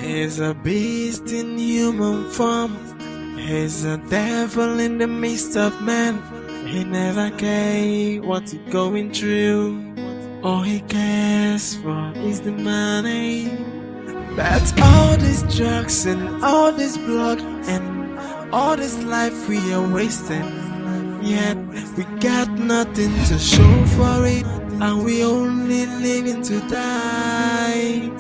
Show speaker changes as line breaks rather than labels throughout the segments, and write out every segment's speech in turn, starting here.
He's a beast in human form. He's a devil in the midst of men. He never cares what you're going through. All he cares for is the money. That's all these drugs and all this blood and all this life we are wasting. Yet we got nothing to show for it, and we only living to die.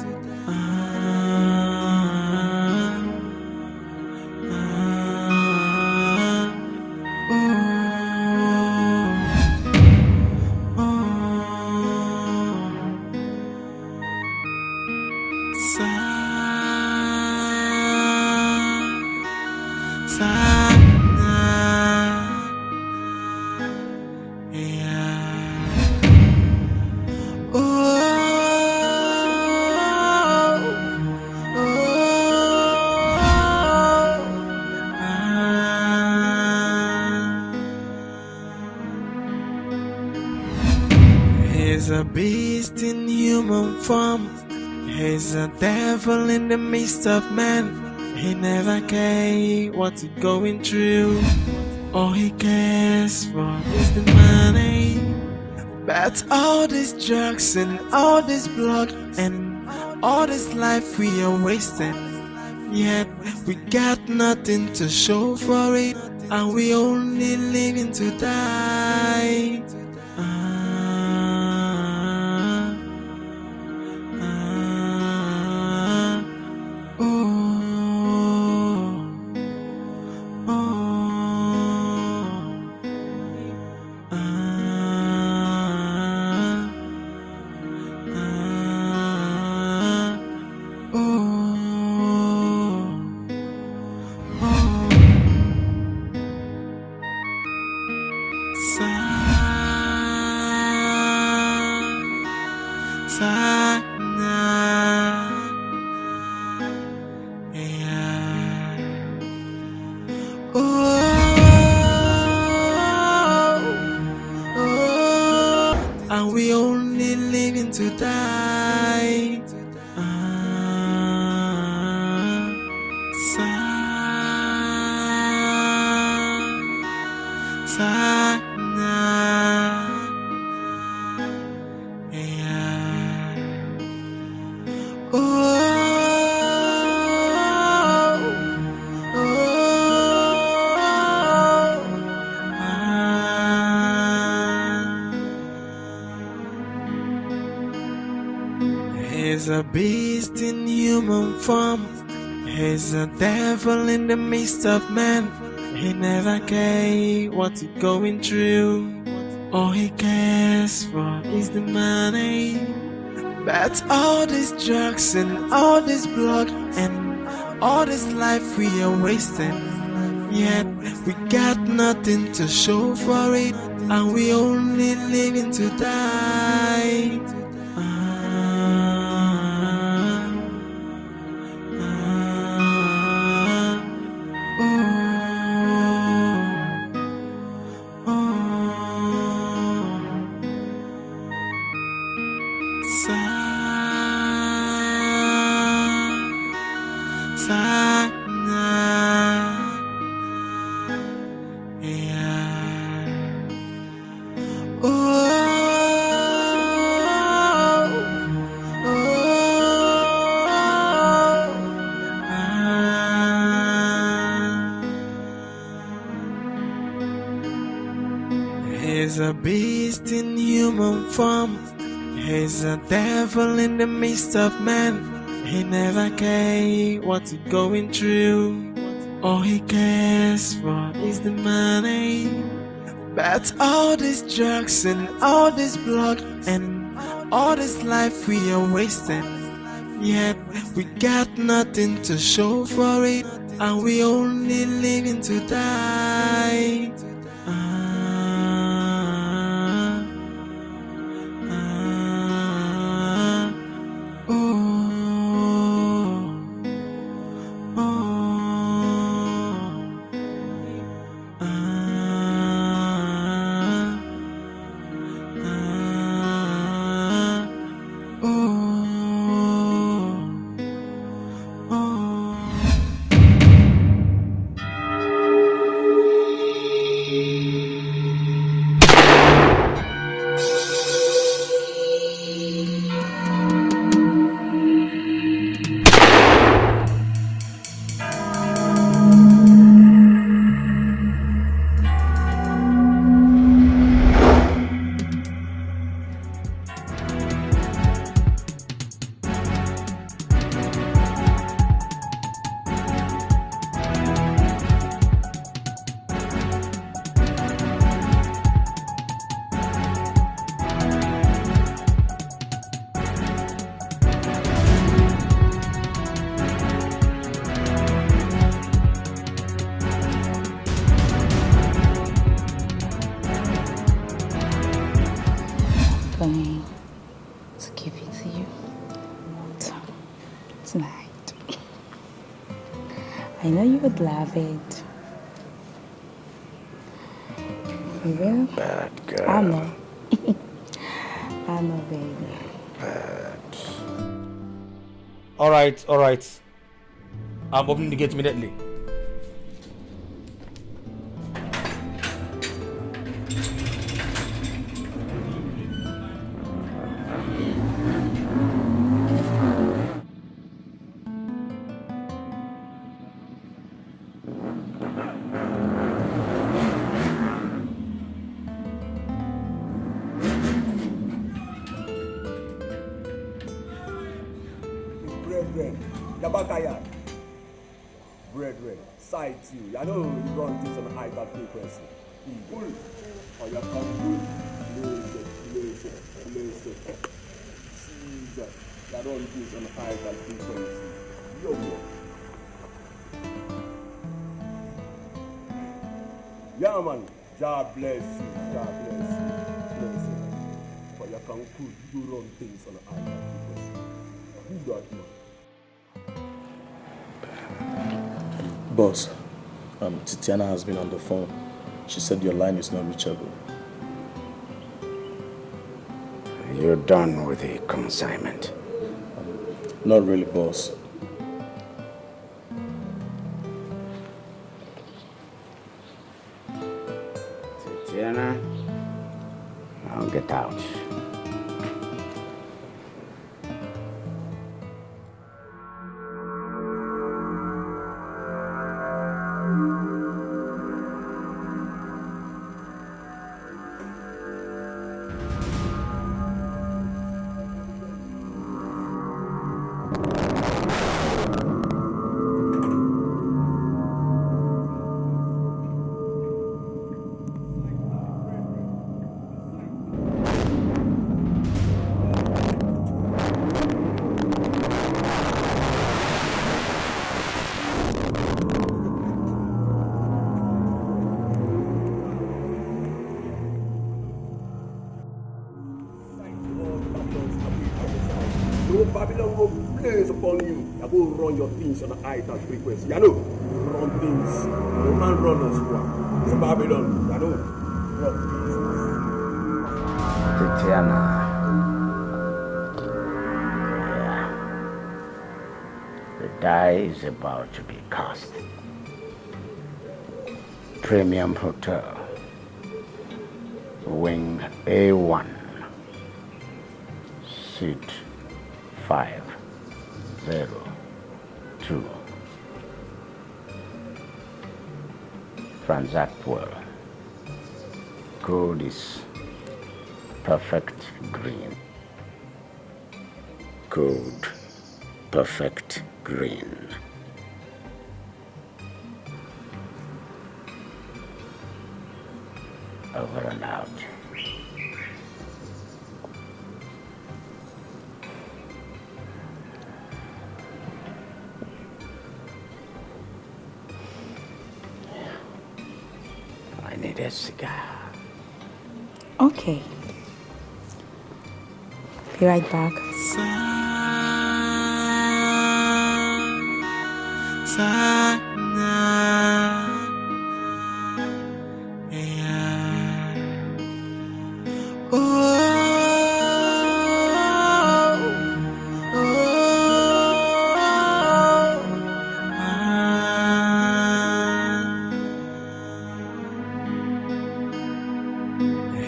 He's a beast in human form. He's a devil in the midst of men. He never cares what you're going through. All he cares for is the money. But all these drugs and all this blood and all this life we are wasting. Yet we got nothing to show for it, and we only living to die. And we only living to die. He's a beast in human form. He's a devil in the midst of men. He never cares what you're going through. All he cares for is the money. But all these drugs and all this blood and all this life we are wasting. Yet we got nothing to show for it, and we only living to die. He's a beast in human form. He's a devil in the midst of men. He never cares what you're going through. All he cares for is the money. But all these drugs and all this blood and all this life we are wasting. Yet we got nothing to show for it, and we only living to die.
for me to give it to you tonight. I know you would love it. You will?
Bad girl.
I know. I know, baby.
Bad.
All right. I'm opening the gate immediately.
Brethren, side you. I know you run things on a high frequency. Pull. Or you come pull. Listen. Jesus. You run things on a high frequency. Yo. Yeah, man. God bless you. Bless you. For you come cool, you run things on a high frequency. Who that, man?
Boss, Titiana has been on the phone. She said your line is not reachable.
You're done with the consignment?
Not really, boss.
Titiana, now get out.
On a high frequency, you know, run things. No man run us one. It's Babylon, you know.
Titiana. Yeah. The die is about to be cast. Premium Hotel. Wing A1. Seat 502. Transact well. Code is perfect green. Code perfect green. Over and out. I need a cigar.
Okay. Be right back.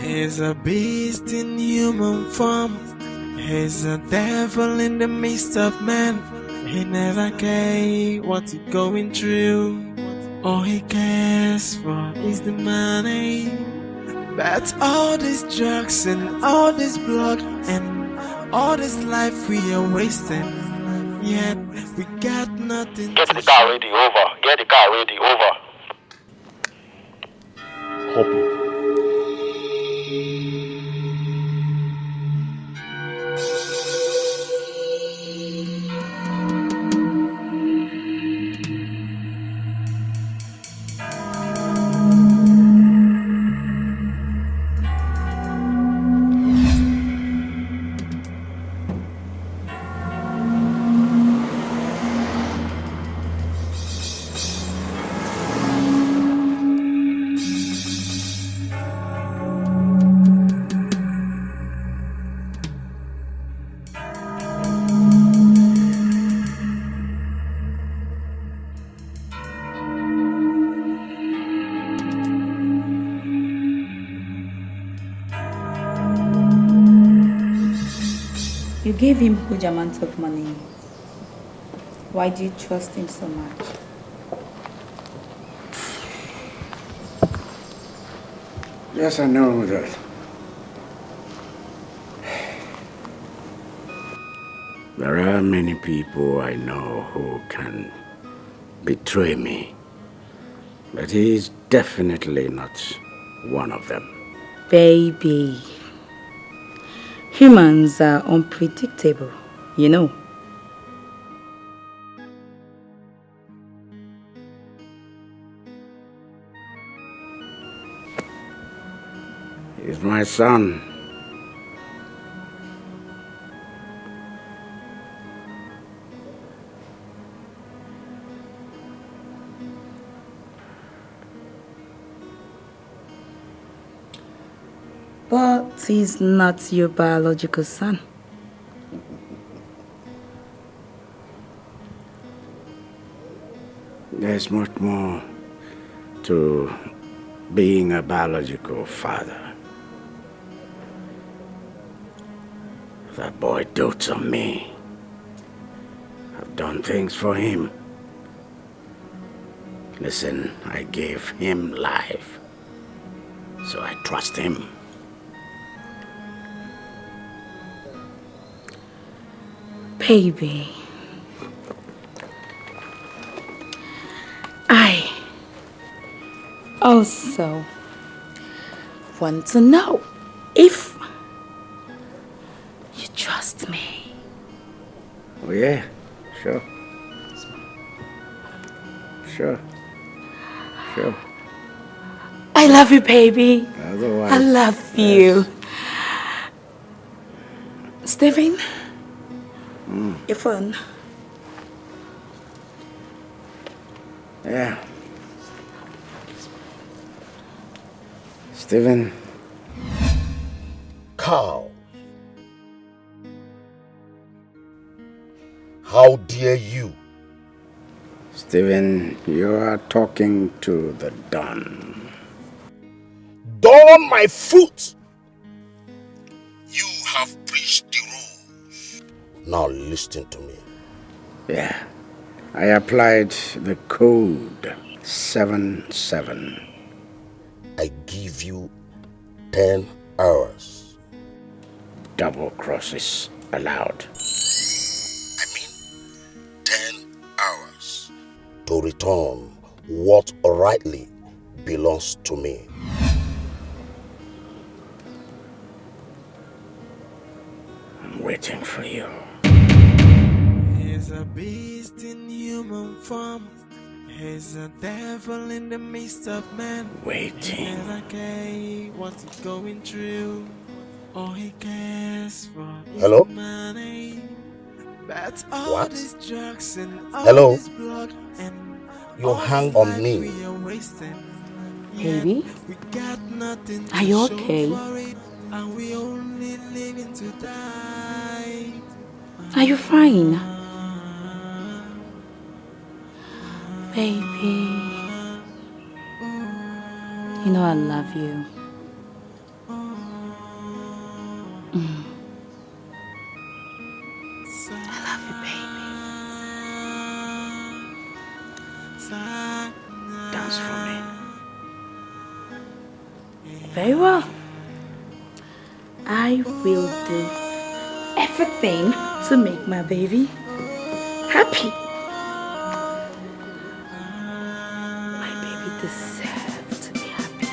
He's a beast in human form. He's a devil in the midst of man. He never cares what he's going through. All he cares for is the money. But all these drugs and all this blood and all this life we are wasting, yet we got nothing.
Get the car ready, over. Get the car ready, over.
Copy.
You gave him huge amounts of money. Why do you trust him so much?
Yes, I know that. There are many people I know who can betray me, but he is definitely not one of them.
Baby, humans are unpredictable, you know.
He's my son.
But he's not your biological son.
There's much more to being a biological father. That boy dotes on me. I've done things for him. Listen, I gave him life, so I trust him.
Baby, I also want to know if you trust me.
Oh yeah, sure. Sure.
I love you, baby.
Otherwise,
I love you. Stephen? Your phone.
Yeah. Stephen.
Cow. How dare you?
Stephen, you are talking to the Don.
Don my foot! You have breached the rules. Now listen to me.
Yeah. I applied the code 77.
I give you 10 hours.
Double crosses allowed.
I mean 10 hours to return what rightly belongs to me.
I'm waiting for you.
He's a beast in human form. He's a devil in the midst of man.
Waiting.
He never cares what he's going through. All he cares for is
Hello?
the money. But all
What?
these drugs and all
Hello?
this blood and
You
all
hang
this
on
life
me.
we are wasting.
Baby?
We got nothing to
Are you
show
okay?
for it, and we only living to die.
Are you fine? Baby. You know I love you. I love you, baby.
Dance for me.
Very well. I will do everything to make my baby happy. My baby deserves to be happy.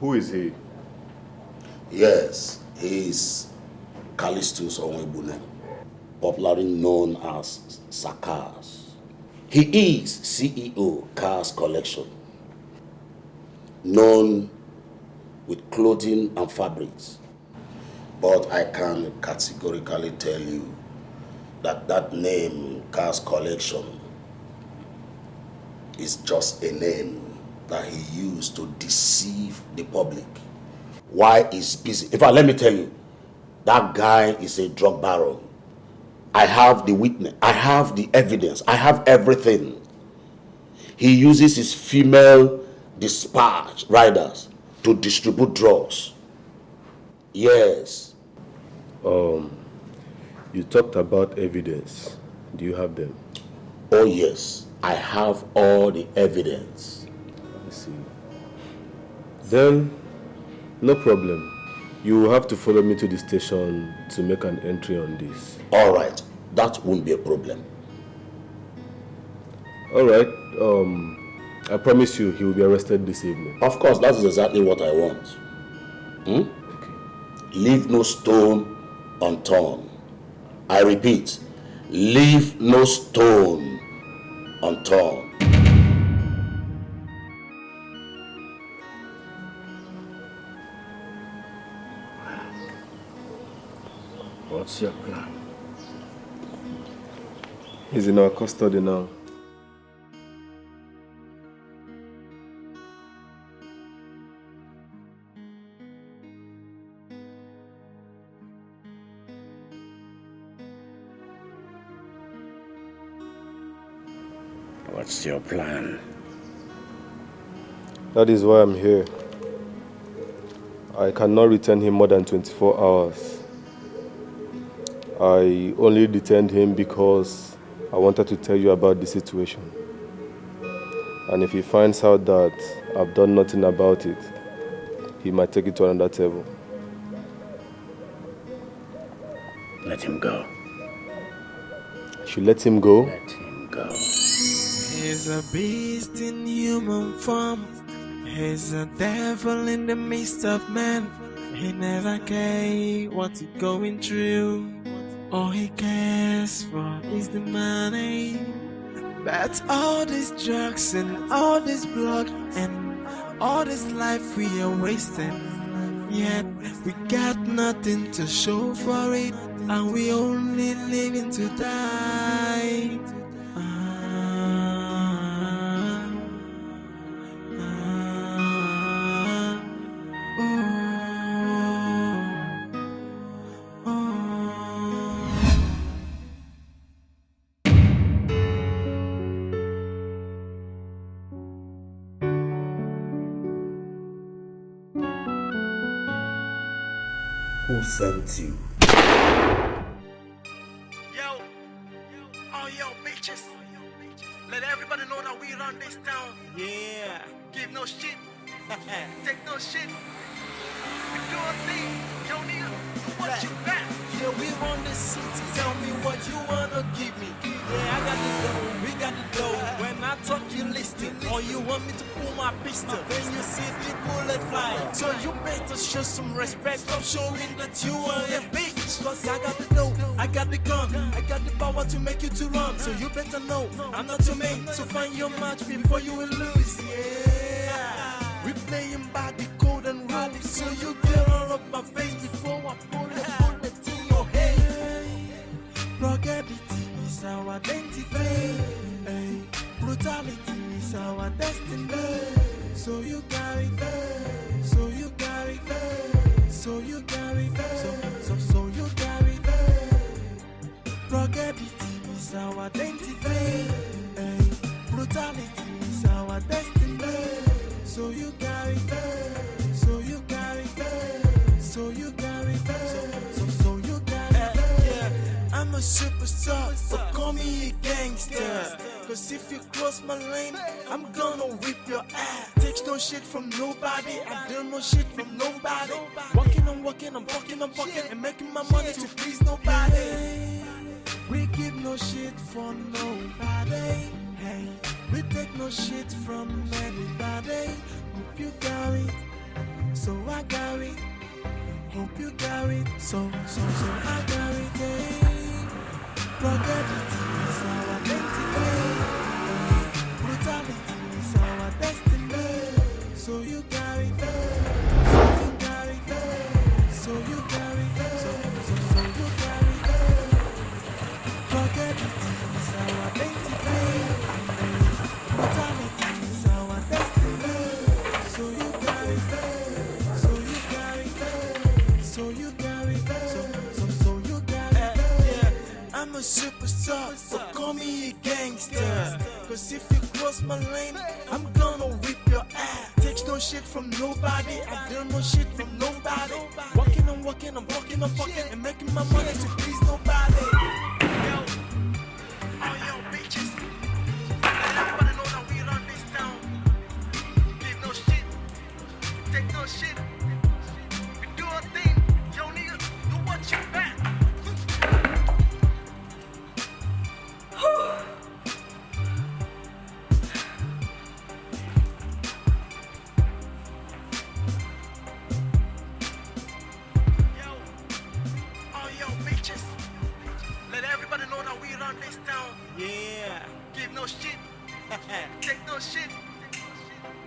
Who is he?
Yes, he is Callistus Onwebune, popularly known as Sakas. He is CEO Cars Collection, known with clothing and fabrics. But I can categorically tell you that name, Cars Collection, is just a name that he used to deceive the public. Why is busy? In fact, let me tell you, that guy is a drug baron. I have the witness, I have the evidence, I have everything. He uses his female dispatch riders to distribute drugs. Yes.
You talked about evidence. Do you have them?
Oh yes, I have all the evidence.
I see. Then, no problem. You will have to follow me to the station to make an entry on this.
All right, that won't be a problem.
All right. I promise you he will be arrested this evening.
Of course, that is exactly what I want. Okay. Leave no stone unturned. I repeat, leave no stone unturned.
What's your plan?
He's in our custody now.
What's your plan?
That is why I'm here. I cannot retain him more than 24 hours. I only detained him because I wanted to tell you about the situation. And if he finds out that I've done nothing about it, he might take it to another table.
Let him go.
I should let him go?
Let him go.
He's a beast in human form. He's a devil in the midst of man. He never cares what he's going through. All he cares for is the money. But all these drugs and all this blood and all this life we are wasting, yet we got nothing to show for it, and we only living to die.
Who sent you?
Yo, oh yo, bitches. Let everybody know that we run this town. Yeah, give no shit, take no shit. We do a thing, yo nigga, what you back? Yeah, we run this city. Tell me what you wanna give me. Yeah, I got the dough, we got the dough. When I talk, you listen, or you want me to pull my pistol. Then you see the bullet fly. So you better show some respect. Stop showing that you are a bitch. Cause I got the dough, I got the gun, I got the power to make you to run. So you better know, I'm not your mate. So find your match before you will lose. Yeah, we playing by the code and rules. So you get all up my face before I pull a bullet in your head. Ruggedity is our identity. Hey, brutality is our destiny. So you carry that. So you carry that. So you carry that. So you carry that. Ruggedity is our identity. Hey, brutality is our destiny. So you carry that. So you carry that. So you carry that. So you carry that. Yeah, I'm a superstar, but call me a gangster. Cause if you cross my lane, I'm gonna whip your ass. Take no shit from nobody, I do no shit from nobody. Walking, I'm walking, I'm walking, and making my money to please nobody. We give no shit for nobody. Hey, we take no shit from anybody. Hope you got it. So I carry game. Ruggedity is our identity. Brutality is our destiny. So you carry game. So you carry game. So you carry game. Ruggedity is our identity. Brutality is our destiny. So you carry game. So you carry game. So you carry game. So you carry game. I'm a superstar, so call me a gangster. Cause if you cross my lane, I'm gonna whip your ass. Take no shit from nobody, I do no shit from nobody. Walking, I'm walking, I'm walking, I'm fucking, and making my money to please nobody. Yo, all yo bitches, let everybody know that we run this town. Give no shit, take no shit. We do our thing, yo nigga, do what you back. Yeah, give no shit, take no shit.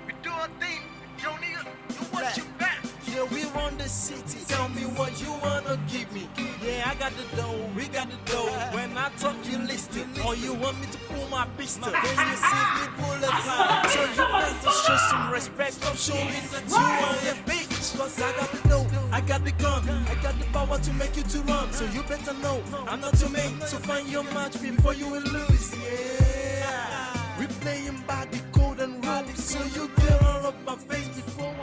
We do our thing, yo nigga, do what you back. Yeah, we run the city. Tell me what you wanna give me. Yeah, I got the dough, we got the dough. When I talk, you listen. Or you want me to pull my pistol? Then you see me bullet fly. So you better show some respect. Stop showing that you are a bitch. Cause I got the dough, I got the gun, I got the power to make you to run. So you better know, I'm not your mate. So find your match before you will lose. Yeah, we playing by the code and rules. So you get all of my face before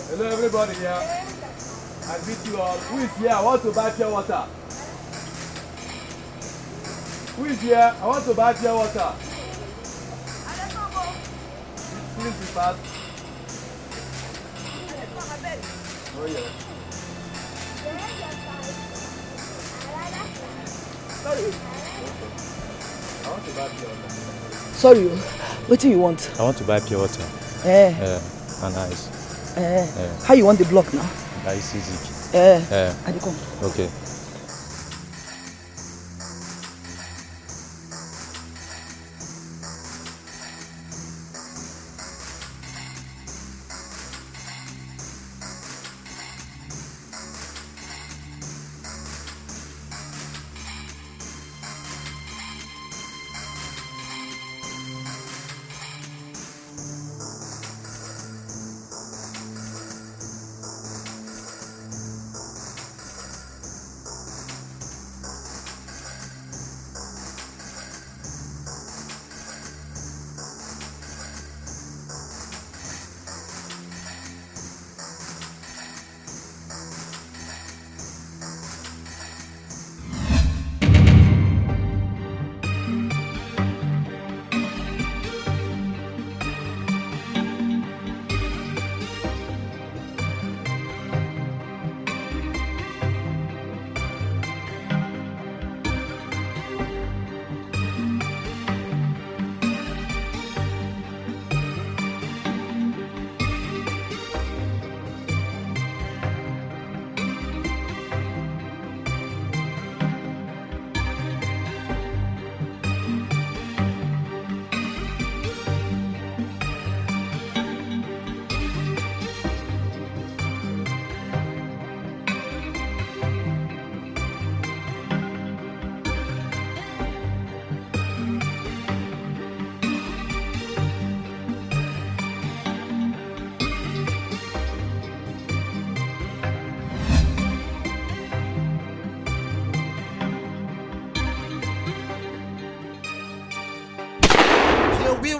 Hello everybody here. I greet you all. Who is here? I want to buy pure water. Who is here? I want to buy pure water. Please be fast. Oh yeah. Sorry. I want to buy pure water.
Sorry, what do you want?
I want to buy pure water. And ice.
How you want the block now?
Ice easy.
I dey come.
Okay.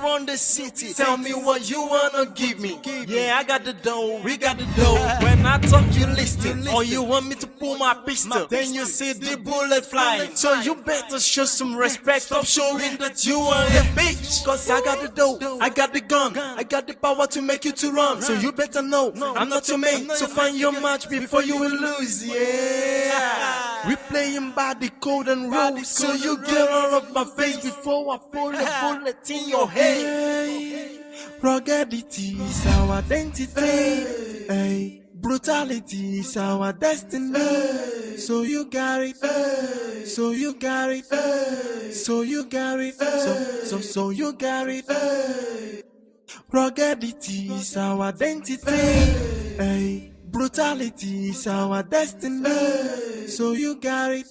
run the city. Tell me what you wanna give me. Yeah, I got the dough, we got the dough. When I talk, you listen. Or you want me to pull my pistol, then you see the bullet flying. So you better show some respect. Stop showing that you are a bitch. Cause I got the dough, I got the gun, I got the power to make you to run. So you better know, I'm not your mate. So find your match before you will lose. Yeah. We playing by the code and rules, so you get out of my face before I pull a bullet in your head. Ruggedity is our identity. Hey. Brutality is our destiny. So you got it. So you got it. So you got it. So you got it. Ruggedity is our identity. Hey. Brutality is our destiny. So you got it.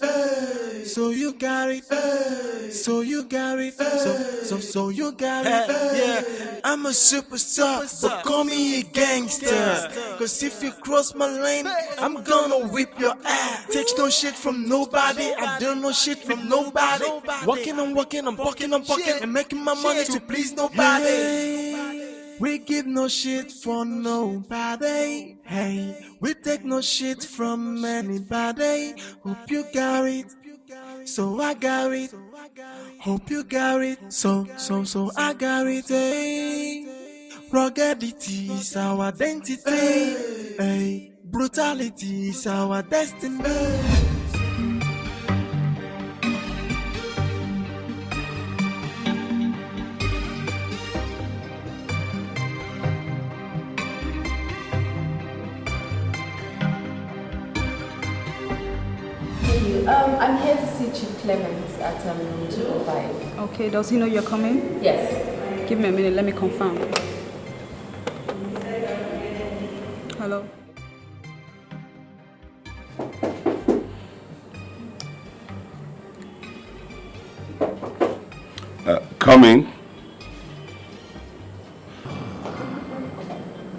So you got it. So you got it. So you got it. Yeah, I'm a superstar, but call me a gangster. Cause if you cross my lane, I'm gonna whip your ass. Takes no shit from nobody. I don't know shit from nobody. Walking, I'm walking, I'm walking, I'm walking, and making my money to please nobody. We give no shit for nobody. Hey, we take no shit from anybody. Hope you got it. So I got it. Hope you got it. So I got it. Hey. Ruggedity is our identity. Hey. Brutality is our destiny.
I'm here to see Chief Clements at room 205.
Okay, does he know you're coming?
Yes.
Give me a minute, let me confirm. Hello?
Coming.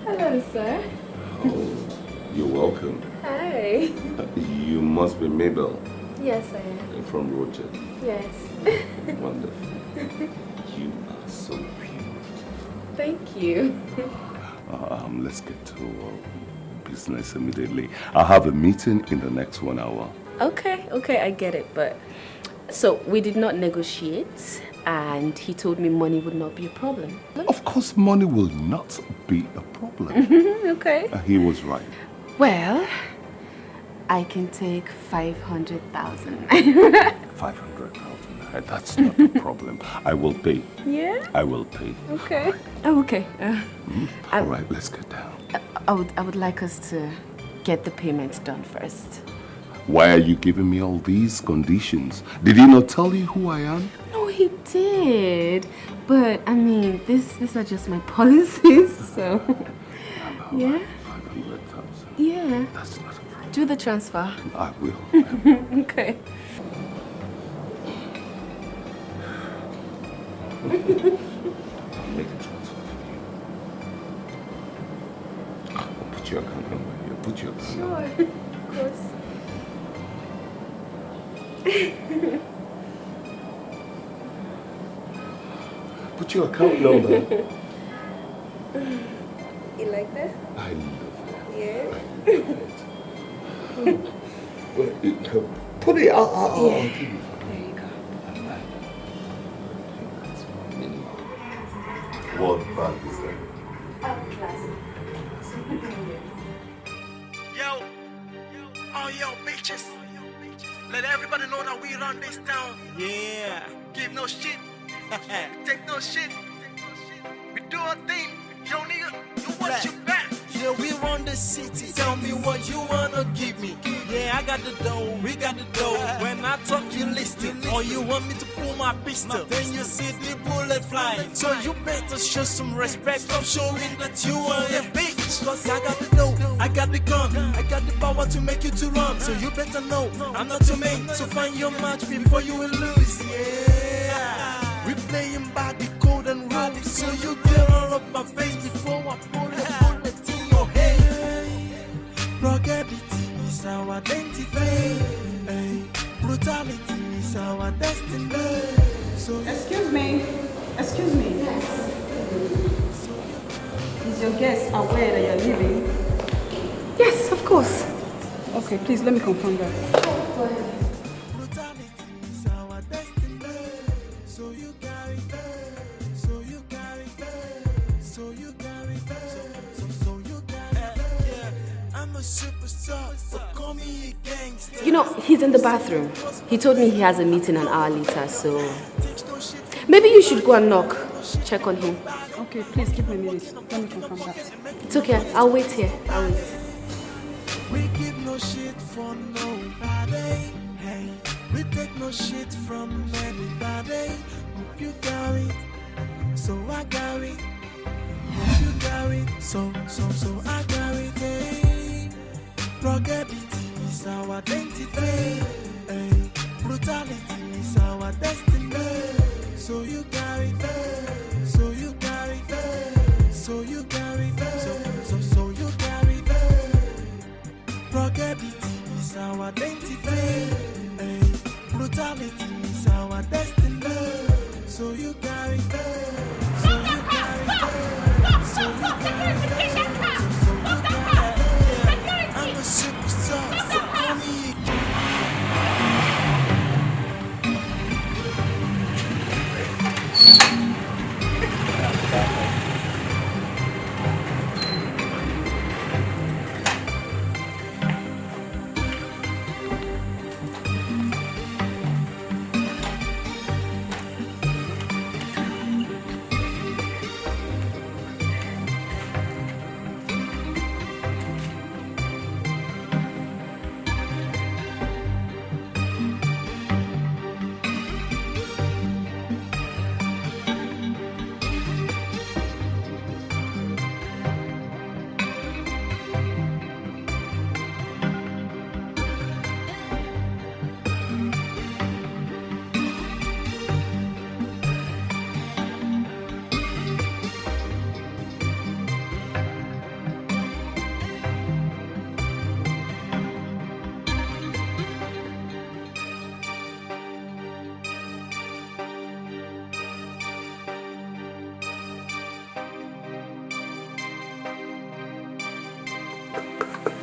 Hello, sir.
Oh, you're welcome.
Hi.
You must be Mabel.
Yes, I am.
From Roger.
Yes.
Wonderful. You are so beautiful.
Thank you.
Let's get to business immediately. I have a meeting in the next 1 hour.
Okay, I get it, but... So, we did not negotiate, and he told me money would not be a problem.
Of course, money will not be a problem.
Okay.
He was right.
Well, I can take 500,000.
500,000. That's not a problem. I will pay.
Yeah?
I will pay.
Okay. Oh, okay.
All right, let's get down.
I would like us to get the payments done first.
Why are you giving me all these conditions? Did he not tell you who I am?
No, he did. But, I mean, these are just my policies, so... Yeah?
500,000.
Yeah.
That's not a problem.
Do the transfer.
I will.
Okay.
I'll make a transfer for you. I'll put your account number here. Put your account number.
Sure. Of course.
Put your account number.
You like that?
I love it.
Yeah?
I love it. Put it out.
Yeah. There you go.
What bag is that?
Classic.
Yo, all yo bitches. Let everybody know that we run this town. Yeah. Give no shit. Take no shit. We do our thing. Yo, nigga, you want your back. Yeah, we run the city. Tell me what you wanna give me. Yeah, I got the dough. We got the dough. When I talk, you listen. Or you want me to pull my pistol. Then you see the bullet flying. So you better show some respect. Stop showing that you are a bitch. Cause I got the dough. I got the gun. I got the power to make you to run. So you better know I'm not too main. So find your match before you will lose. Yeah. We playing by the code and rules. So you get all of my face before I pull a bullet in your head. Ruggedity is our identity. Hey. Brutality is our destiny. So
Excuse me.
Yes.
Is your guest aware that you're leaving?
Yes, of course.
Okay, please let me confirm that.
Go ahead.
brutality is our destiny. So you got it. So you got it. So you got it. So you got it. Yeah. I'm a superstar. So
You know, he's in the bathroom. He told me he has a meeting an hour later, so maybe you should go and knock. Check on him.
Okay, please give me a minute. Let me confirm that.
It's okay. I'll wait here. I'll wait.
We give no shit for nobody. Hey, we take no shit from anybody. Hope you got it, so I got it. Hope you got it, so I got it. Hey, ruggedity is our identity. Hey, brutality is our destiny. So you got it, so you got it, so you got it, so you got it. Ruggedity is our identity. Hey, brutality is our destiny. So you got it, so you got it, so you got it, so you got it. I'm a superstar, so call me.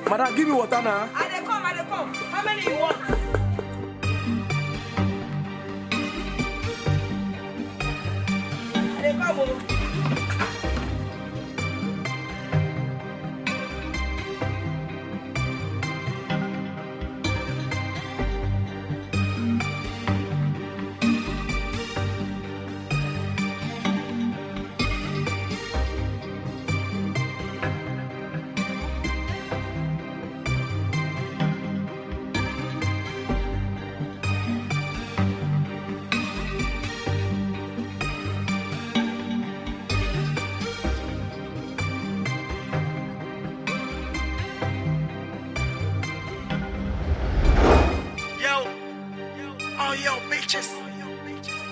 Madam, give me water now.
I dey come. How many you want? I dey come.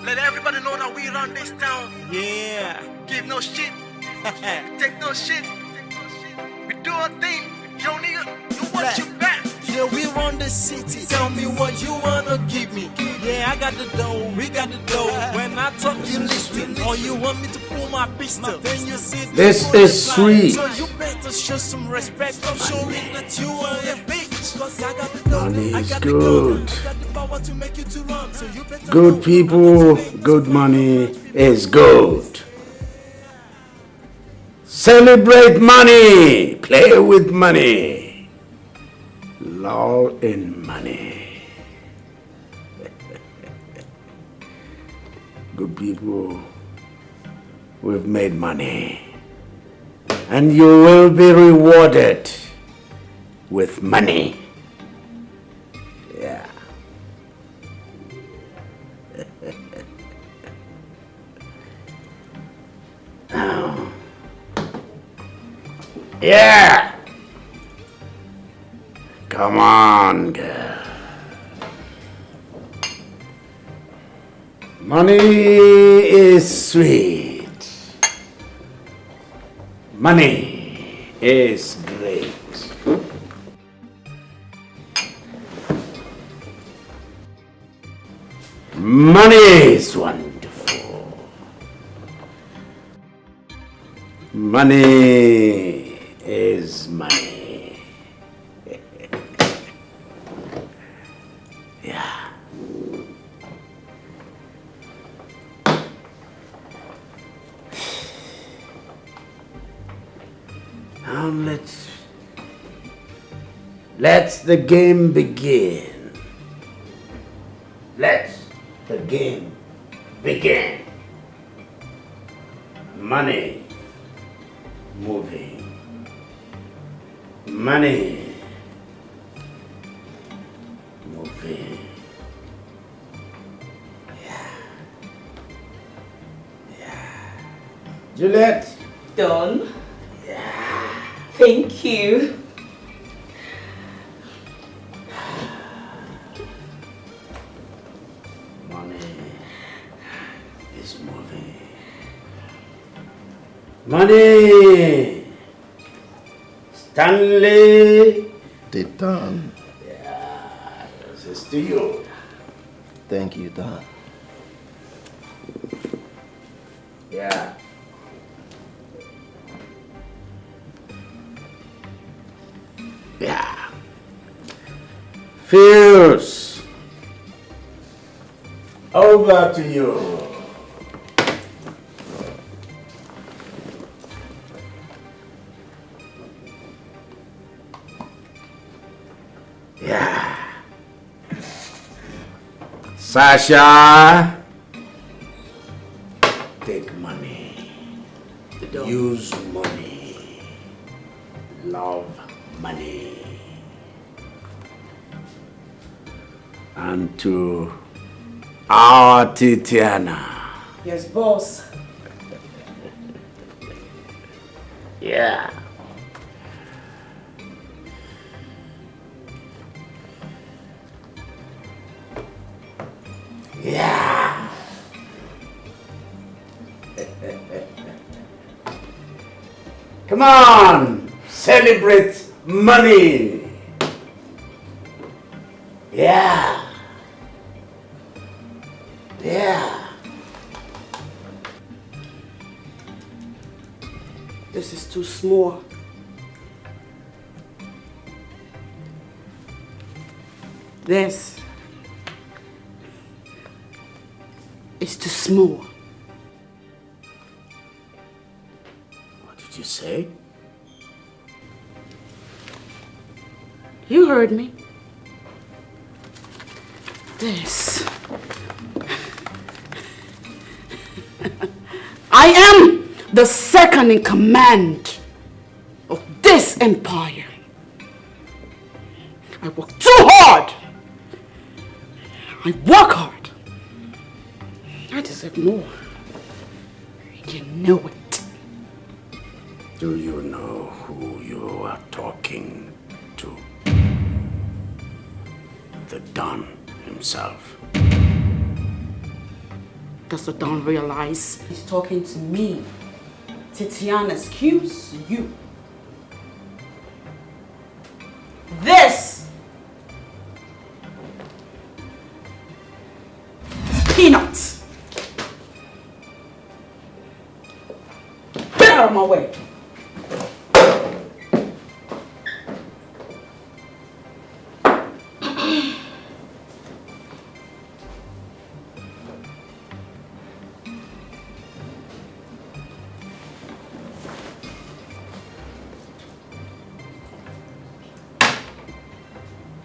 Let everybody know that we run this town. Yeah. Give no shit. Take no shit. We do our thing. Yo, nigga, you want your back. Yeah, we run the city. Tell me what you wanna give me. Yeah, I got the dough. We got the dough. When I talk, you listen. Or you want me to pull my pistol. Then you see
this is sweet.
So you better show some respect. I'm showing that you are a bitch. Cause I got the dough.
Money
I
is
got
good.
the got the power to make you to run. So you better
Good people, good money is good. Celebrate money. Play with money. Lull in money. Good people, we've made money. And you will be rewarded with money. Yeah. Yeah. Come on, girl. Money is sweet. Money is great. Money is wonderful. Money is money. Yeah. Now Let the game begin. Let the game begin. Money moving. Money moving. Yeah. Juliet.
Done. Yeah. Thank you.
Money! Stanley!
They done.
Yeah, this is to you.
Thank you, Don.
Yeah. Yeah. Fierce. Over to you. Yeah. Sasha, take money. Use money. Love money. And to our Titiana.
Yes, boss.
Yeah. Yeah. Come on, celebrate money. Yeah. Yeah.
This is too small. This is too small.
What did you say?
You heard me. This. I am the second in command of this empire. I work too hard. I work hard. I deserve more. You know it.
Do you know who you are talking to? The Don himself.
Does the Don realize he's talking to me? Titiana, excuse you. This is peanuts. Get out of my way.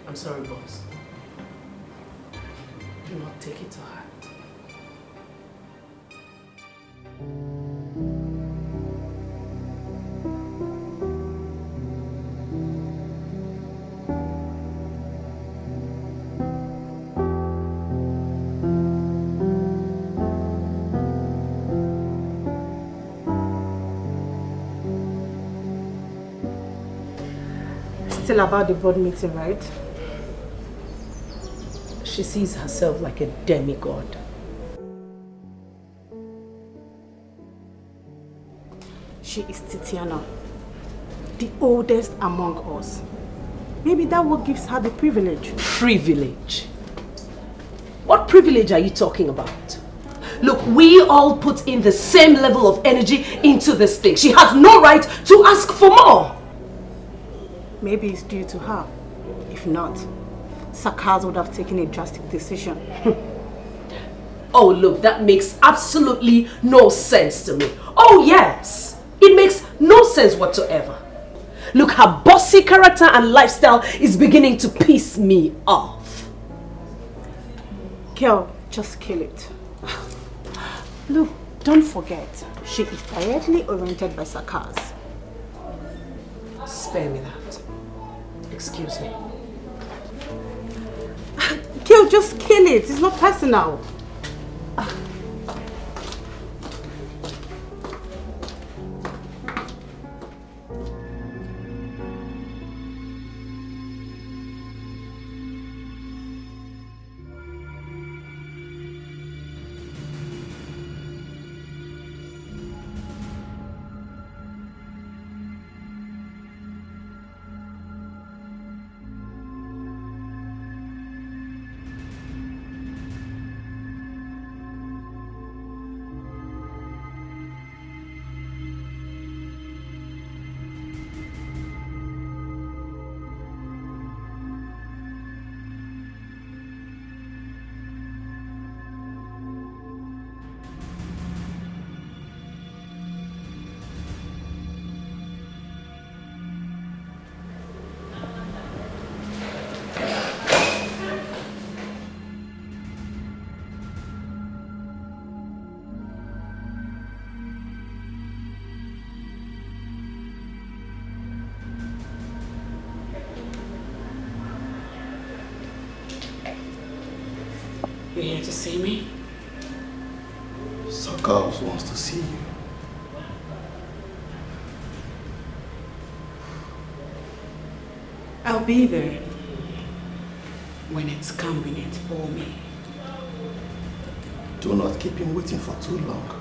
I'm sorry, boss. Do not take it to heart. Still about the board meeting, right? She sees herself like a demigod.
She is Titiana, the oldest among us. Maybe that what gives her the privilege.
Privilege? What privilege are you talking about? Look, we all put in the same level of energy into this thing. She has no right to ask for more.
Maybe it's due to her. If not, Sakaz would have taken a drastic decision.
Oh, look, that makes absolutely no sense to me. Oh, yes, it makes no sense whatsoever. Look, her bossy character and lifestyle is beginning to piss me off.
Girl, just kill it. Look, don't forget, she is directly oriented by sarcasm.
Spare me that. Excuse me.
Kill, just kill it. It's not personal.
You here to see me?
Sarkaz wants to see you.
I'll be there when it's convenient for me.
Do not keep him waiting for too long.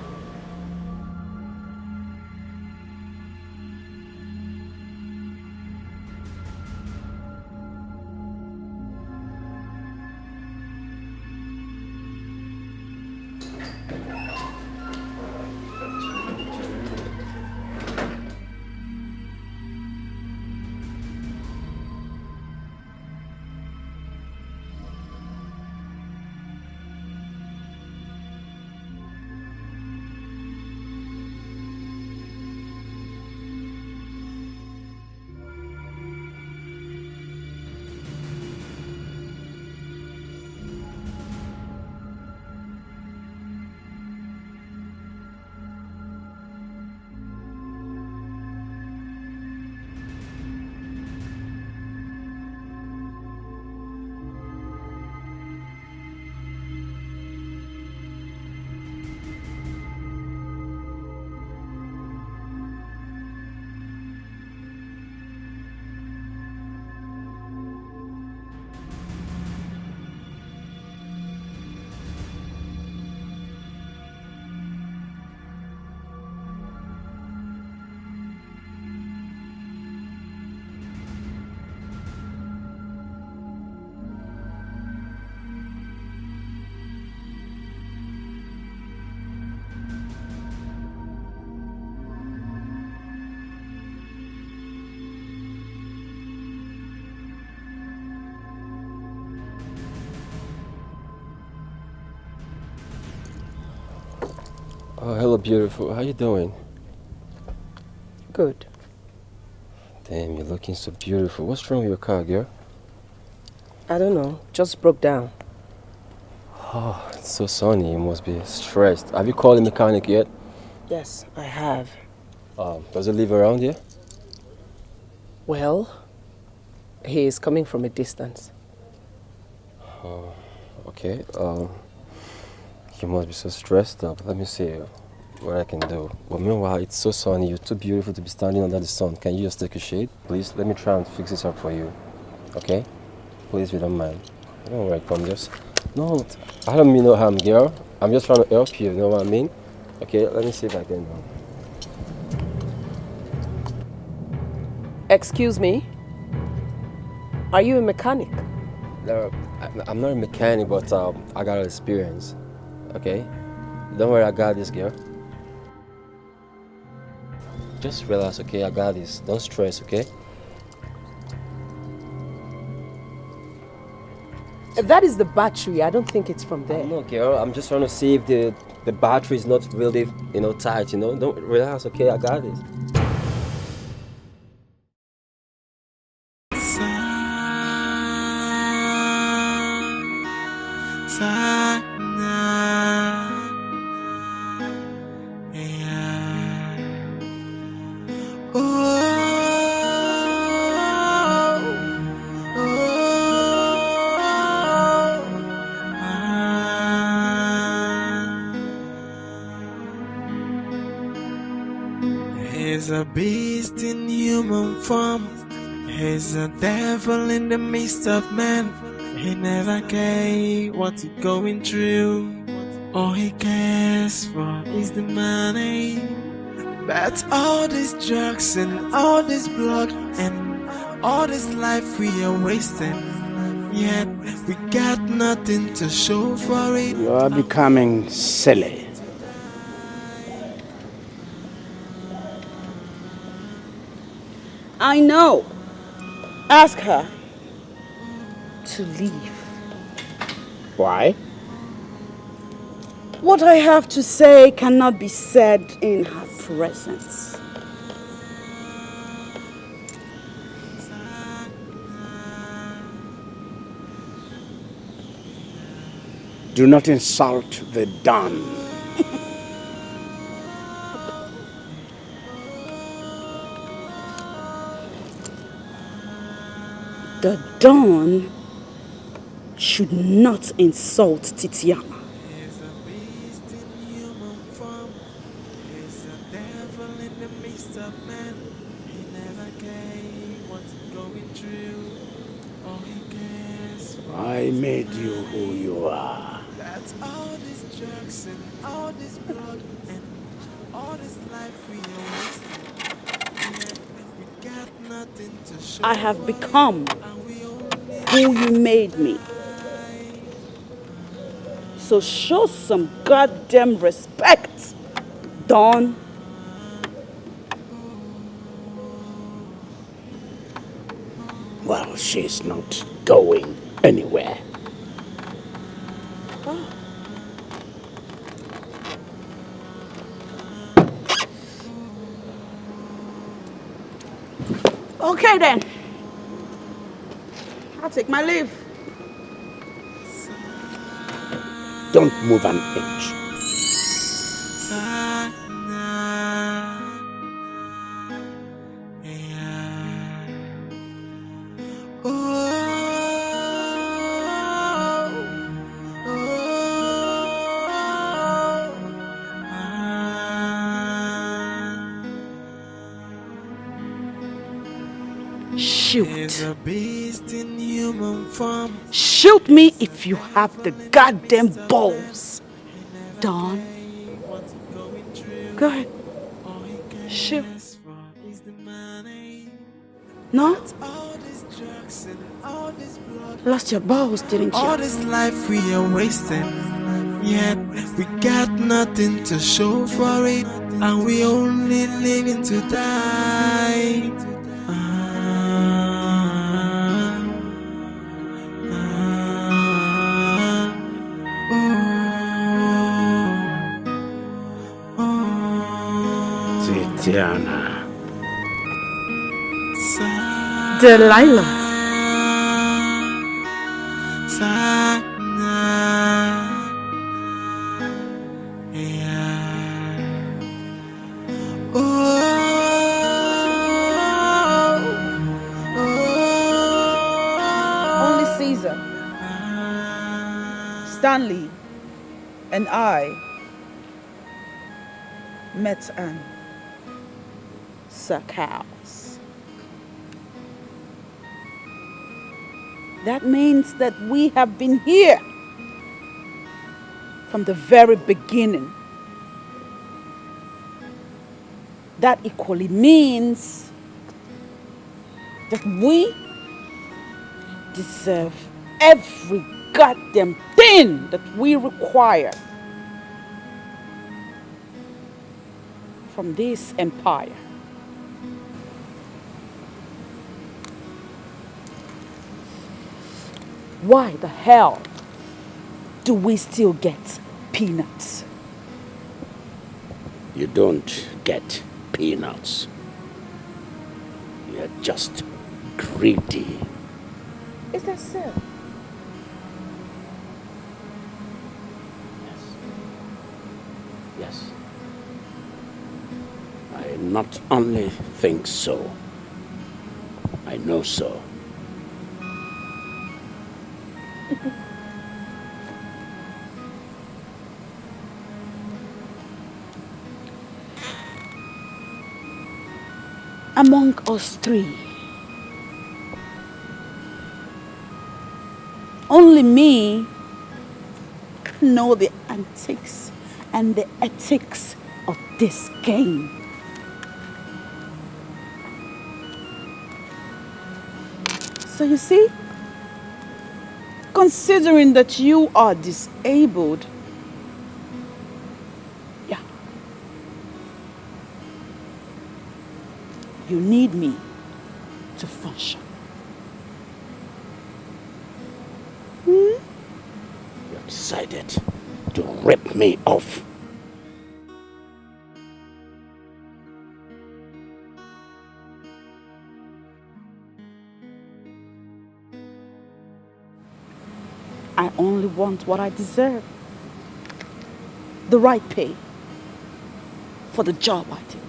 Oh, hello, beautiful. How you doing?
Good.
Damn, you're looking so beautiful. What's wrong with your car, girl?
I don't know. Just broke down.
Oh, it's so sunny. You must be stressed. Have you called the mechanic yet?
Yes, I have.
Does he live around here?
Well, he is coming from a distance.
Oh, okay. You must be so stressed up. Let me see what I can do. But meanwhile, it's so sunny. You're too beautiful to be standing under the sun. Can you just take a shade? Please, let me try and fix this up for you. Okay? Please, if you don't mind. Don't worry, come just... No, I don't mean no harm, girl. I'm just trying to help you, you know what I mean? Okay, let me see if I can...
Excuse me? Are you a mechanic?
No, I'm not a mechanic, but I got experience. Okay? Don't worry, I got this, girl. Just relax, okay? I got this. Don't stress, okay?
That is the battery. I don't think it's from there.
No, girl. I'm just trying to see if the battery is not really, tight, Don't relax, okay? I got this.
He's a beast in human form. He's a devil in the midst of men. He never cares what he's going through. All he cares for is the money. But all these drugs and all this blood and all this life we are wasting, yet we got nothing to show for it.
You are becoming silly.
I know. Ask her to leave.
Why?
What I have to say cannot be said in her presence.
Do not insult the Don.
The Don should not insult Titiana.
I made you who you are.
That's all these drugs and all this blood and all this life we are wasting. We got nothing to show.
I have become who you made me. So show some goddamn respect, Don.
Well, she's not going anywhere.
Okay then. I'll take my leave.
Don't move an inch.
Shoot.
A beast in human form.
Shoot me if you have the goddamn balls, Don. Go ahead. Shoot. No? Lost your balls, didn't you?
All this life we are wasting, yet we got nothing to show for it, and we only living to die.
Titiana.
Delilah.
Only Caesar, Stanley, and I met Anne.
Cows. That means that we have been here from the very beginning. That equally means that we deserve every goddamn thing that we require from this empire. Why the hell do we still get peanuts?
You don't get peanuts. You're just greedy.
Is that so?
Yes. I not only think so, I know so.
Among us three, only me know the antics and the ethics of this game. So you see, considering that you are disabled, yeah, you need me to function.
You have decided to rip me off.
I only want what I deserve. The right pay for the job I do.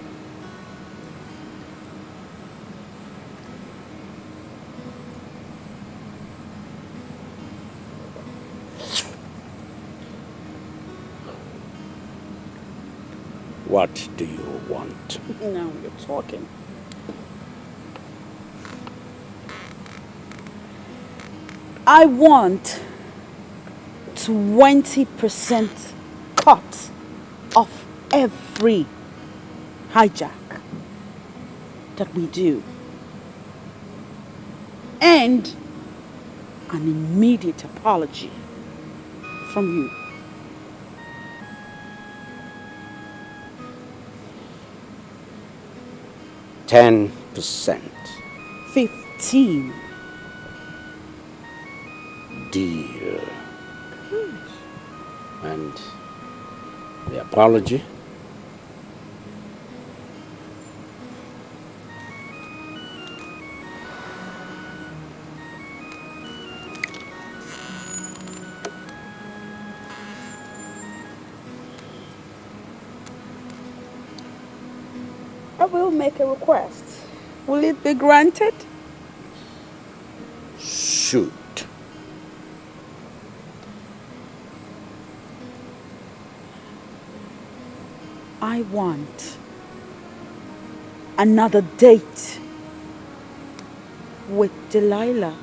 What do you want?
Now you're talking. I want 20% cut of every hijack that we do. And an immediate apology from you.
%10.
15.
Deal. And the apology?
I will make a request. Will it be granted?
Shoot.
I want another date with Delilah.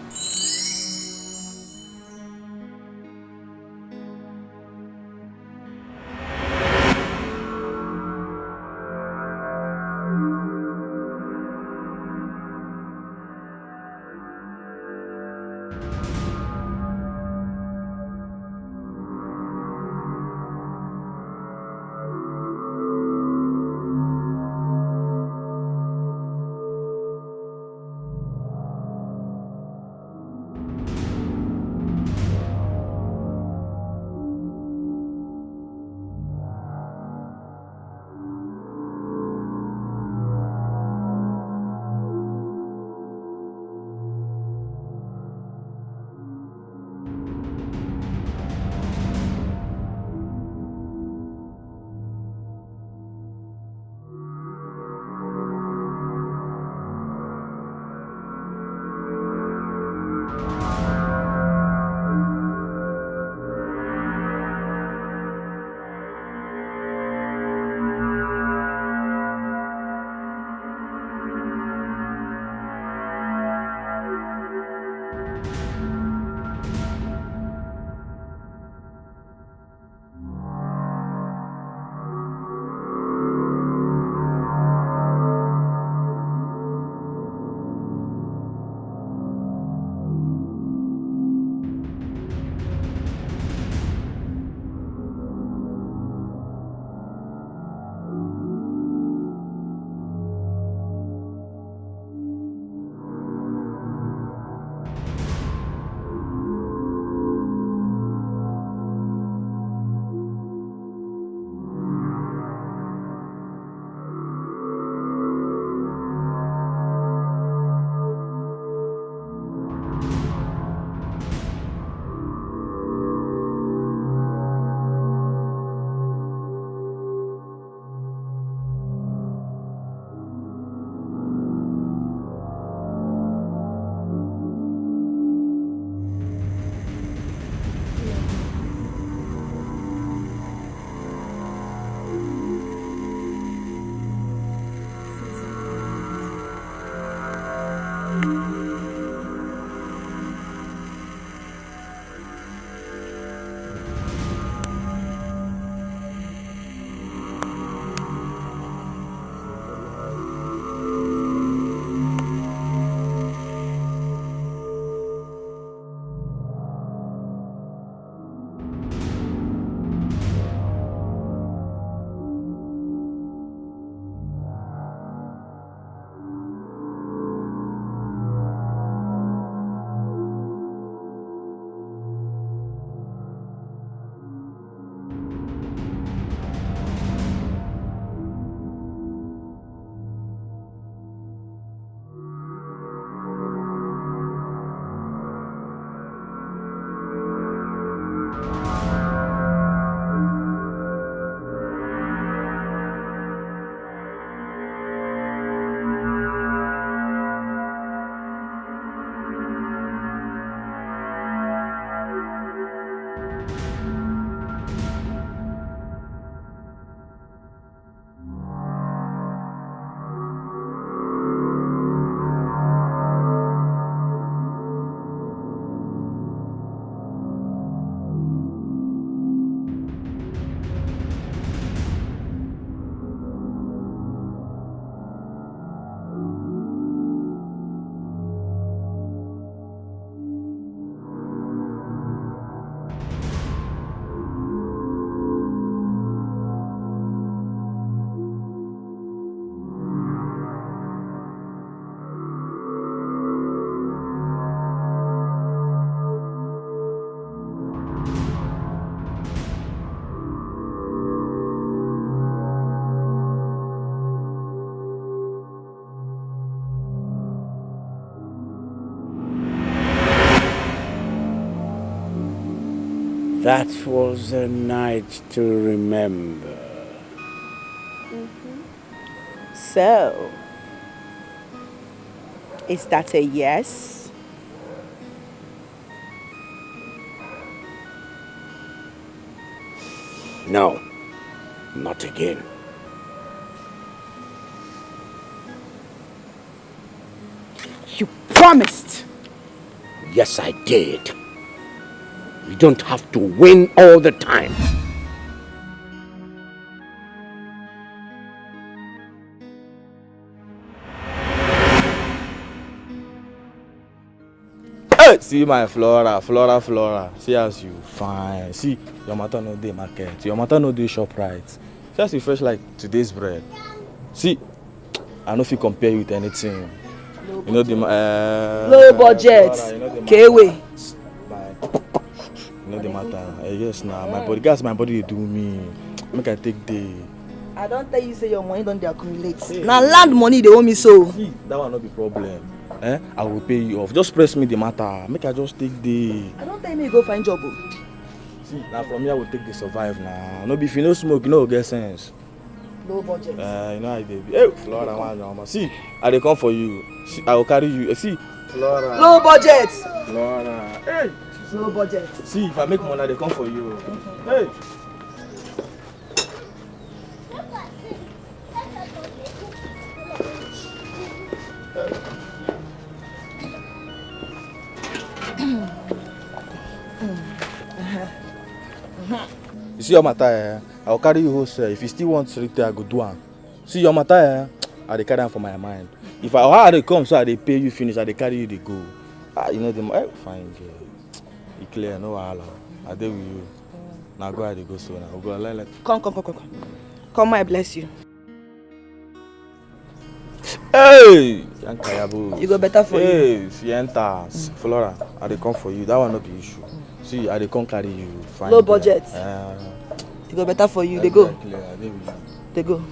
That was a night to remember.
So, is that a yes?
No, not again.
You promised.
Yes, I did. We don't have to win all the time.
Hey, see my Flora. See as you fine. See, your matter no dey market. Your matter no dey shop right. See as you fresh like today's bread. See, I no fit compare you with anything. You know the
low budget. K-way.
You know the matter. Yes, now my body, guys, my body dey do me. Make I take day.
I don't tell you say your money don't accumulate. Hey. Now land money they owe me so.
See, that will not be problem. I will pay you off. Just press me the matter. Make I just take the.
I don't tell me go find job.
See, now from here I will take the survive now. No, if you no smoke, you no get sense.
Low budget.
You know how they be. Hey, Flora, see, I dey come for you. See, I will carry you. See, Flora.
Low budget.
Flora. Hey.
Low budget.
See, if I make money, they come for you. Hey. You see your matter, I will carry you wholesale. If you still want to retail, I go do one. See your matter, I dey carry am for my mind. If how they come, so I dey pay you finish, I dey carry you, they go. You know the fine girl. You clear, no wahala. I dey with you. Now go ahead, go so now. We'll go like.
Come, I bless you.
Hey,
you go better for you.
Hey, she enters. Flora, I dey come for you. That will not be issue. See, I dey come carry you. Fine
low budget. You go better for you. They go. They go.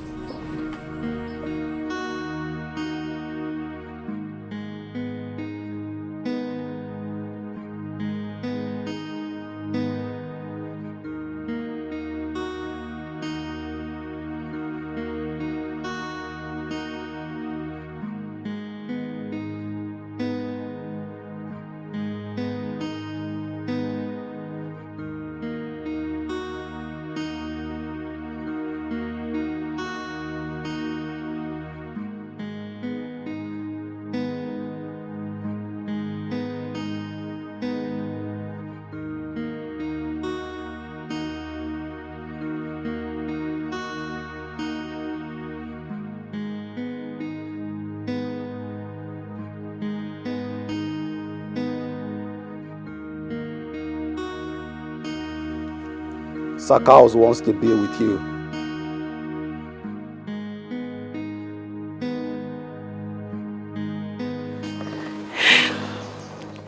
Sakaus wants to be with you.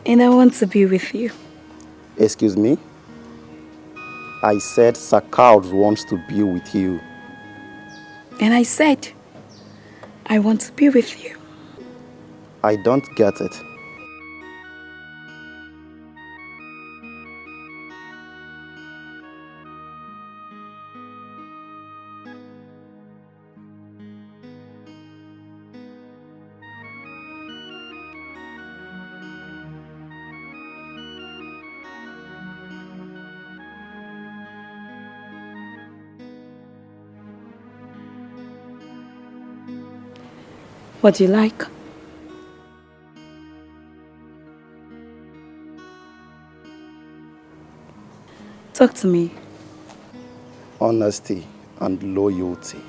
And I want to be with you.
Excuse me? I said Sakaus wants to be with you.
And I said, I want to be with you.
I don't get it.
What do you like? Talk to me.
Honesty and loyalty.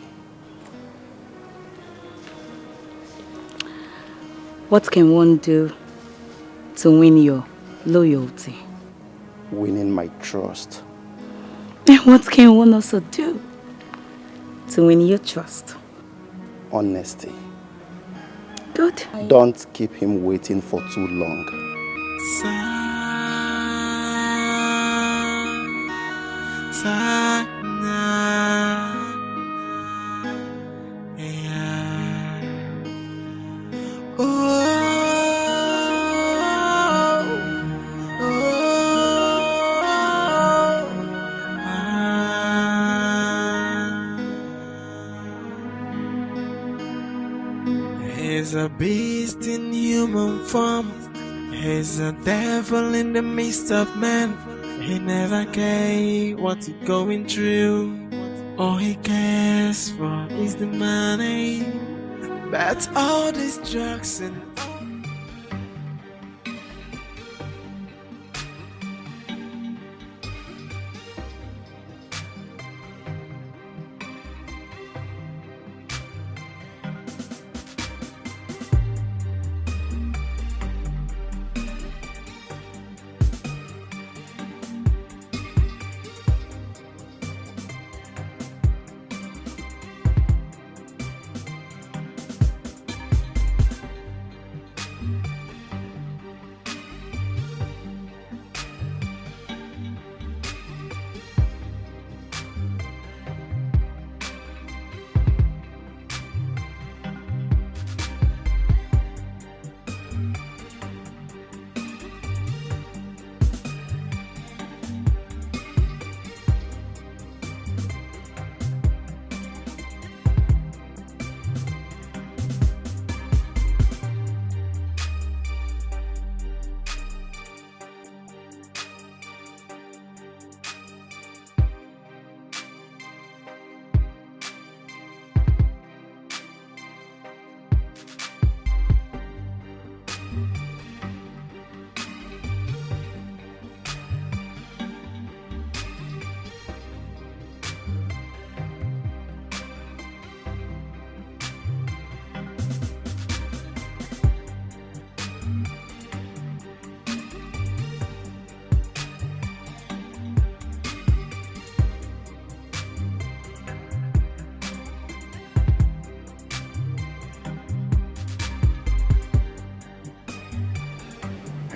What can one do to win your loyalty?
Winning my trust.
And what can one also do to win your trust?
Honesty.
Good.
Don't keep him waiting for too long.
a beast in human form. He's a devil in the midst of man. He never cares what he's going through. All he cares for is the money. But all these drugs and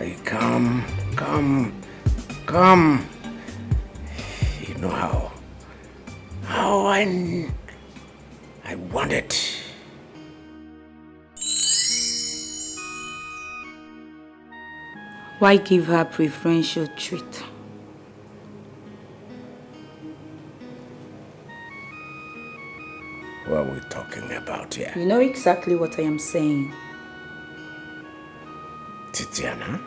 Hey, come. You know how I want it.
Why give her preferential treat?
What are we talking about here?
You know exactly what I am saying.
Titiana?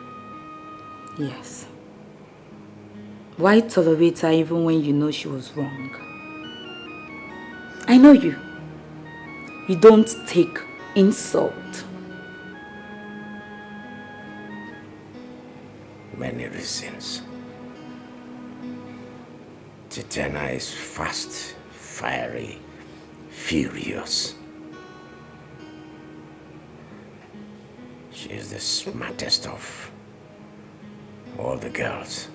Yes. Why tolerate her even when you know she was wrong? I know you. You don't take insult.
Many reasons. Titiana is fast, fiery, furious. She is the smartest of all the girls.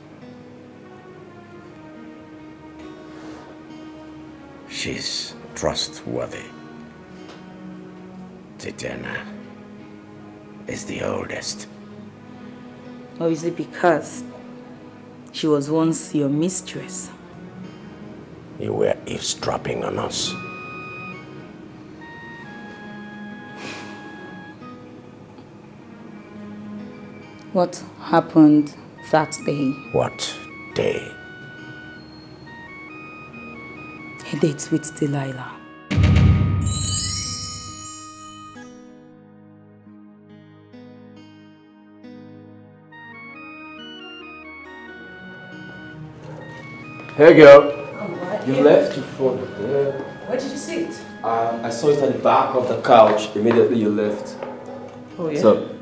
She's trustworthy. Titiana is the oldest.
Or is it because she was once your mistress?
You were eavesdropping on us.
What happened that day?
What day?
A date with Delilah.
Hey girl, you left your phone there.
Where did you see it?
I saw it at the back of the couch. Immediately you left.
Oh yeah?
So,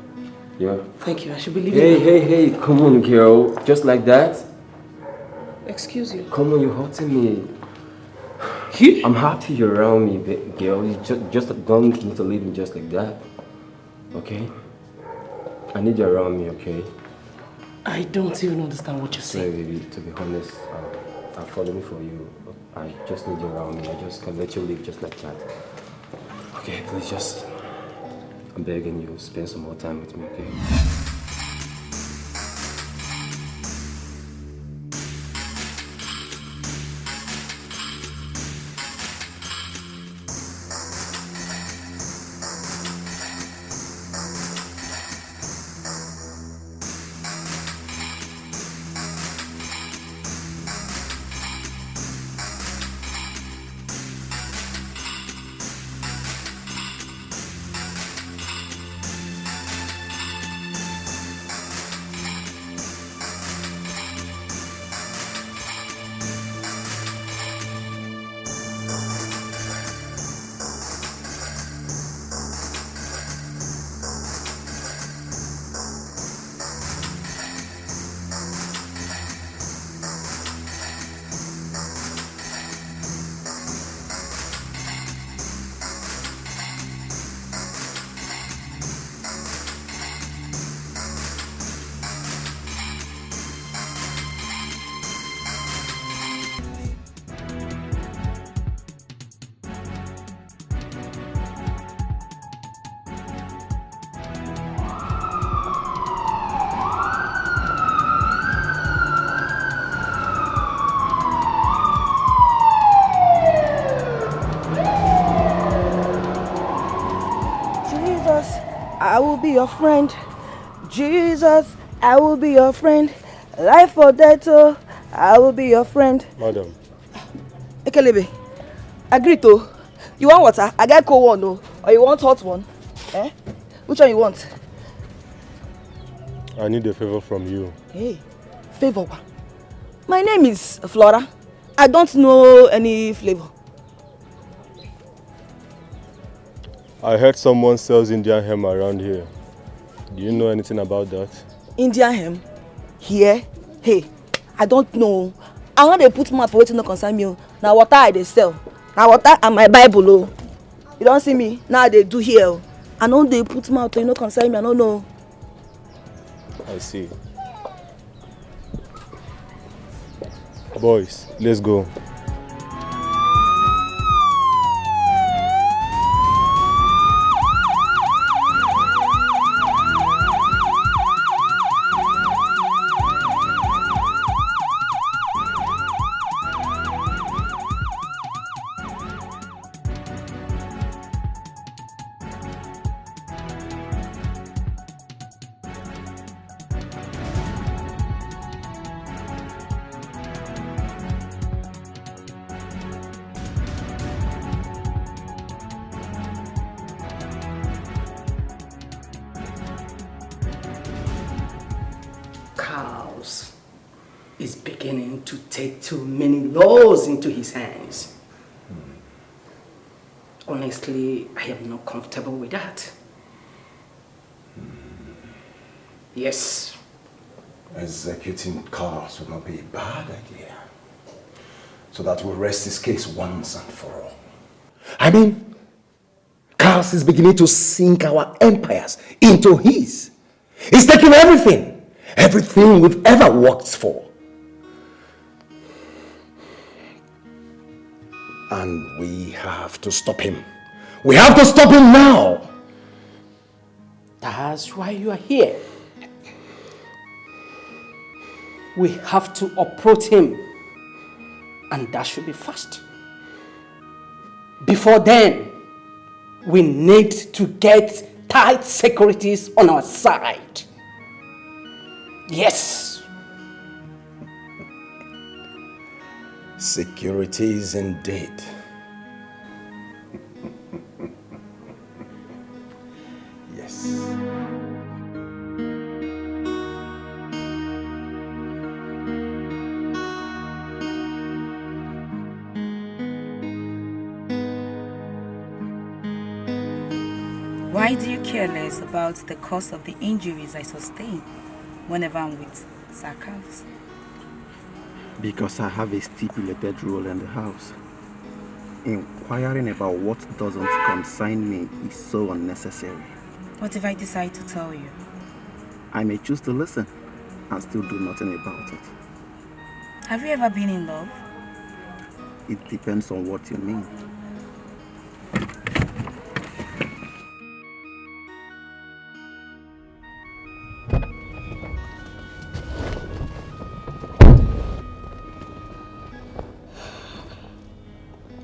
yeah.
Thank you, I should be leaving.
Hey, come on girl. Just like that?
Excuse you.
Come on, you're hurting me. I'm happy you're around me, girl. You just don't need to leave me just like that. Okay? I need you around me, okay?
I don't even understand what you're saying.
Sorry, baby. To be honest, I'm falling for you. I just need you around me. I just can't let you leave just like that. Okay, please just... I'm begging you, spend some more time with me, okay?
be your friend. Jesus, I will be your friend. Life or death, oh, I will be your friend.
Madam.
Ekelebe, agree to. You want water? I get cold one, no? Or you want hot one? Eh? Which one you want?
I need a favor from you.
Hey, favor? My name is Flora. I don't know any flavor.
I heard someone sells Indian hemp around here. Do you know anything about that?
Indian hemp? Here? Hey, I don't know. I want to put mouth for waiting no concern me. Now water I dey sell. Now water and my Bible. Oh. You don't see me? Now they do here. I know they put mouth to you no concern me. I don't know.
I see. Boys, let's go.
Is beginning to take too many laws into his hands. Honestly, I am not comfortable with that. Yes.
Executing Carls would not be a bad idea. So that we'll rest this case once and for all. I mean, Carls is beginning to sink our empires into his. He's taking everything. Everything we've ever worked for. And we have to stop him. We have to stop him now.
That's why you are here. We have to uproot him. And that should be fast. Before then, we need to get tight securities on our side. Yes.
Securities indeed. Yes.
Why do you care less about the cause of the injuries I sustain whenever I'm with Sarkis?
Because I have a stipulated role in the house. Inquiring about what doesn't concern me is so unnecessary.
What if I decide to tell you?
I may choose to listen and still do nothing about it.
Have you ever been in love?
It depends on what you mean.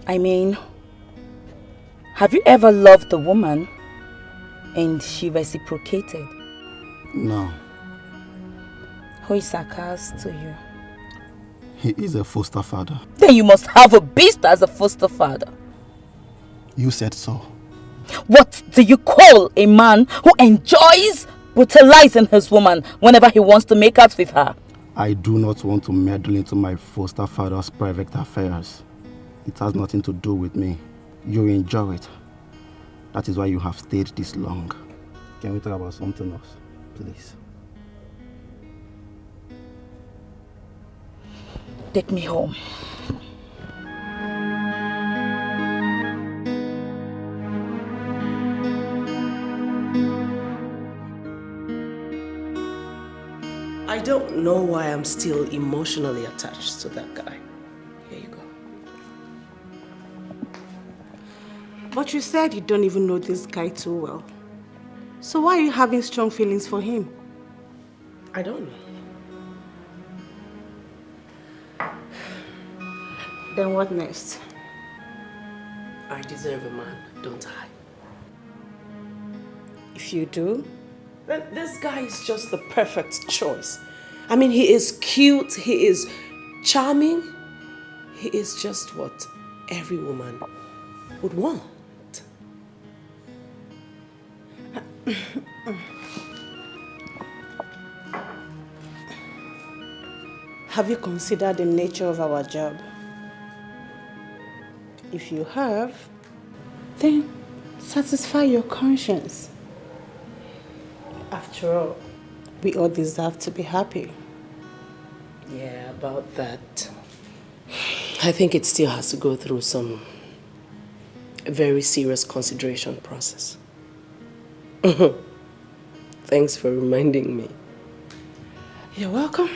I mean, have you ever loved a woman and she reciprocated?
No.
Who is Sarkis to you?
He is a foster father.
Then you must have a beast as a foster father.
You said so.
What do you call a man who enjoys brutalizing his woman whenever he wants to make out with her?
I do not want to meddle into my foster father's private affairs. It has nothing to do with me. You enjoy it. That is why you have stayed this long. Can we talk about something else, please?
Take me home.
I don't know why I'm still emotionally attached to that guy. Here you go.
But you said you don't even know this guy too well. So why are you having strong feelings for him?
I don't know.
Then what next?
I deserve a man, don't I?
If you do,
then this guy is just the perfect choice. I mean, he is cute, he is charming, he is just what every woman would want.
Have you considered the nature of our job? If you have, then satisfy your conscience. After all, we all deserve to be happy.
Yeah, about that. I think it still has to go through some very serious consideration process. Thanks for reminding me. You're welcome.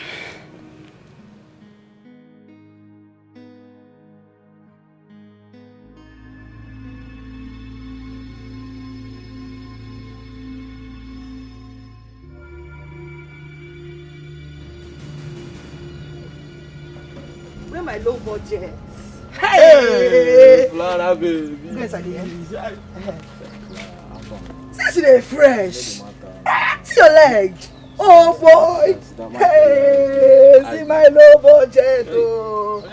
Where my low budget? Hey!
Flora, baby.
Guys are there. See they fresh. See your leg. Oh boy. Hey, see my low budget. Oh.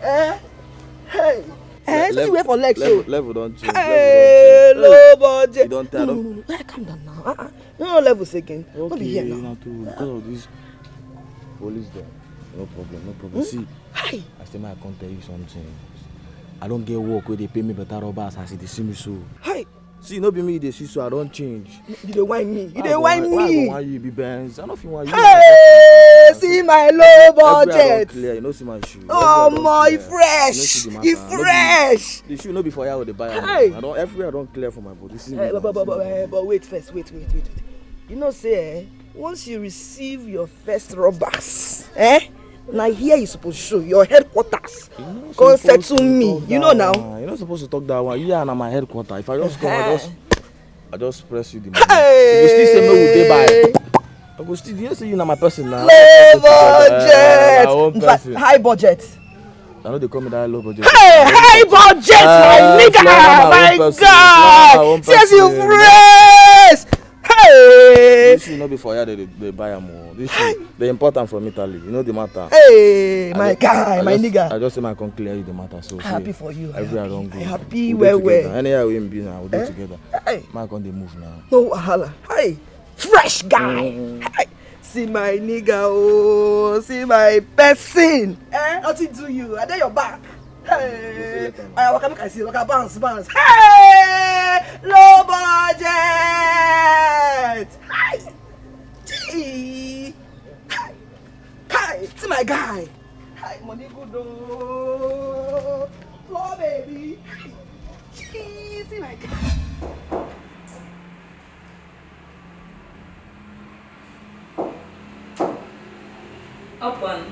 Hey. Hey, see where for legs so.
Level don't change.
Hey, low budget.
You don't tell them.
No, calm down now. No levels again.
Okay,
Don't be here now.
not to because of this police there. No problem, no problem. See, I say I can't tell you something. I don't get work where they pay me better robbers as they see me so.
Hi.
See, no be me they see so I don't change.
You dey whine me. You dey whine me.
Why you be Benz? I don't feel why you.
Hey, see my low budget.
Clear, you know see my shoe.
Oh my fresh. You fresh.
The shoe no be for you with the buyer.
Hey.
I don't everywhere I don't clear for my body. See
Hey, but wait first, wait. You know say once you receive your first robbers, now here you supposed to show your headquarters. Come settle me. You know now.
You're not supposed to talk that one. You are my headquarters. If I just come, I just press you the money.
Hey.
If you still say no, we dey buy. I go still. You say you na my person now.
Low budget.
In
fact, high budget.
I know they call me that low budget.
Hey, high budget, my nigga. My God. Says you fresh. Hey.
This shoe no be for you. They buy them more. This shoe, they important from Italy. You know the matter.
Hey, my guy, my nigga.
I just say I can clear you the matter. So
happy for you.
Everywhere I don't go.
Happy well.
Anywhere we be now, we'll do together.
Hey.
My con they move now.
No wahala. Hey, fresh guy. Hey. See my nigga, oh, see my person. Nothing to you. I dare your back. Hey, I walk I see, walk bounce. Hey, low budget. Hi, gee, hi, see my guy. Hi, money good oh, oh baby. Gee, see my guy.
Up one.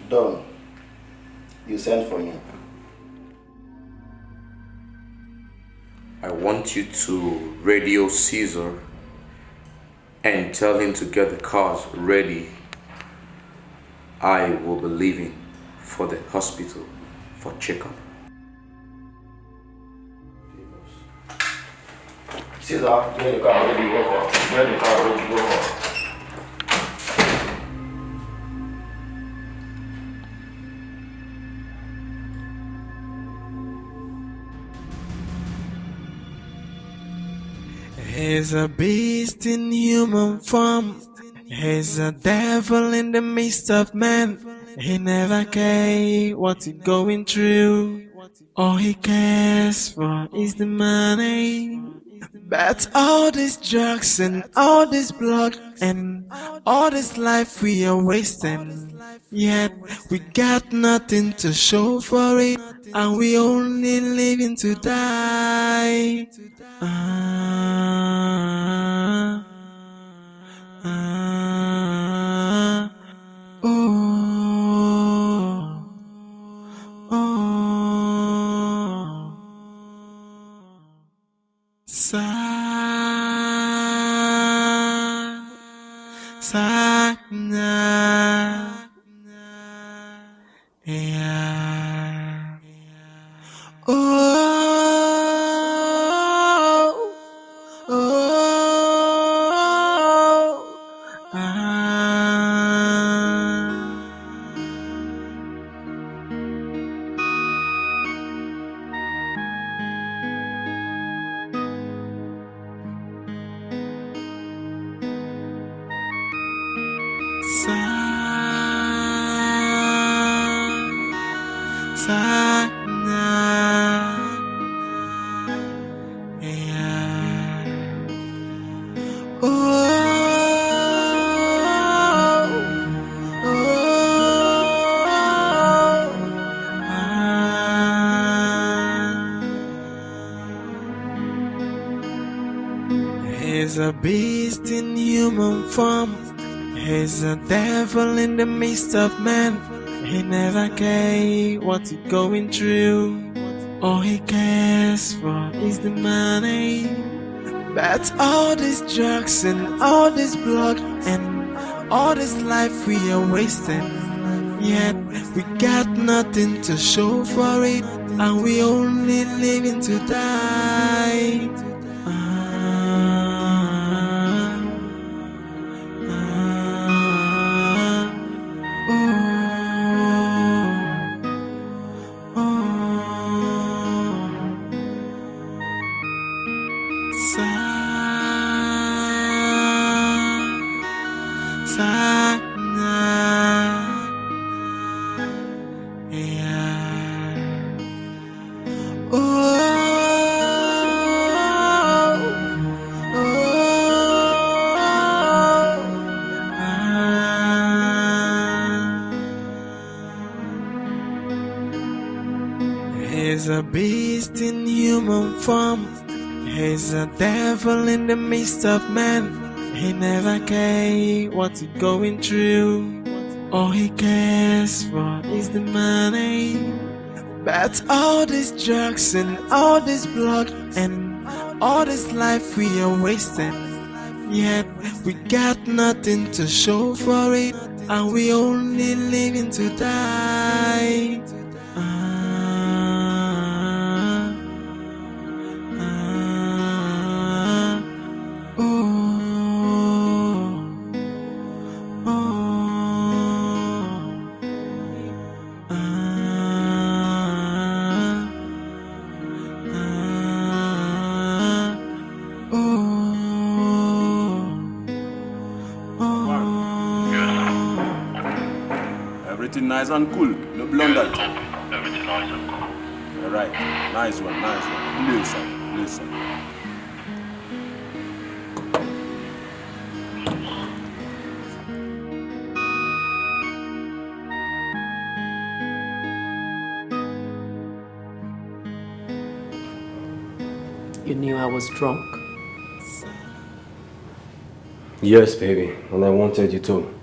Don, you sent for me.
I want you to radio Caesar and tell him to get the cars ready. I will be leaving for the hospital for checkup.
Caesar, where the car ready go for? Where the car ready go for?
He's a beast in human form. He's a devil in the midst of men. He never cares what he's going through. All he cares for is the money. But all these drugs and all this blood and all this life we are wasting, yet we got nothing to show for it, and we only living to die. He's a beast in human form. He's a devil in the midst of man. He never cares what he's going through. All he cares for is the money. But all these drugs and all this blood and all this life we are wasting, yet we got nothing to show for it, and we only living to die. He's a beast in human form. He's a devil in the midst of man. He never cares what he's going through. All he cares for is the money. But all these drugs and all this blood and all this life we are wasting, yet we got nothing to show for it, and we only living to die.
Everything nice and cool. No blunder.
Everything nice and cool.
Alright. Nice one, nice one. Listen, listen.
You knew I was drunk?
Yes, baby. And I wanted you to.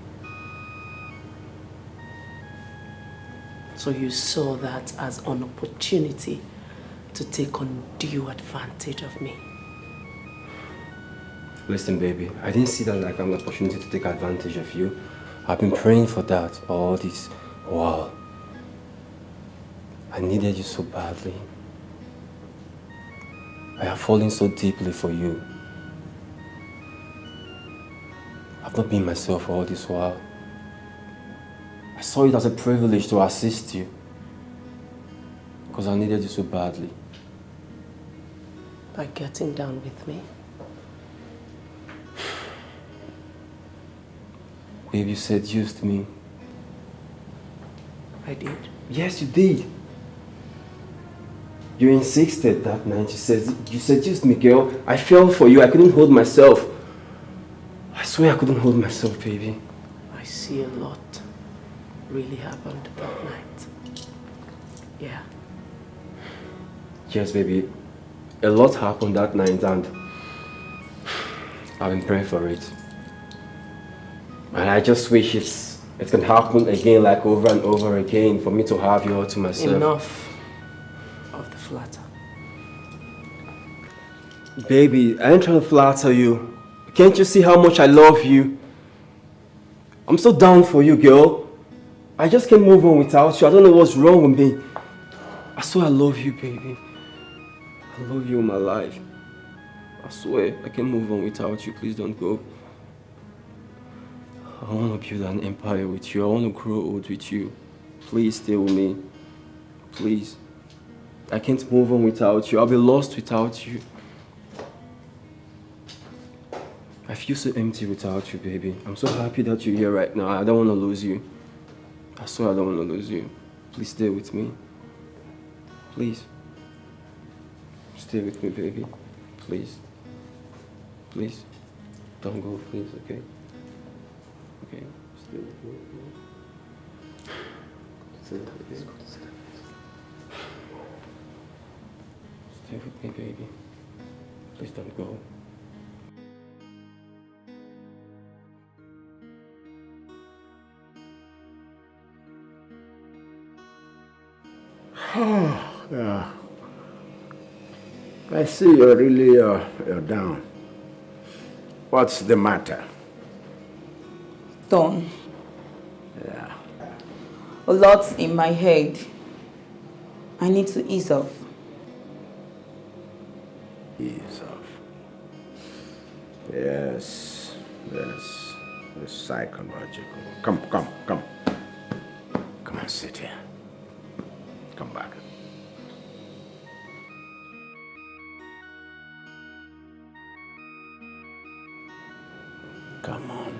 So you saw that as an opportunity to take undue advantage of me.
Listen, baby. I didn't see that like an opportunity to take advantage of you. I've been praying for that all this while. I needed you so badly. I have fallen so deeply for you. I've not been myself all this while. I saw it as a privilege to assist you because I needed you so badly.
By getting down with me?
Babe, you seduced me.
I did?
Yes, you did. You insisted that night. You seduced me, girl. I fell for you. I couldn't hold myself. I swear I couldn't hold myself, baby.
I see a lot really happened that night. Yeah.
Yes, baby. A lot happened that night and I've been praying for it. And I just wish it can happen again, like over and over again, for me to have you all to myself.
Enough of the flatter.
Baby, I ain't trying to flatter you. Can't you see how much I love you? I'm so down for you, girl. I just can't move on without you. I don't know what's wrong with me. I swear I love you, baby. I love you in my life. I swear I can't move on without you. Please don't go. I want to build an empire with you. I want to grow old with you. Please stay with me. Please. I can't move on without you. I'll be lost without you. I feel so empty without you, baby. I'm so happy that you're here right now. I don't want to lose you. I swear I don't want to lose you. Please stay with me. Please. Stay with me, baby. Please. Please. Don't go, please, okay? Okay, stay with me. Stay with me, baby. Stay with me, baby. Please don't go.
Yeah. I see you're really you're down. What's the matter?
Don.
Yeah.
A lot's in my head. I need to ease off.
Ease off. Yes. Yes. It's psychological. Come. Come and sit here. Come back. Come on.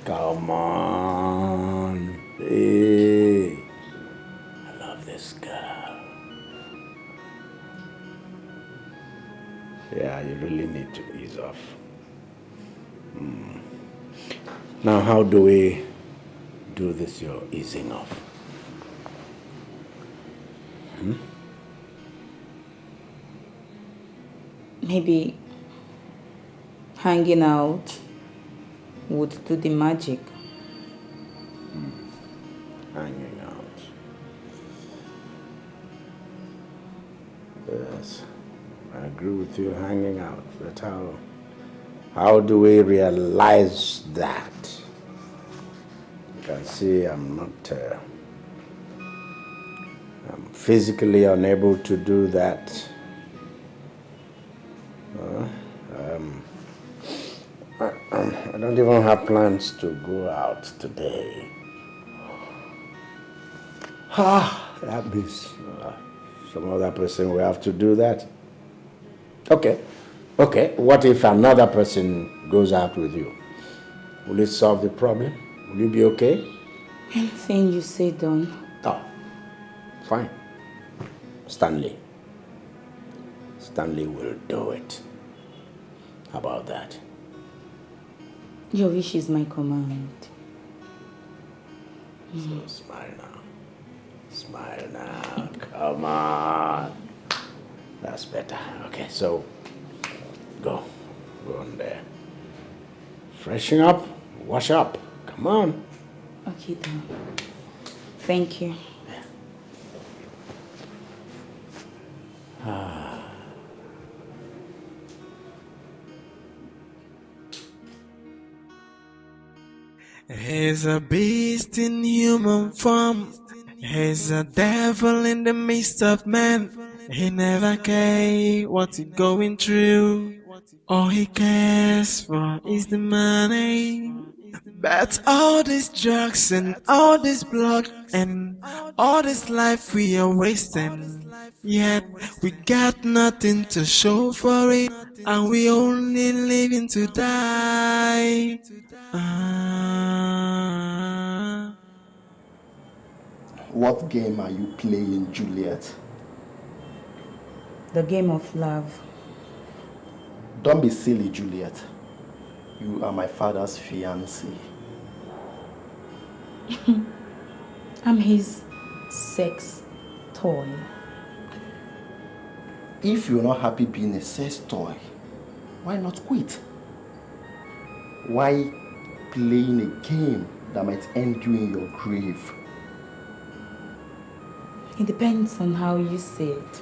Come on. Hey. I love this girl. Yeah, you really need to ease off. Now, how do we do this, you're easing off?
Maybe hanging out would do the magic.
Hanging out. Yes, I agree with you, hanging out. But how do we realize that? You can see I'm not, I'm physically unable to do that. I don't even have plans to go out today. That means some other person will have to do that. Okay. What if another person goes out with you? Will it solve the problem? Will you be okay?
Anything you say, Don.
Oh, fine. Stanley will do it. How about that?
Your wish is my command.
So smile now. Smile now. Come on. That's better. Okay, so go on there. Freshen up, wash up. Come on.
Okay, Don. Thank you.
He's a beast in human form. He's a devil in the midst of men. He never cares what he's going through. All he cares for is the money. But all these drugs and all this blood and all this life we are wasting, yet we got nothing to show for it, and we only living to die.
What game are you playing, Juliet?
The game of love.
Don't be silly, Juliet. You are my father's fiancée.
I'm his sex toy.
If you're not happy being a sex toy, why not quit? Why playing a game that might end you in your grave?
It depends on how you see it.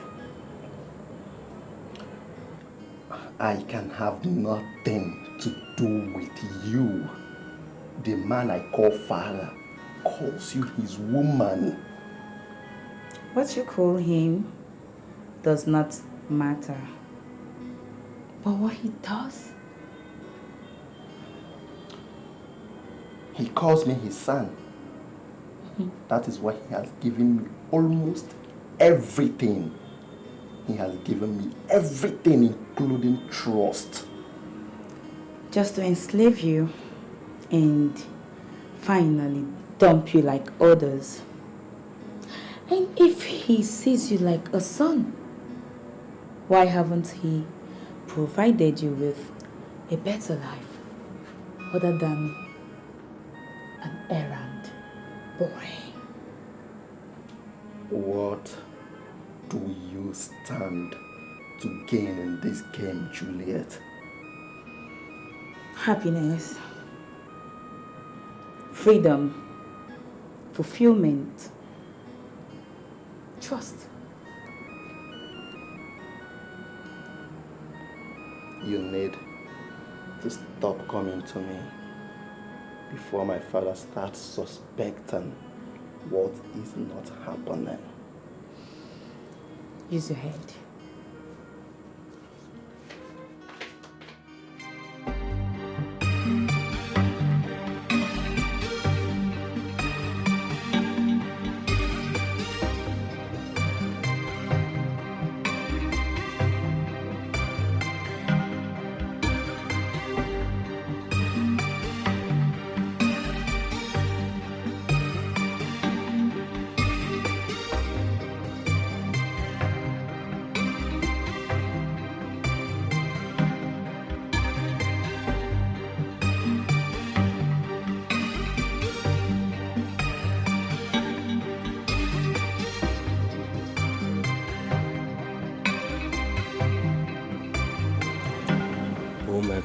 I can have nothing to do with you. The man I call father calls you his woman.
What you call him does not matter. But what he does?
He calls me his son. That is why he has given me almost everything. He has given me everything, including trust.
Just to enslave you and finally dump you like others. And if he sees you like a son, why haven't he provided you with a better life other than an errand boy?
What do you stand to gain in this game, Juliet?
Happiness, freedom, fulfillment, trust.
You need to stop coming to me before my father starts suspecting what is not happening.
Use your head.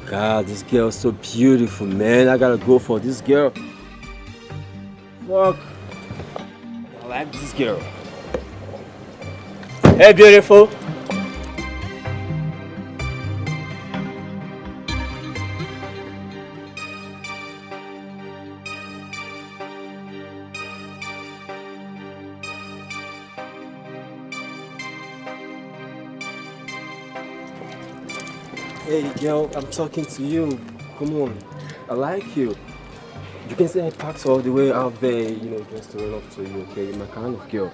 God, this girl's so beautiful, man. I gotta go for this girl. Fuck. I like this girl. Hey, beautiful. Hey girl, I'm talking to you. Come on, I like you. You can say I packed all the way out there, you know, just to run up to you, okay? You're my kind of girl.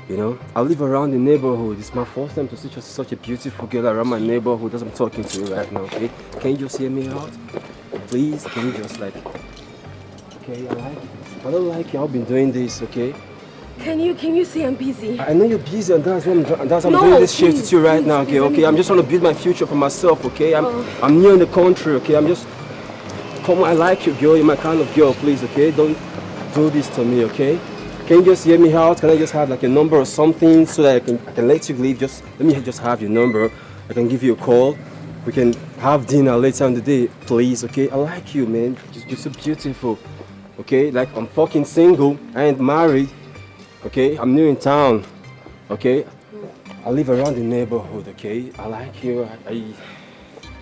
You know, I live around the neighborhood. It's my first time to see such a beautiful girl around my neighborhood as I'm talking to you right now, okay? Can you just hear me out? Please, can you just like, okay, I like it. I don't like you, I've been doing this, okay?
Can you see I'm busy?
I know you're busy and that's why I'm doing this shit with you right now, okay? Okay, I'm just trying to build my future for myself, okay? I'm new in the country, okay? I'm just, come on, I like you, girl. You're my kind of girl, please, okay? Don't do this to me, okay? Can you just hear me out? Can I just have like a number or something so that I can let you leave? Just let me just have your number. I can give you a call. We can have dinner later in the day, please, okay? I like you, man. You're so beautiful, okay? Like, I'm fucking single. I ain't married. Okay, I'm new in town, okay? I live around the neighborhood, okay? I like you,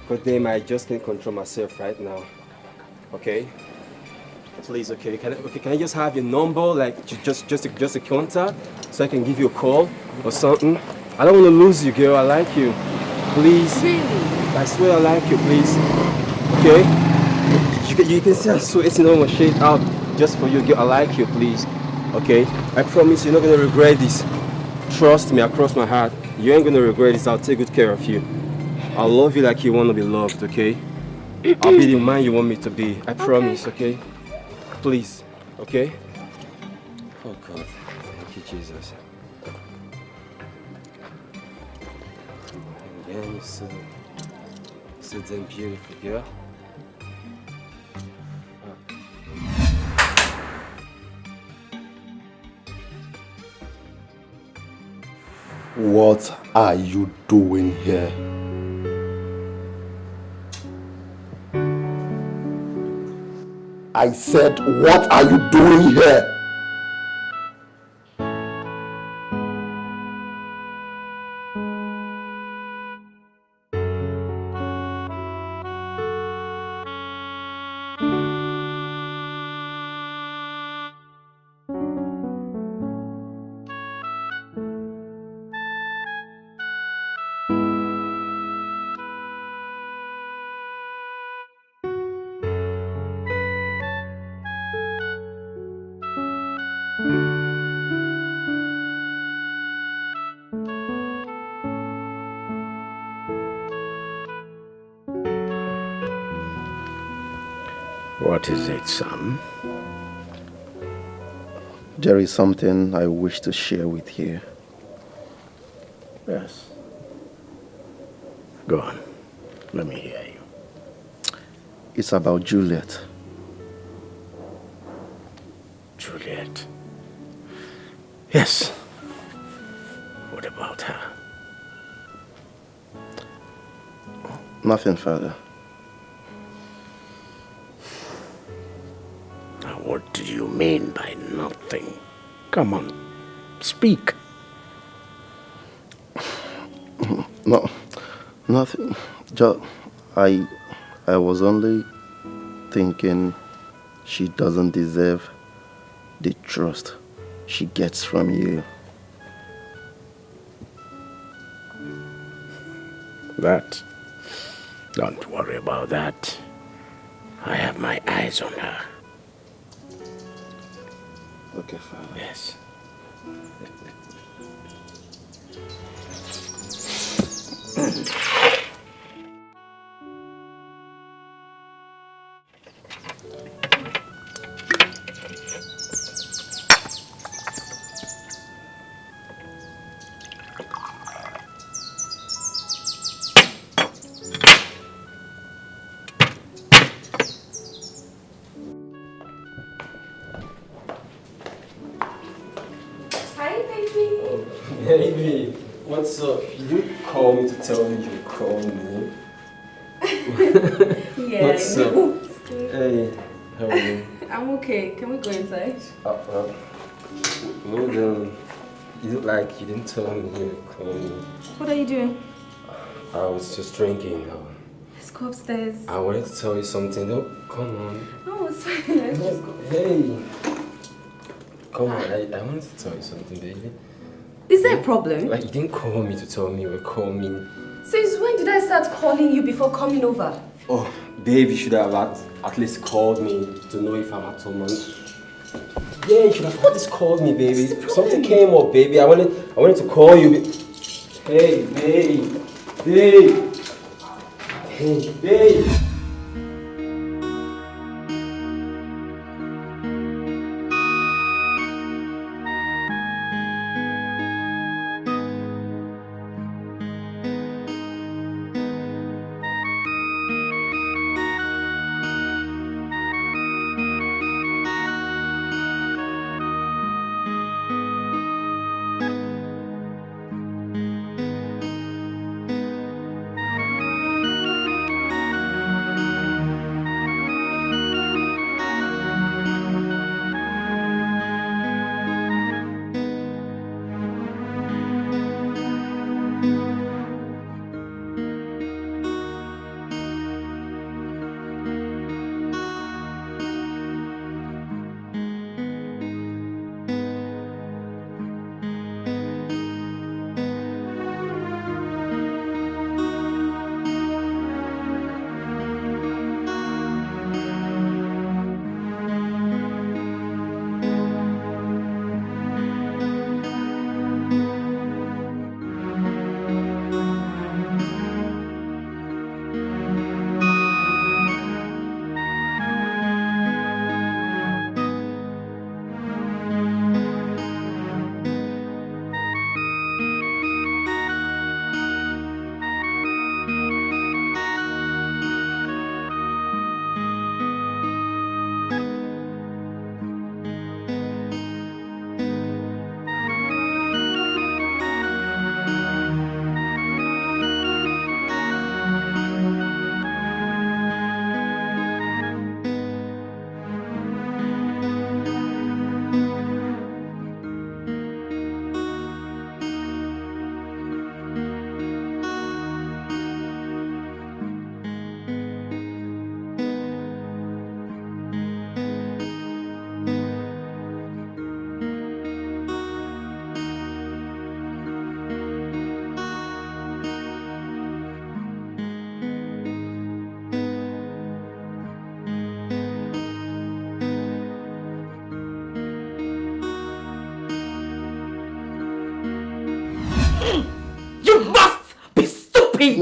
God damn, I just can't control myself right now, okay? Please, okay, can I just have your number, like, just a contact, so I can give you a call or something? I don't want to lose you, girl, I like you, please.
Really?
I swear I like you, please, okay? You can see I'm sweating all my shit out just for you, girl, I like you, please. Okay, I promise you're not gonna regret this. Trust me, across my heart. You ain't gonna regret this. I'll take good care of you. I'll love you like you want to be loved, okay? I'll be the man you want me to be. I promise, okay? Please, okay? Oh God. Thank you, Jesus. Again, you're so damn beautiful, girl.
What are you doing here? I said, what are you doing here?
What is it, Sam?
There is something I wish to share with you.
Yes. Go on. Let me hear you.
It's about Juliet.
Juliet. Yes. What about her?
Nothing further.
Now, what do you mean by nothing? Come on, speak.
No, nothing. Just, I was only thinking she doesn't deserve the trust she gets from you.
That? Don't worry about that. I have my eyes on her.
Okay, Father.
Yes.
Baby, what's up? You didn't call me to tell me you called me.
Yeah.
What's up? Hey, how are you?
I'm okay. Can we go inside?
No, then you look like you didn't tell me you called me.
What are you doing?
I was just drinking.
Let's go upstairs.
I wanted to tell you something. Oh, come on.
No, it's fine. Let's just go.
Hey. Come on, I wanted to tell you something, baby.
Is there a problem?
Like, you didn't call me to tell me you were calling me.
Since when did I start calling you before coming over?
Oh, babe, you should have at least called me to know if I'm at home. Yeah, you should have at least called me, baby. Something came up, baby. I wanted to call you. Hey, babe. Babe. Hey, babe.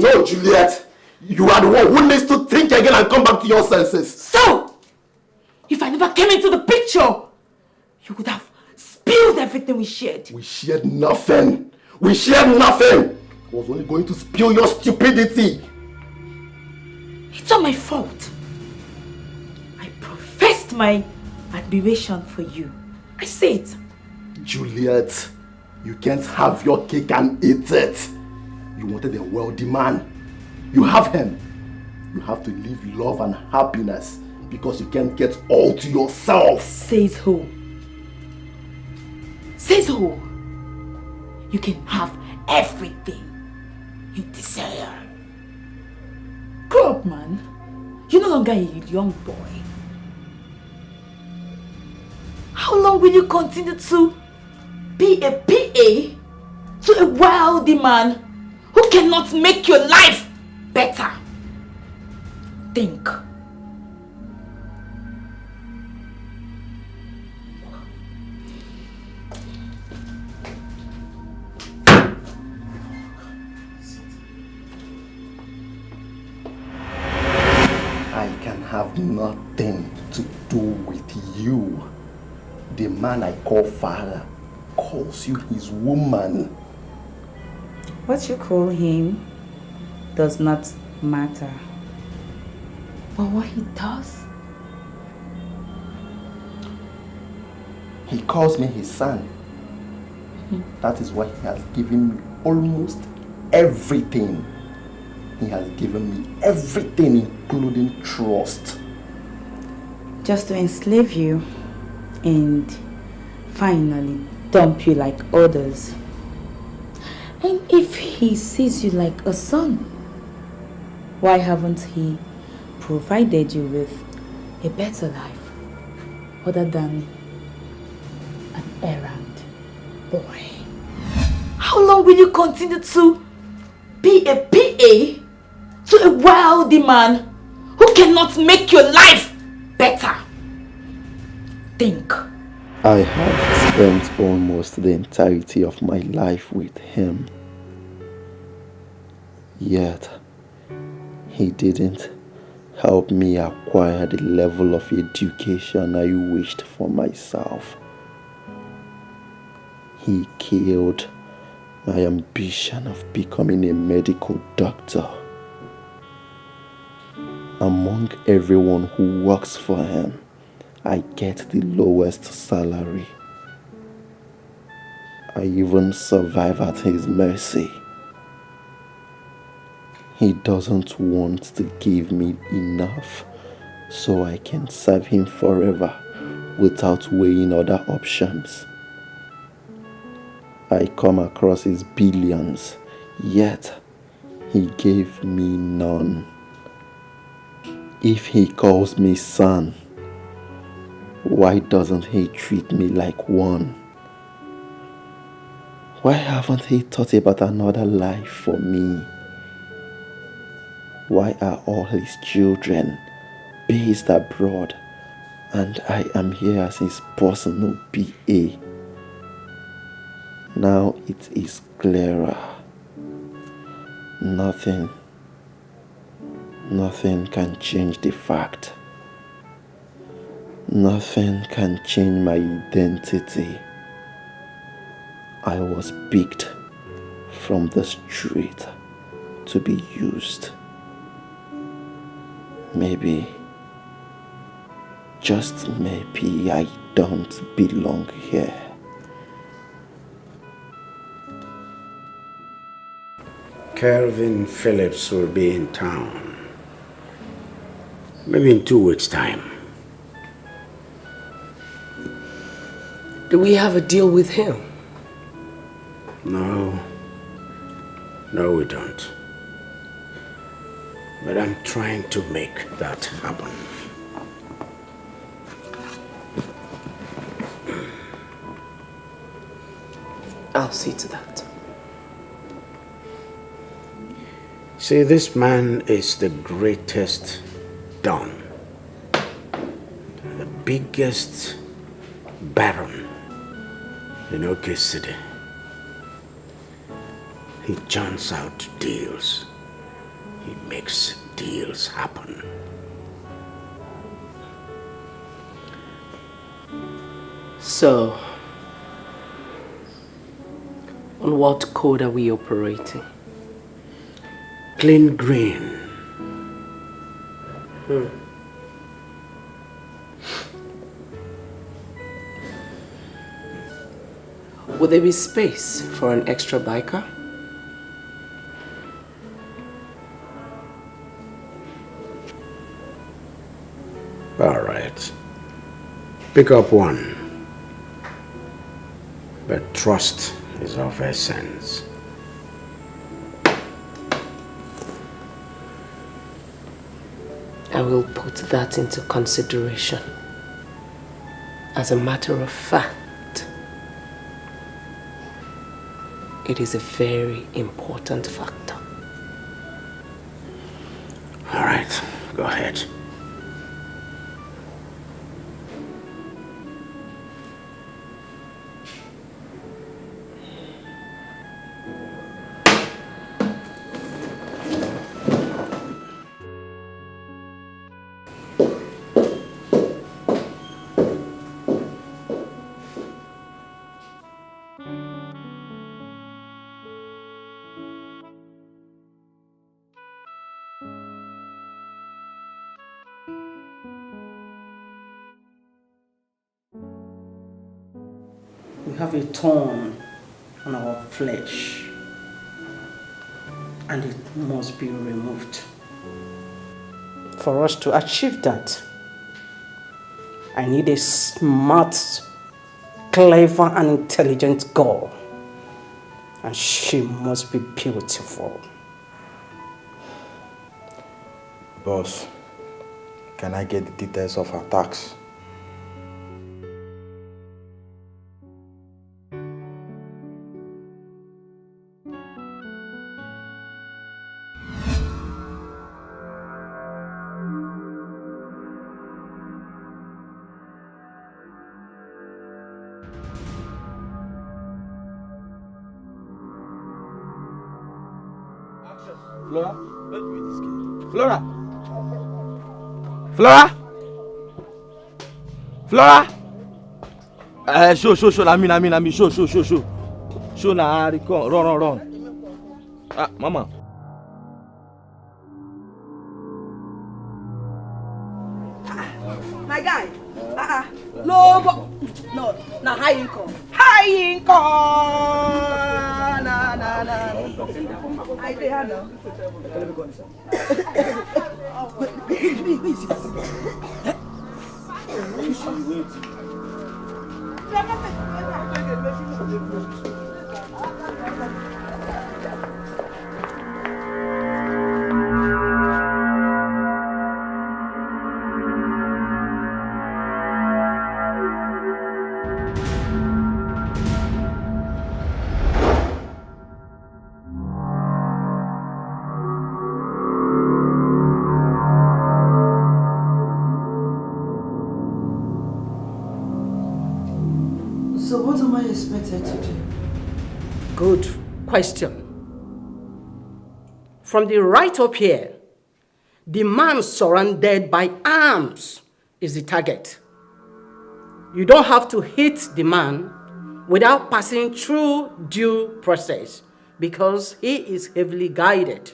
No, Juliet. You are the one who needs to think again and come back to your senses.
So, if I never came into the picture, you could have spilled everything we shared.
We shared nothing. We shared nothing. I was only going to spill your stupidity.
It's not my fault. I professed my admiration for you. I say it.
Juliet, you can't have your cake and eat it. You wanted a wealthy man. You have him. You have to live love and happiness because you can't get all to yourself.
Says who? Says who? You can have everything you desire. Grow up, man. You're no longer a young boy. How long will you continue to be a PA to a wealthy man who cannot make your life better? Think.
I can have nothing to do with you. The man I call father calls you his woman.
What you call him does not matter.
But what he does?
He calls me his son. That is why he has given me almost everything. He has given me everything, including trust.
Just to enslave you and finally dump you like others. And if he sees you like a son, why haven't he provided you with a better life other than an errand boy?
How long will you continue to be a PA to a wealthy man who cannot make your life better? Think.
I have spent almost the entirety of my life with him. Yet, he didn't help me acquire the level of education I wished for myself. He killed my ambition of becoming a medical doctor. Among everyone who works for him, I get the lowest salary. I even survive at his mercy. He doesn't want to give me enough so I can serve him forever without weighing other options. I come across his billions, yet he gave me none. If he calls me son, why doesn't he treat me like one? Why haven't he thought about another life for me? Why are all his children based abroad and I am here as his personal PA? Now it is clearer. Nothing can change the fact. Nothing can change my identity. I was picked from the street to be used. Maybe, just maybe, I don't belong here.
Kelvin Phillips will be in town. Maybe in 2 weeks' time.
Do we have a deal with him?
No, we don't. But I'm trying to make that happen.
I'll see to that.
See, this man is the greatest Don. The biggest baron in Oke City. He churns out deals he makes deals happen.
So, on what code are we operating?
Clean green.
Would there be space for an extra biker?
All right. Pick up one. But trust is of essence.
I will put that into consideration. As a matter of fact, it is a very important factor.
All right, go ahead.
We have a thorn on our flesh, and it must be removed. For us to achieve that, I need a smart, clever, and intelligent girl, and she must be beautiful.
Boss, can I get the details of her tax? Flora? Flora? Flora? Flora? Show, I mean, show. Show na, run. Ah, mama.
My guy. No, high income. High income. Nah. I pay her now.
So what am I expected to do?
Good question. From the right up here, the man surrounded by arms is the target. You don't have to hit the man without passing through due process because he is heavily guided.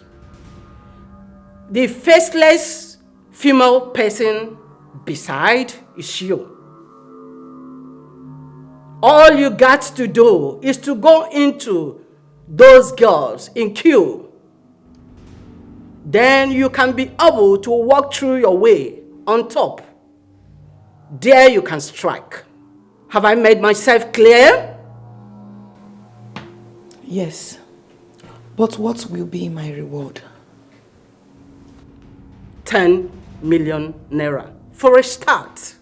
The faceless female person beside is you. All you got to do is to go into those girls in queue. Then you can be able to walk through your way on top. There you can strike. Have I made myself clear?
Yes. But what will be my reward?
10 million naira for a start.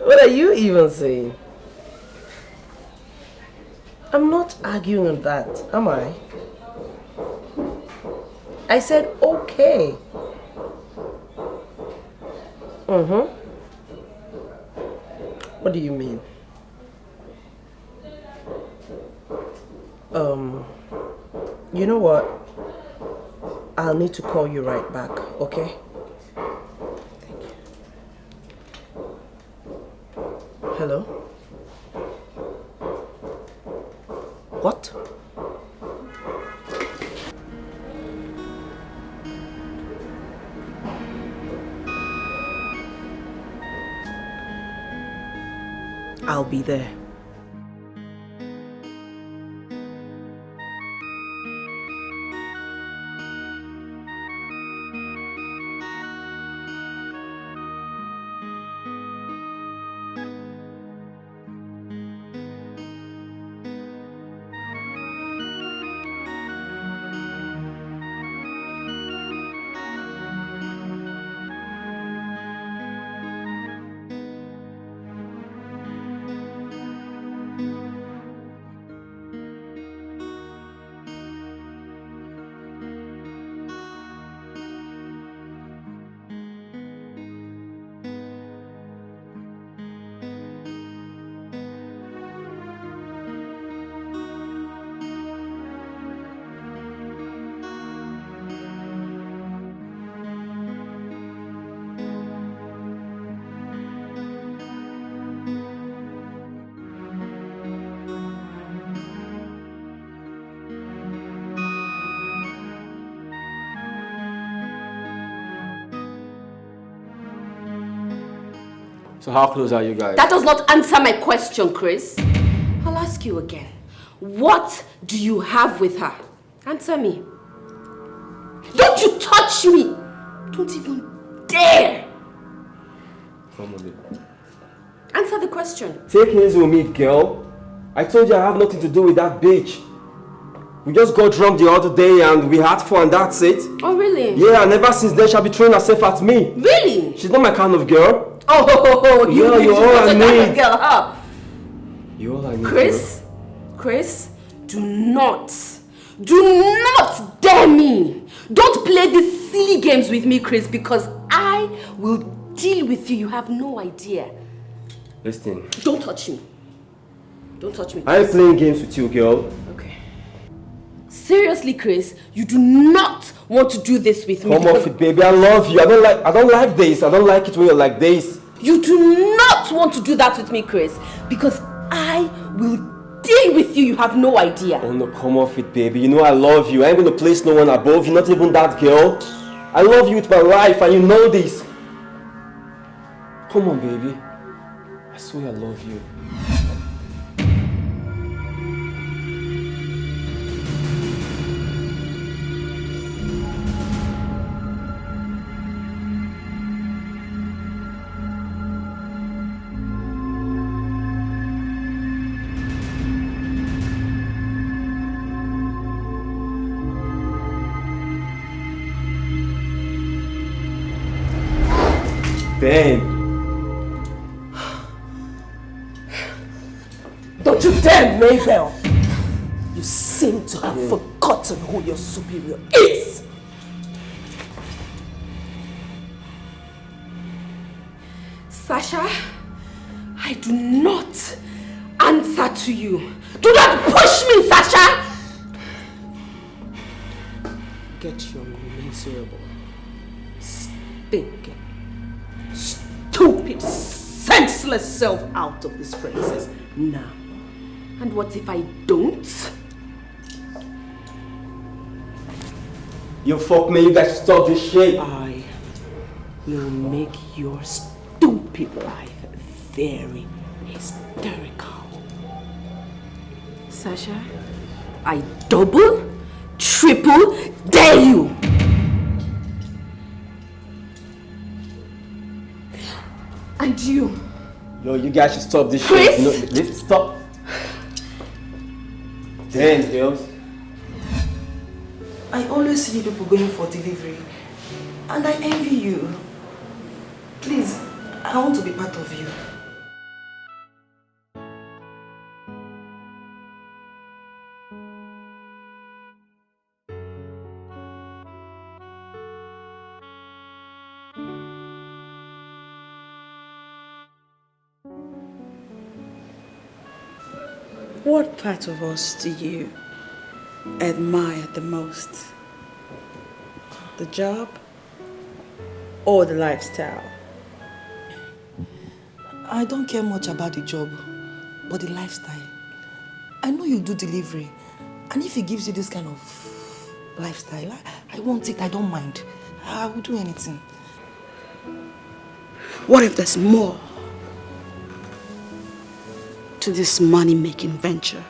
What are you even saying? I'm not arguing on that, am I?
I said okay. What do you mean? You know what? I'll need to call you right back, okay? Thank you. Hello? What? I'll be there.
So how close are you guys?
That does not answer my question, Chris. I'll ask you again. What do you have with her? Answer me. Don't you touch me! Don't even dare!
Come on, baby.
Answer the question.
Take it easy with me, girl. I told you I have nothing to do with that bitch. We just got drunk the other day and we had fun, that's it.
Oh, really?
Yeah, and ever since then she'll be throwing herself at me.
Really?
She's not my kind of girl.
Oh,
yeah, you're all I need.
Girl, huh?
You're all I need.
Chris, Chris, do not dare me. Don't play these silly games with me, Chris, because I will deal with you. You have no idea.
Listen.
Don't touch me. Don't touch me.
I ain't playing games with you, girl.
Okay. Seriously, Chris, you do not want to do this with me.
Come off it, baby. I love you. I don't like this. I don't like it when you're like this.
You do not want to do that with me, Chris, because I will deal with you. You have no idea.
Oh no, come off it, baby. You know I love you. I ain't gonna place no one above you, not even that girl. I love you with my life and you know this. Come on, baby. I swear I love you. Damn.
Don't you dare, Mabel! You seem to have forgotten who your superior is! Sasha, I do not answer to you. Do not push me, Sasha! Get your miserable, stinking, stupid, senseless self out of this premises now. And what if I don't?
You fuck me, you guys stop this shit.
I will make your stupid life very hysterical. Sasha, I double, triple dare you. And you.
Yo, you guys should stop this
Chris?
shit. You know, listen, stop. Damn, girls.
I always see people going for delivery, and I envy you. Please, I want to be part of you.
What part of us do you admire the most? The job or the lifestyle?
I don't care much about the job, but the lifestyle. I know you do delivery, and if he gives you this kind of lifestyle, I want it, I don't mind. I will do anything.
What if there's more to this money-making venture?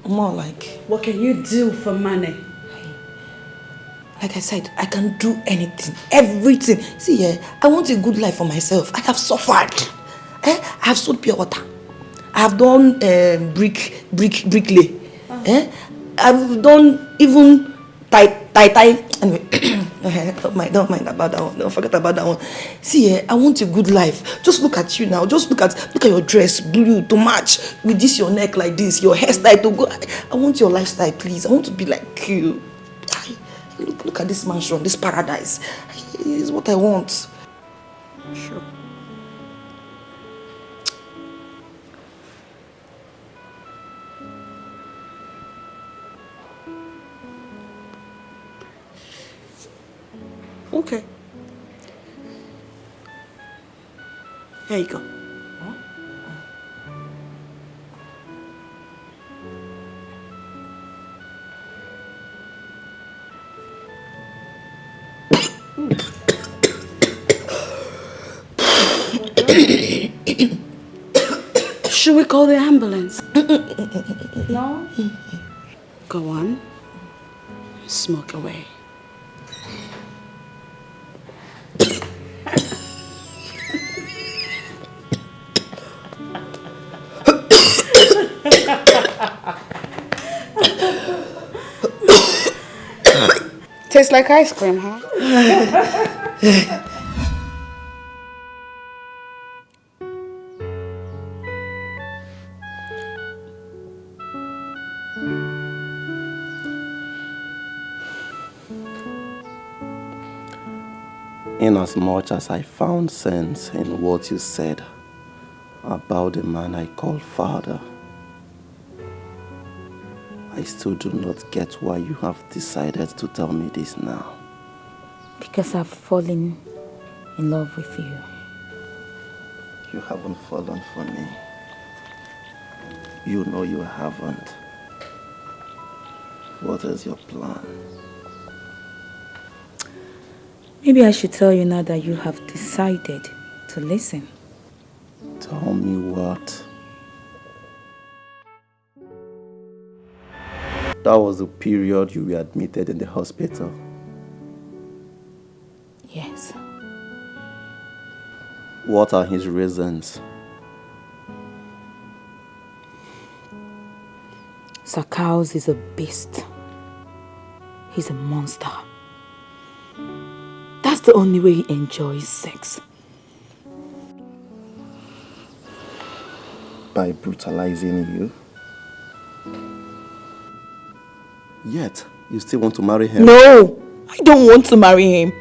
More like?
What can you do for money?
Like I said, I can do anything, everything. See, I want a good life for myself. I have suffered. I have sold pure water. I have done bricklay. I've done even tie. Anyway, don't mind about that one. Don't forget about that one. See, I want a good life. Just look at you now. Just look at your dress, blue to match with this your neck like this, your hairstyle to go. I want your lifestyle, please. I want to be like you. Look at this mansion, this paradise. It's what I want.
Sure. Okay. Here you go. Should we call the ambulance? No? Go on. Smoke away. Tastes like ice cream, huh?
Inasmuch as I found sense in what you said about the man I call father, I still do not get why you have decided to tell me this now.
Because I've fallen in love with you.
You haven't fallen for me. You know you haven't. What is your plan?
Maybe I should tell you now that you have decided to listen.
Tell me what? That was the period you were admitted in the hospital.
Yes.
What are his reasons?
Sakaus is a beast. He's a monster. That's the only way he enjoys sex.
By brutalizing you? Yet, you still want to marry him?
No! I don't want to marry him.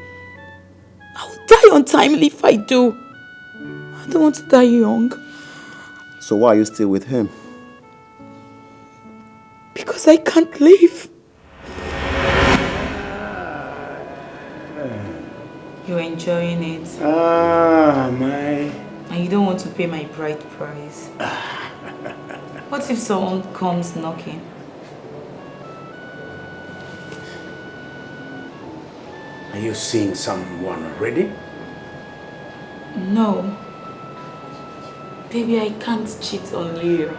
I will die untimely if I do. I don't want to die young.
So why are you still with him?
Because I can't live. You're enjoying it.
Ah, my.
And you don't want to pay my bride price. What if someone comes knocking?
Are you seeing someone already?
No. Baby, I can't cheat on you.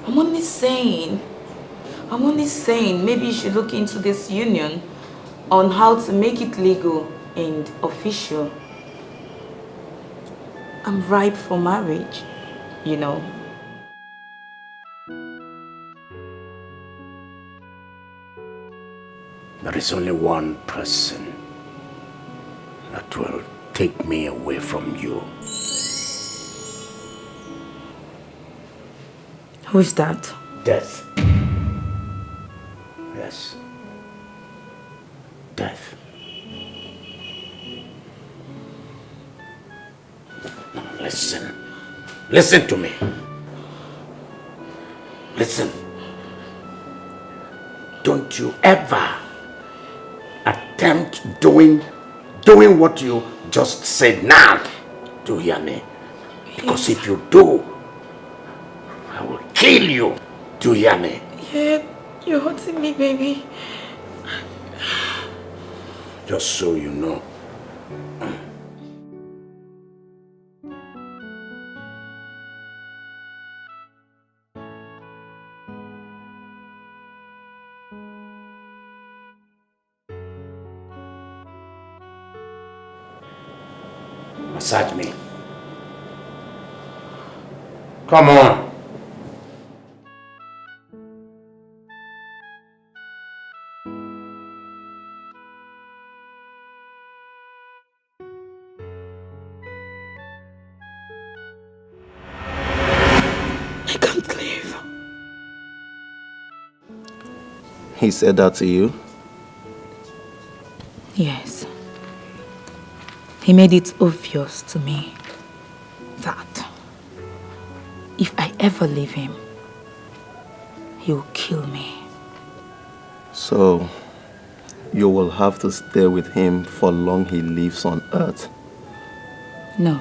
I'm only saying maybe you should look into this union on how to make it legal and official. I'm ripe for marriage, you know.
There is only one person that will take me away from you.
Who's that?
Death. Yes. Death. Now listen. Listen to me. Listen. Don't you ever attempt doing what you just said now. Do you hear me? Because if you do, I will kill you. Do you hear me?
Yeah, you're hurting me, baby.
Just so you know. Massage me. Come on.
I can't leave.
He said that to you?
Yes. He made it obvious to me that if I ever leave him, he will kill me.
So, you will have to stay with him for long he lives on earth?
No.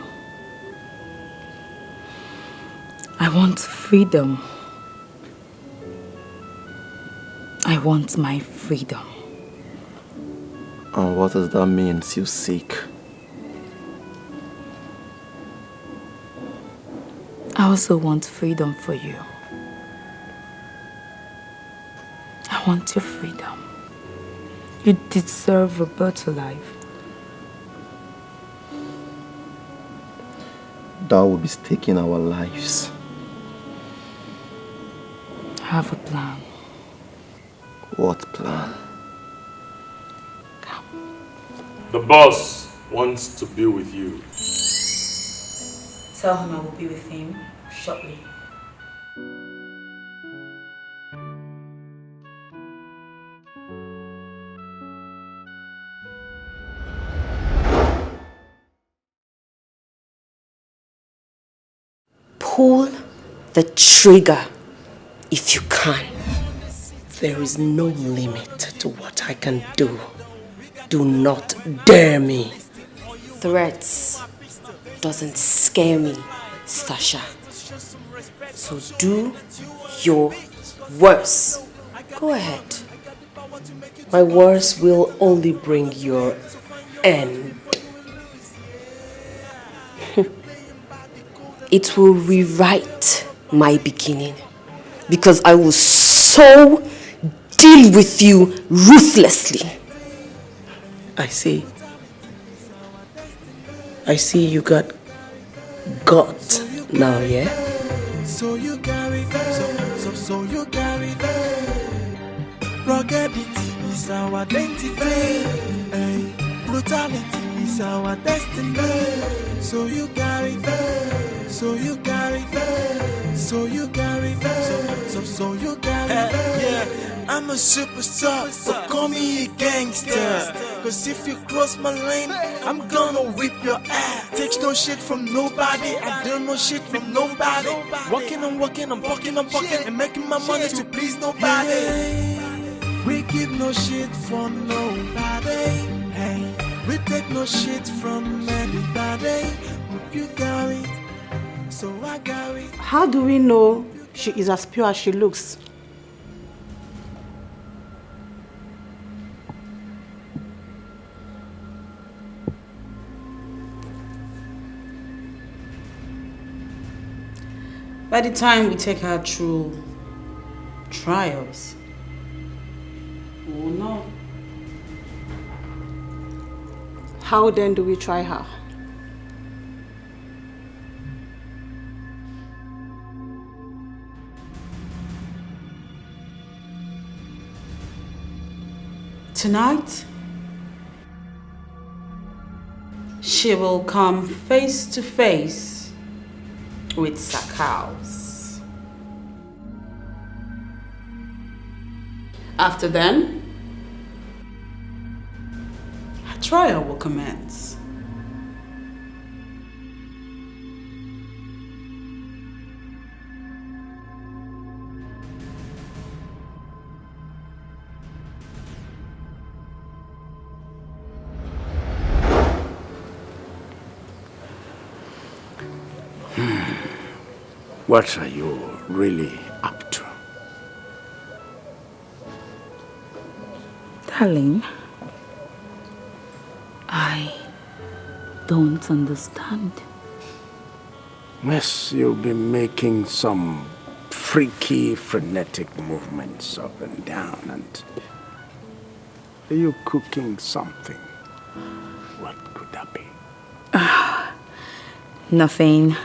I want freedom. I want my freedom.
And what does that mean you seek?
I also want freedom for you. I want your freedom. You deserve a better life.
That will be taking our lives.
I have a plan.
What plan?
The boss wants to be with you.
Tell him I will be with him shortly.
Pull the trigger if you can. There is no limit to what I can do. Do not dare me. Threats doesn't scare me, Sasha. So do your worst. Go ahead. My worst will only bring your end. It will rewrite my beginning, because I will so deal with you ruthlessly. I see you got gut now, yeah?
So you carry so you carry ruggedity is our identity. Ay, brutality is our destiny. So you carry so you carry so you carry so you carry. Yeah, I'm a superstar, but call me a gangster. Cause if you cross my lane, I'm gonna whip your ass. Take no shit from nobody, I do no shit from nobody. Walking, I'm walking, and making my money to please nobody. We give no shit from nobody. Hey, we take no shit from anybody. You got it, so I got it.
How do we know she is as pure as she looks?
By the time we take her through trials, we will know.
How then do we try her?
Tonight, she will come face to face with Sakaus. After then, her trial will commence.
What are you really up to?
Darling, I don't understand.
Yes, you'll be making some freaky, frenetic movements up and down, and are you cooking something? What could that be?
Nothing.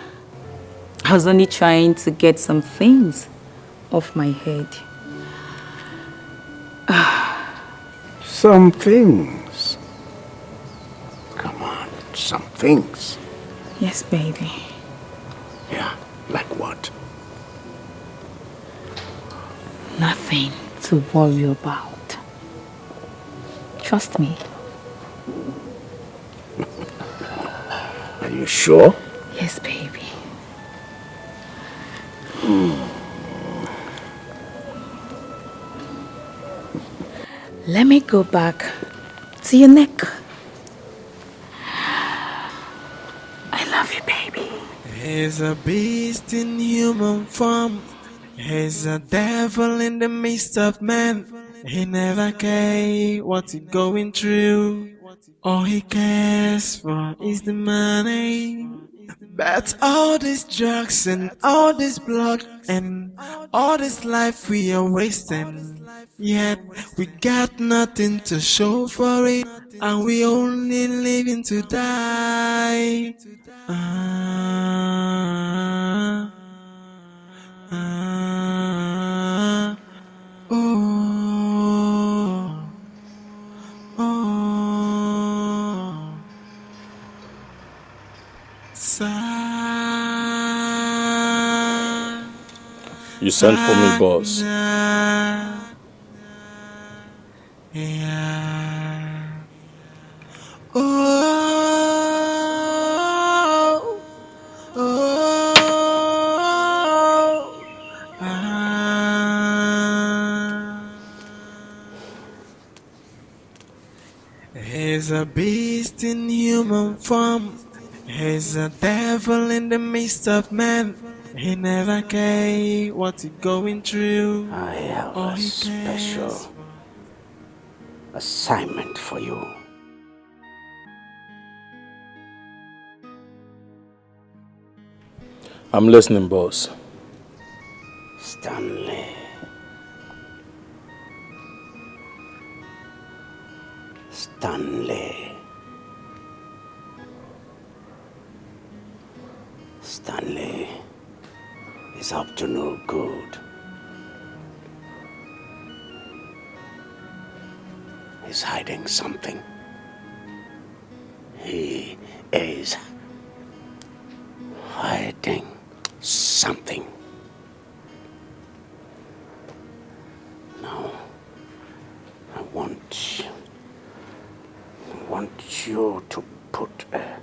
I was only trying to get some things off my head.
Some things? Come on, some things.
Yes, baby.
Yeah, like what?
Nothing to worry about. Trust me.
Are you sure?
Yes, baby. Let me go back to your neck. I love you, baby.
He's a beast in human form. He's a devil in the midst of man. He never cares what he's going through. All he cares for is the money. But all these drugs and all this blood and all this life we are wasting, yet we got nothing to show for it, and we only living to die.
You sent for me, boss.
He's a beast in human form. He's a devil in the midst of man. He never cares what he's going through.
I have a special assignment for you.
I'm listening, boss.
Stanley. Stanley. Stanley is up to no good. He's hiding something. He is hiding something. Now, I want you to put a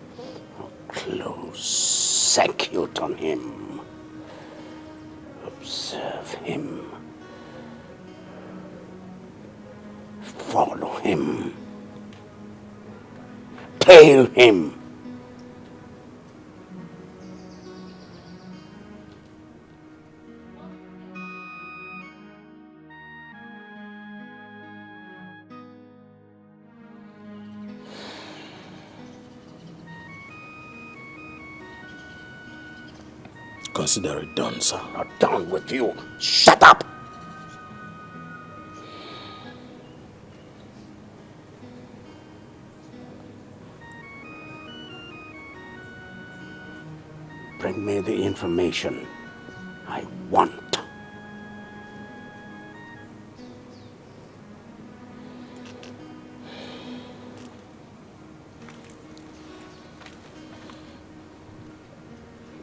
close circuit on him. Observe him. Follow him. Tail him.
Consider it done, sir.
Not done with you. Shut up! Bring me the information I want.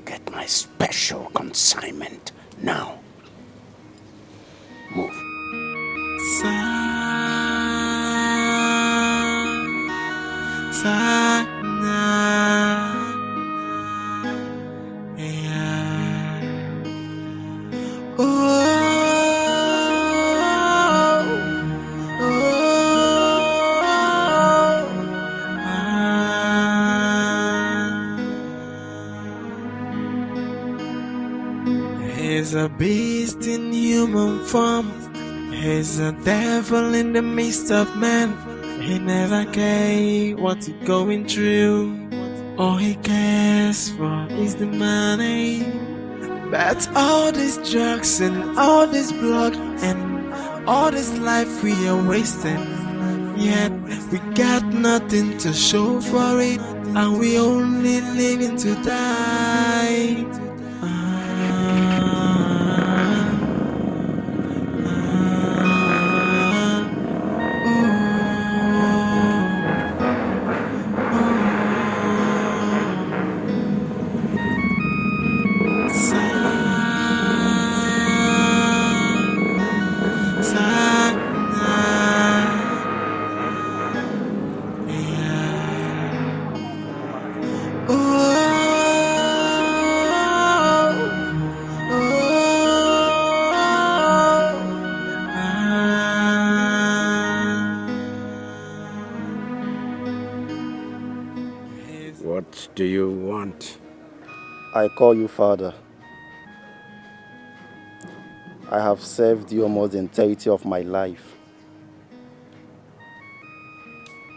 Get my special consignment now. Move.
a beast in human form. He's a devil in the midst of men. He never cares what he's going through. All he cares for is the money. But all these drugs and all this blood and all this life we are wasting, yet we got nothing to show for it, and we only living to die.
What do you want?
I call you father. I have served you almost the entirety of my life.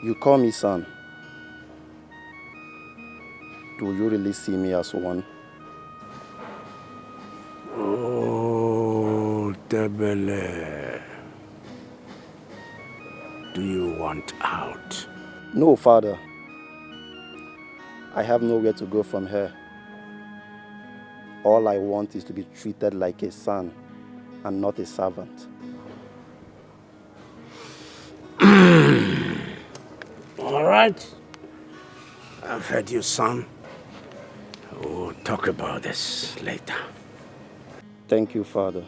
You call me son. Do you really see me as one?
Oh, Debele. Do you want out?
No, father. I have nowhere to go from here. All I want is to be treated like a son and not a servant.
All right. I've heard you, son. We'll talk about this later.
Thank you, father.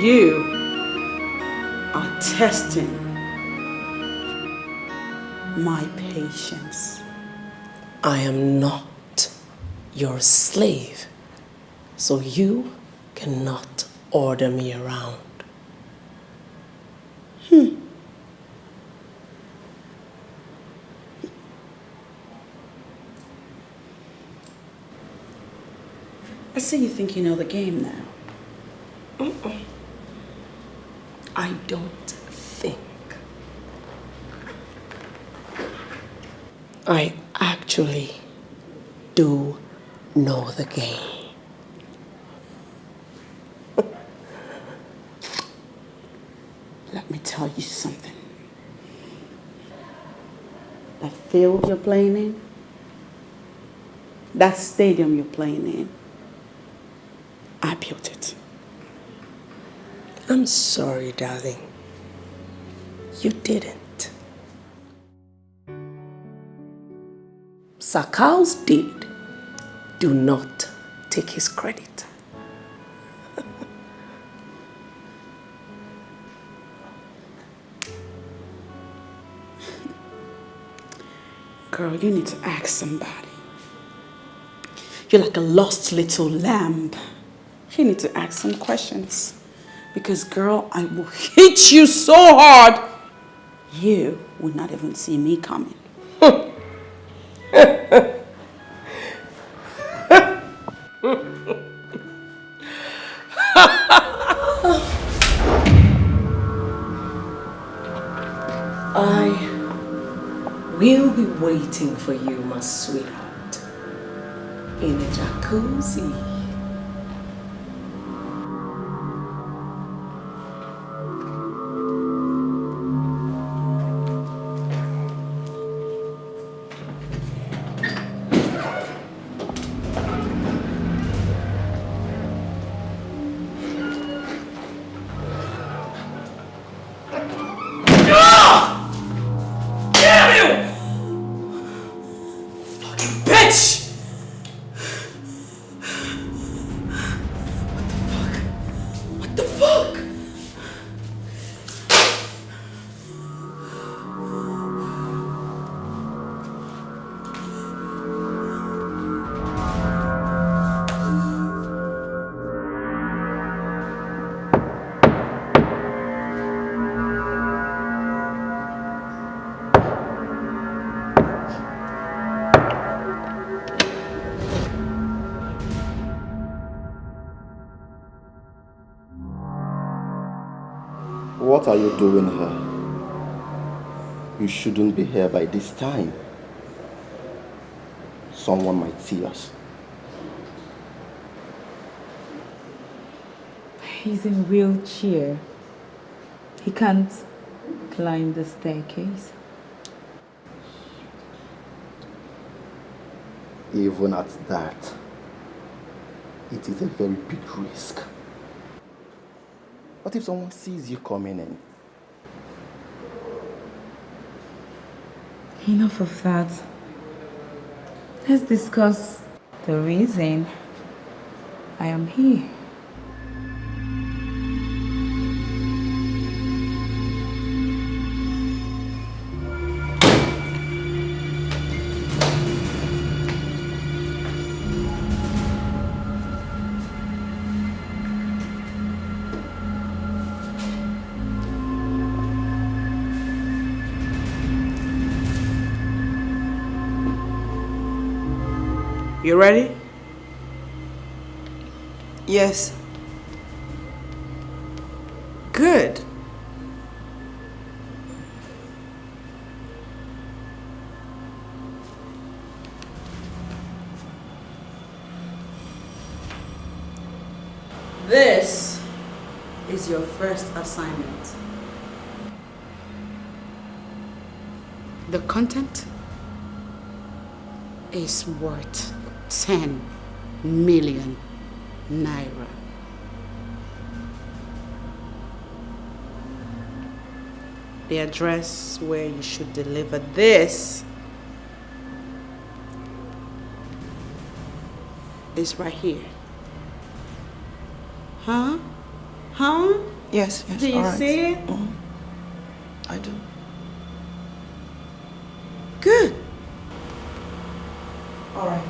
You are testing my patience.
I am not your slave, so you cannot order me around.
I see you think you know the game now.
I don't think. I actually do know the game.
Let me tell you something. That field you're playing in, that stadium you're playing in, I built it.
I'm sorry, darling. You didn't. Sakal's did. Do not take his credit.
Girl, you need to ask somebody. You're like a lost little lamb. You need to ask some questions. Because, girl, I will hit you so hard, you will not even see me coming.
I will be waiting for you, my sweetheart, in a jacuzzi.
Bitch! What the fuck?
What are you doing here? You shouldn't be here by this time. Someone might see us.
He's in a wheelchair. He can't climb the staircase.
Even at that, it is a very big risk. What if someone sees you coming in?
Enough of that. Let's discuss the reason I am here.
You ready?
Yes.
Good. This is your first assignment. The content is worth 10 million naira. The address where you should deliver this is right here. Huh? Huh?
Yes,
Do you
all right.
see it?
I do.
Good.
All right.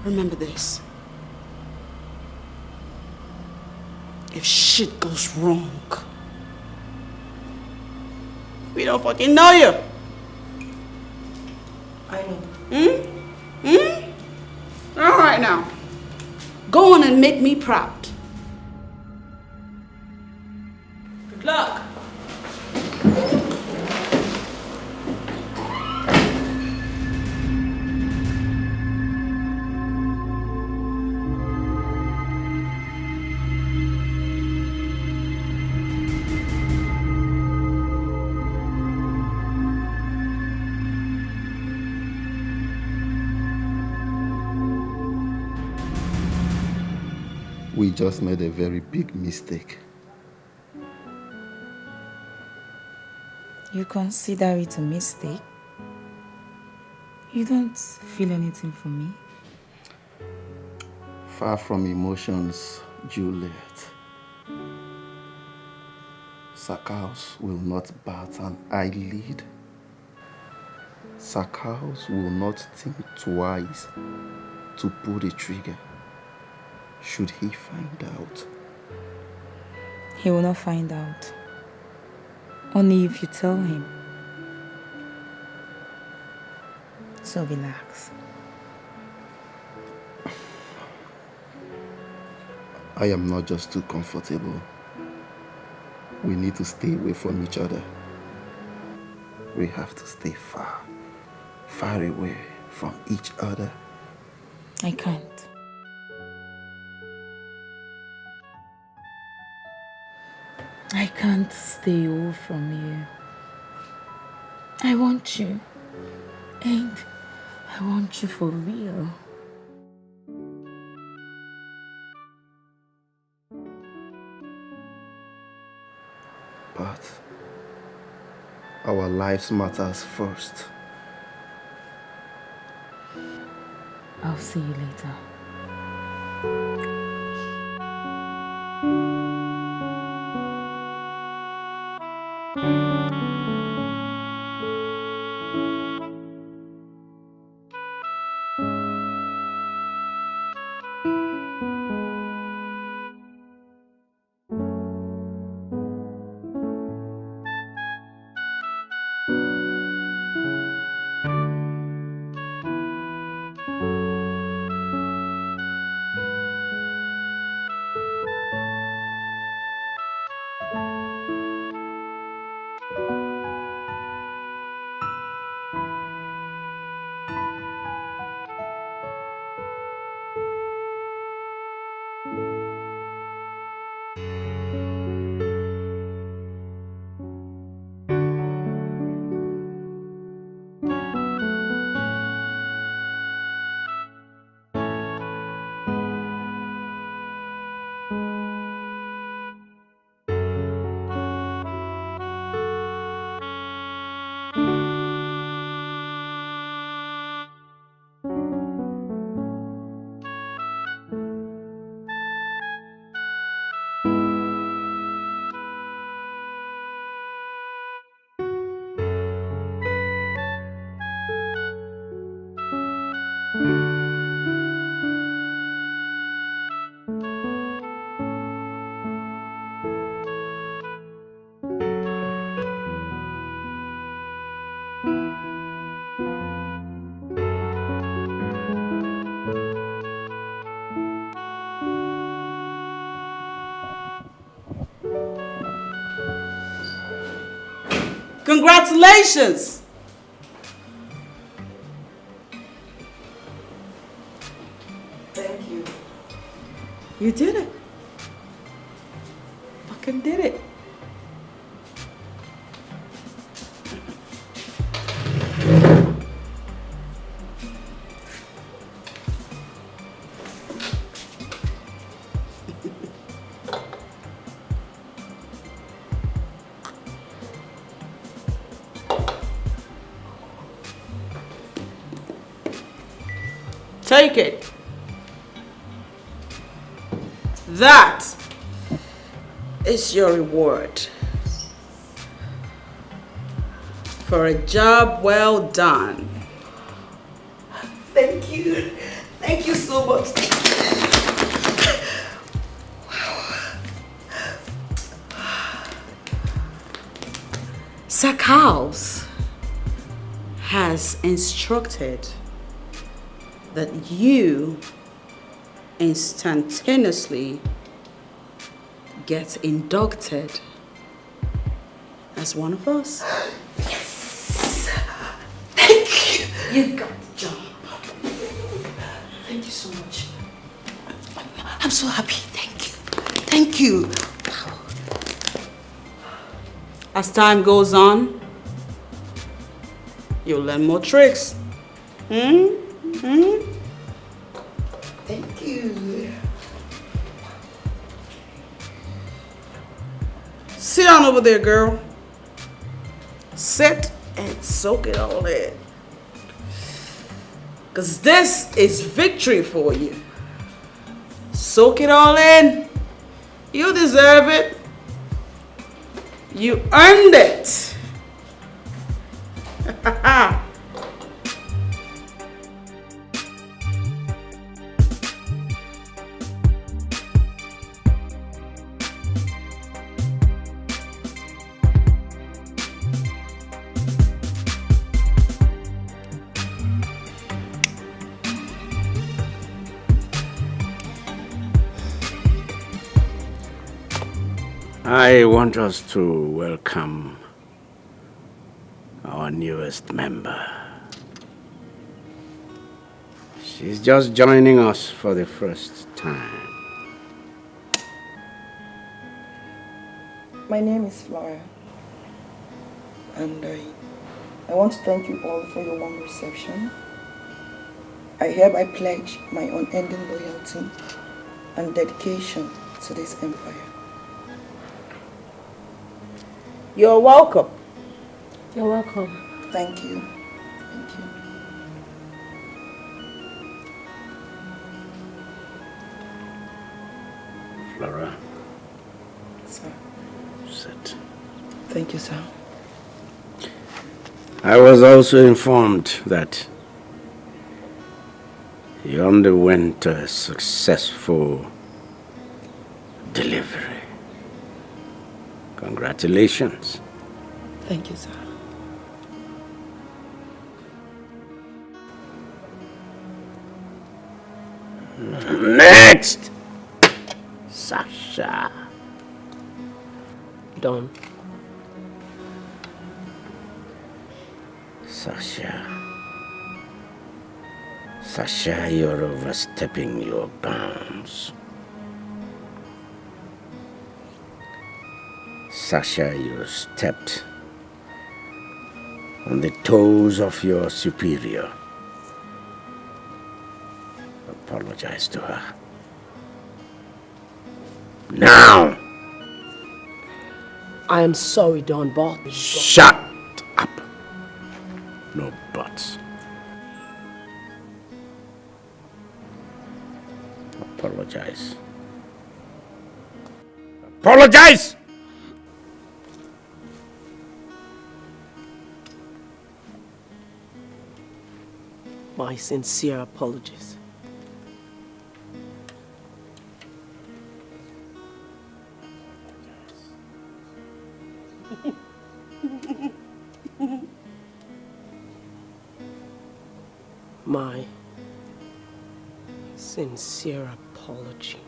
Remember this. If shit goes wrong, we don't fucking know you.
I know.
All right now. Go on and make me proud. Good luck.
We just made a very big mistake.
You consider it a mistake? You don't feel anything for me?
Far from emotions, Juliet. Sakaus will not bat an eyelid. Sakaus will not think twice to pull the trigger. Should he find out?
He will not find out. Only if you tell him. So relax.
I am not just too comfortable. We need to stay away from each other. We have to stay far, far away from each other.
I can't. I I can't stay away from you. I want you. And I want you for real.
But our lives matters first.
I'll see you later.
Congratulations!
Thank you.
You did it. Fucking did it. Take it. That is your reward for a job well done.
Thank you. Thank you so much.
Sack House has instructed that you instantaneously get inducted as one of us.
Yes! Thank you! You got the job. Thank you so much. I'm so happy. Thank you. Thank you.
As time goes on, you'll learn more tricks.
Thank you.
Sit down over there, girl. Sit and soak it all in. Because this is victory for you. Soak it all in. You deserve it. You earned it.
I want us to welcome our newest member. She's just joining us for the first time.
My name is Flora, and I want to thank you all for your warm reception. I hereby pledge my unending loyalty and dedication to this empire.
You're welcome.
You're welcome.
Thank you. Thank you.
Flora.
Sir.
Sit.
Thank you, sir.
I was also informed that you underwent a successful delivery. Congratulations.
Thank you, sir.
Next! Sasha.
Done.
Sasha, you're overstepping your bounds. Sasha, you stepped on the toes of your superior. Apologize to her. Now!
I am sorry, Don, but...
Shut up! No buts. Apologize. Apologize!
My sincere apologies. My sincere apology.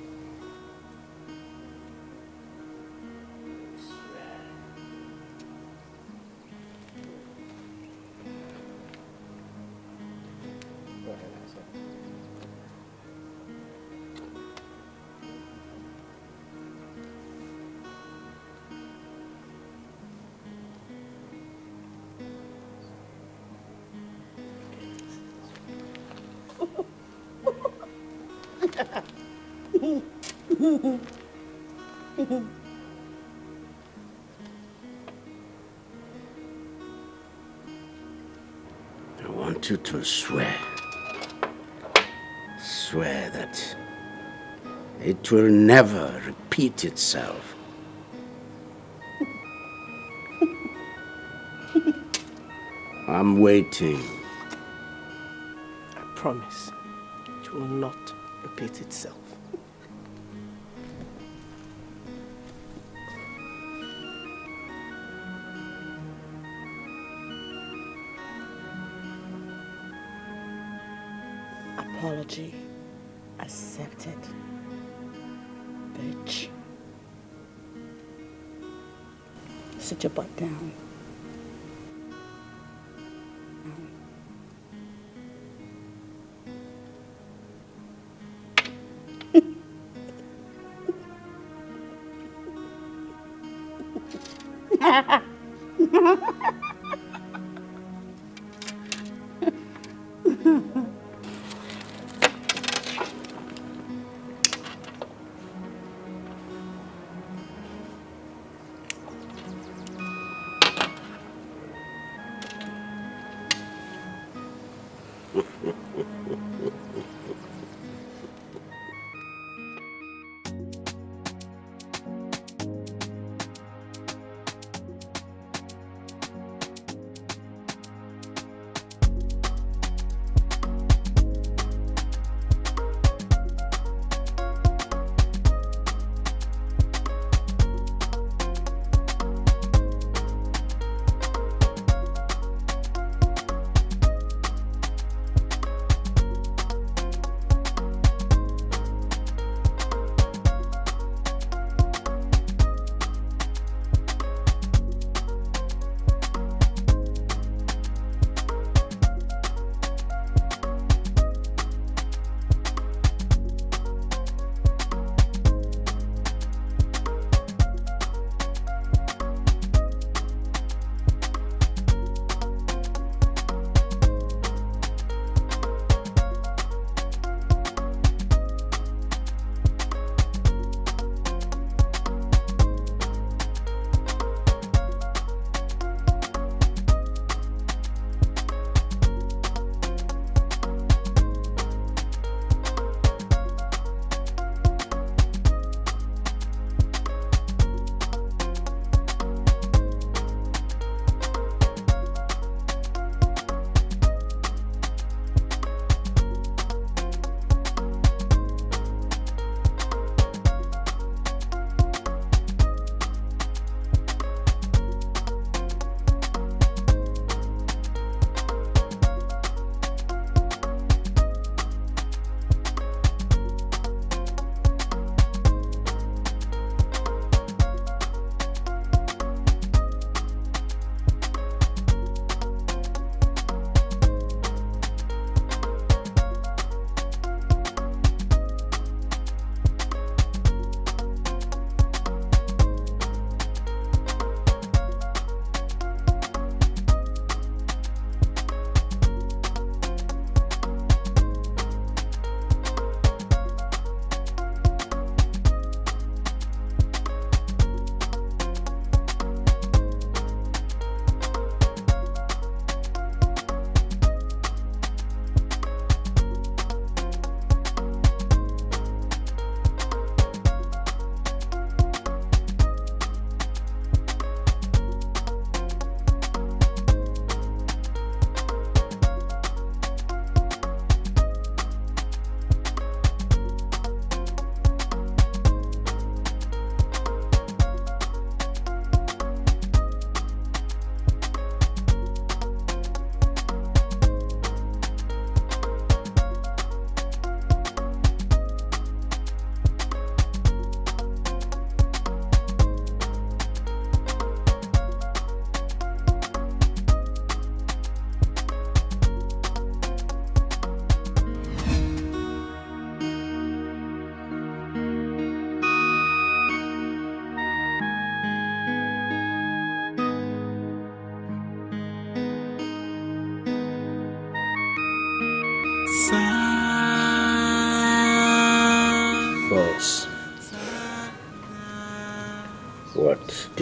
I want you to swear that it will never repeat itself. I'm waiting.
I promise it will not repeat itself.
Apology accepted, bitch. Sit your butt down.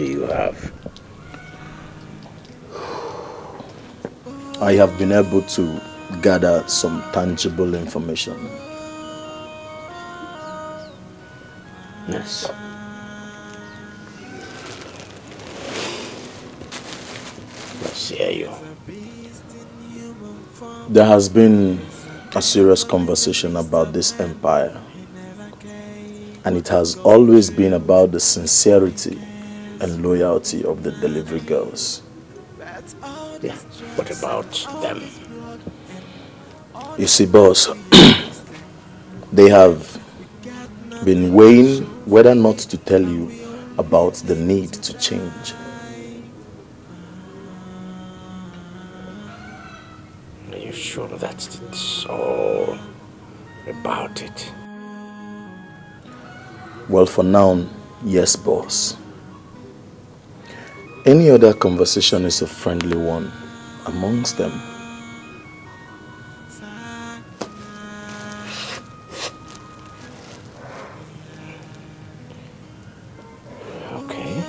do you have?
I have been able to gather some tangible information.
Yes. Let's hear you.
There has been a serious conversation about this empire, and it has always been about the sincerity and loyalty of the delivery girls.
Yeah, what about them?
You see, boss, they have been weighing whether or not to tell you about the need to change.
Are you sure that's all about it?
Well, for now, yes, boss. Any other conversation is a friendly one amongst them.
Okay.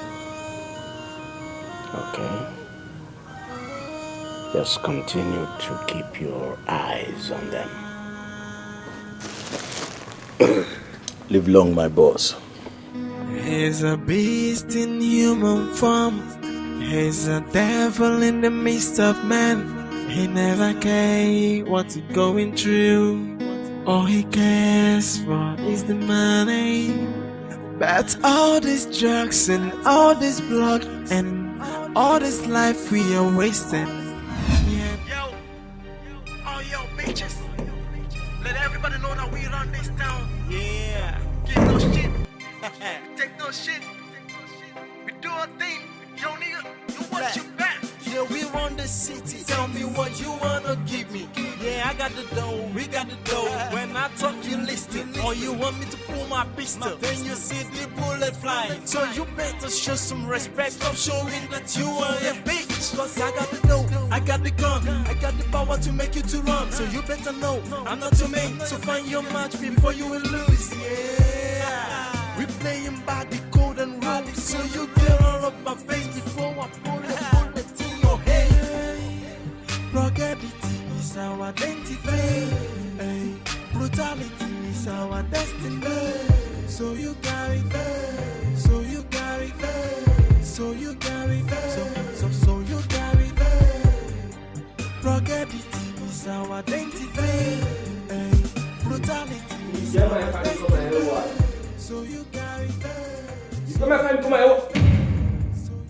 Just continue to keep your eyes on them.
Live long, my boss.
He's a beast in human form. He's a devil in the midst of man. He never cares what he's going through. All he cares for is the money. But all these drugs and all this blood and all this life we are wasting.
Yo, all yo bitches, let everybody know that we run this town. Yeah, give no shit, take no shit. We do our thing, yo nigga, you watch your back. Yeah, we run the city. Tell me what you wanna give me. Yeah, I got the dough, we got the dough. When I talk, you listen. Or you want me to pull my pistol, then you see the bullet flying. So you better show some respect. Stop showing that you are a bitch. Cause I got the dough, I got the gun, I got the power to make you to run. So you better know I'm not too made to find your match before you will lose. Yeah, we playing by the code and rules. So you get all up my face before I pull a bullet in your head. Ruggedity is our identity. Hey, brutality is our destiny. So you carry that. So you carry that. So you carry that. So you carry that. Ruggedity is our identity. Hey, brutality is our destiny. So you carry that.
You come and come here.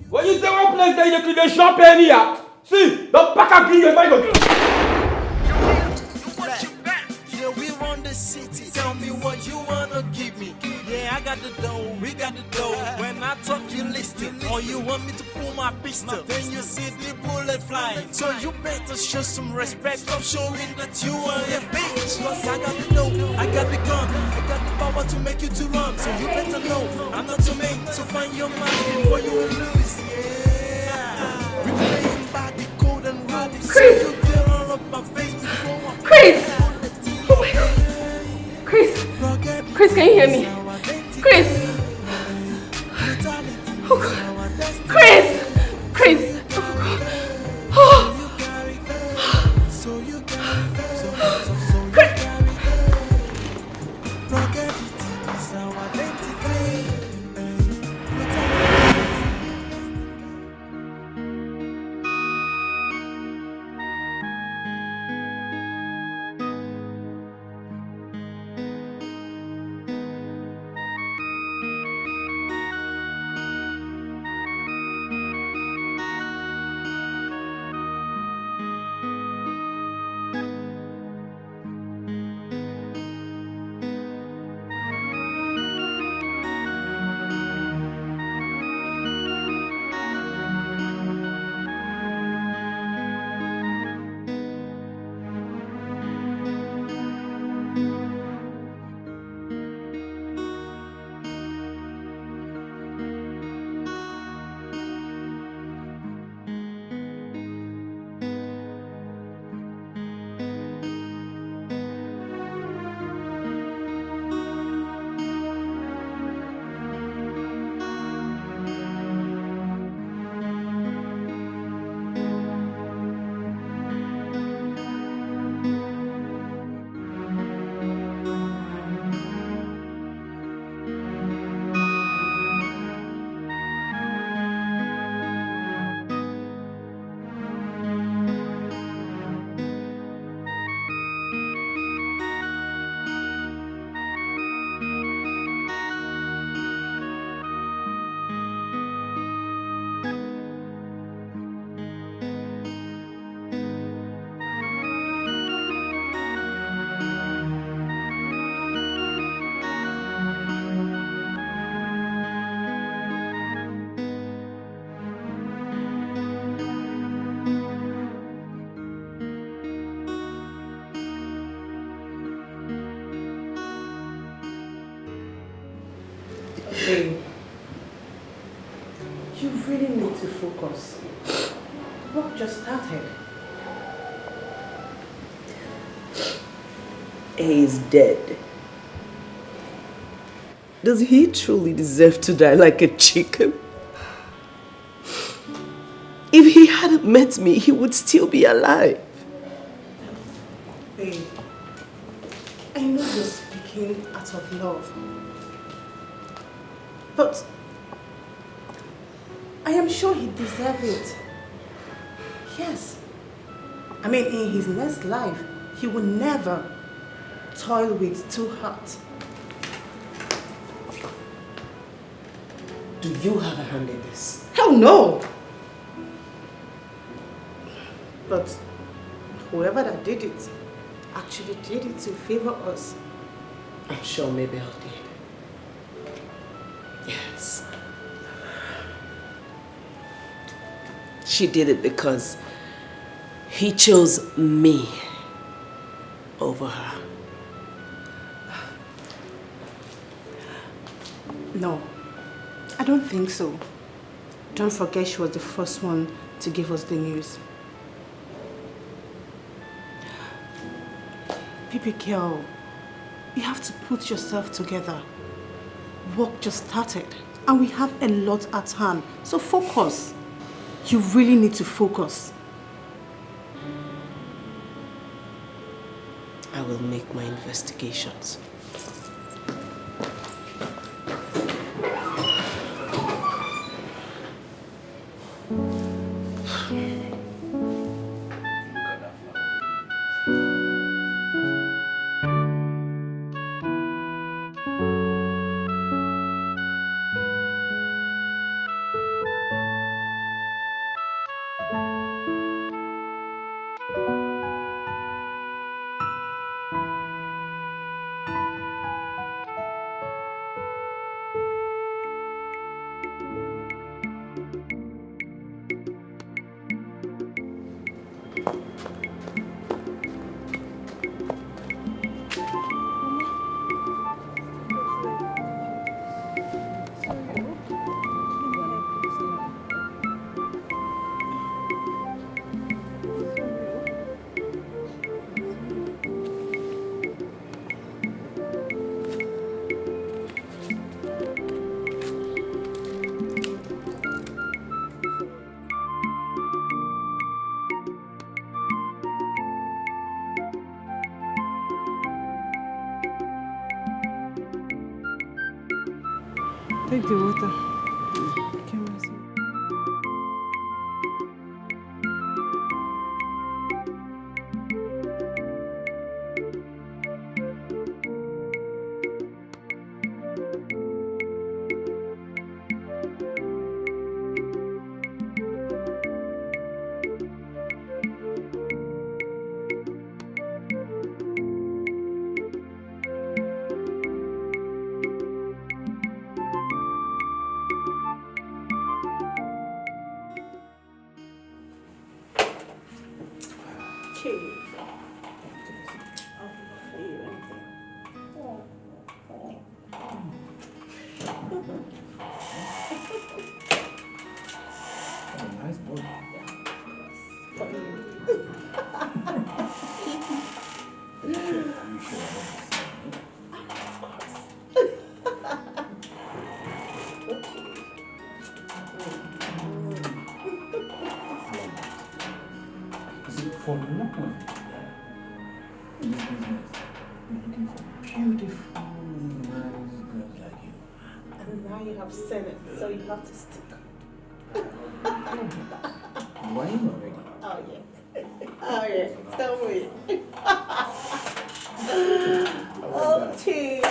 When you say one place that you could shop here, see, the pack of green, you're going to
Yeah, we run the city. Tell me what you wanna give me. Yeah, I got the dough, we got the dough. When I talk, you listen. Or you want me to pull my pistol, then you see the bullet flying. So you better show some respect. Stop showing that you are a bitch. Cause I got the dough, I got the gun, I got the power to make you to run. So you better know I'm not too made to find your mind before you will lose. Yeah, we playing by the code and rules.
Chris!
So you get all up my face before I
Chris! Oh my God. Chris! Chris, can you hear me? Chris! Oh God. Chris! Chris! Oh God. Oh.
to focus. Work just started.
He is dead. Does he truly deserve to die like a chicken? If he hadn't met me, he would still be alive.
Babe, I know you're speaking out of love. But I am sure he deserves it. Yes. I mean, in his next life, he will never toil with two hearts.
Do you have a hand in this?
Hell no! But whoever that did it actually did it to favor us.
I'm sure Mabel did. Yes. She did it because he chose me over her.
No, I don't think so. Don't forget she was the first one to give us the news. Baby girl, you have to put yourself together. Work just started and we have a lot at hand. So focus. You really need to focus.
I will make my investigations.
Take the water.
For no one in this business, we're looking for beautiful, nice girls like you.
And now you have said it, so you have to stick.
Wine already?
Oh yeah. Oh yeah. Don't wait. Oh, Chief.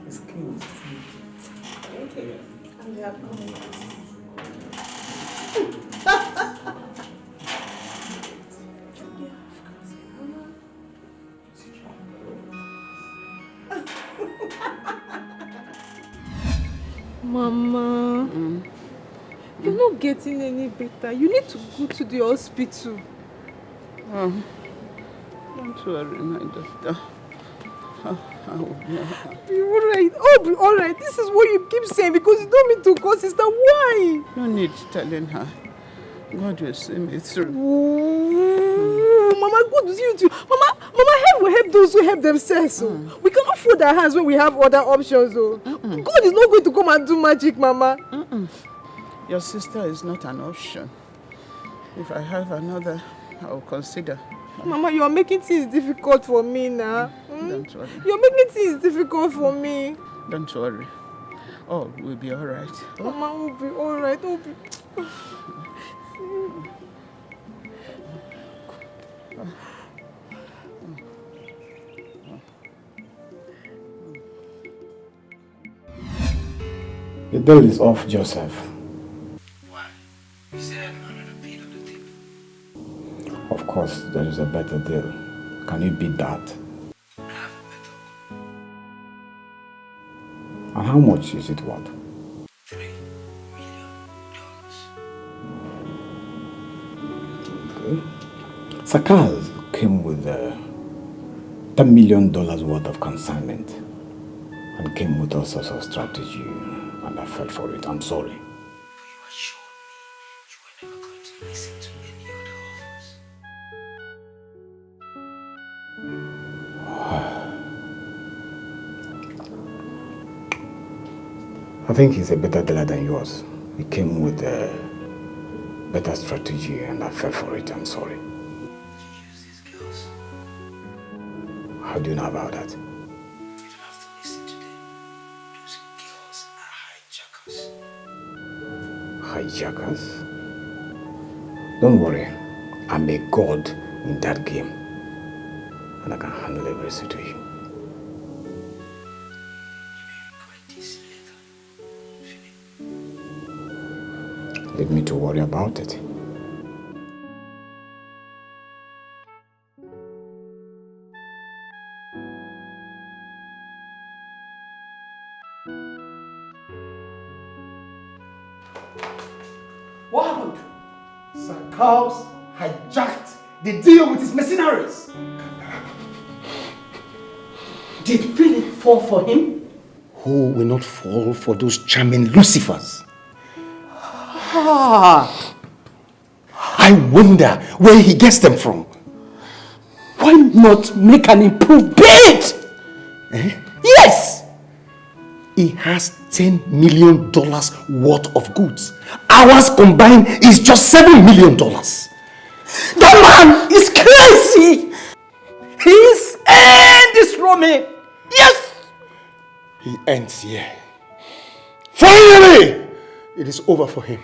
It's cute.
Okay. And they are coming.
Mama, you're not getting any better. You need to go to the hospital.
Don't worry, my daughter.
Oh, no. Be alright. Oh, be alright. This is what you keep saying because you don't mean to call sister. Why? No need telling her. God will see me through. Mama, God will see you too. Mama, help will help those who help themselves. We cannot fold our hands when we have other options. God is not going to come and do magic, Mama. Your sister is not an option. If I have another, I will consider. Mama, you are making things difficult for me now. Don't worry. You are making things difficult for me. Don't worry. All will be all right. Mama will be all right.
The bill is off, Joseph.
Why? Is there another bid on the table?
Of course, there is a better deal. Can you beat that? And how much is it worth?
$3 million.
Okay. Sakaz came with $10 million worth of consignment and came with all sorts of strategy, and I fell for it. I'm sorry.
But you assured me you were never going to listen to any other offers.
I think he's a better dealer than yours. He came with a better strategy and I fell for it. I'm sorry.
You use these girls.
How do you know about that?
You don't have to listen to them. Those girls are hijackers.
Hijackers? Don't worry. I'm a god in that game. And I can handle every situation. Leave me to worry about it.
What happened? Sakaz hijacked the deal with his mercenaries.
Did Philip fall for him?
Who will not fall for those charming Lucifers? I wonder where he gets them from.
Why not make an improved bid?
Yes! He has $10 million worth of goods. Ours combined is just $7 million.
That man is crazy! His end is Romy. Yes!
He ends here. Finally! It is over for him.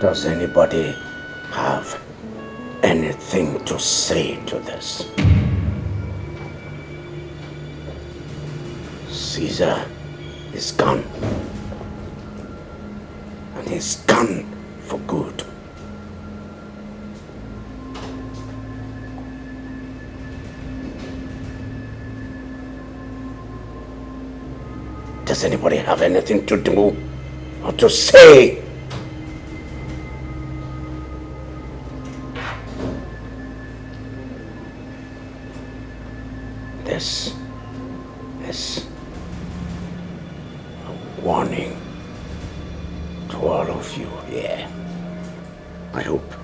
Does anybody have anything to say to this? Caesar is gone. And he's gone for good. Does anybody have anything to do or to say? This is a warning to all of you here. I hope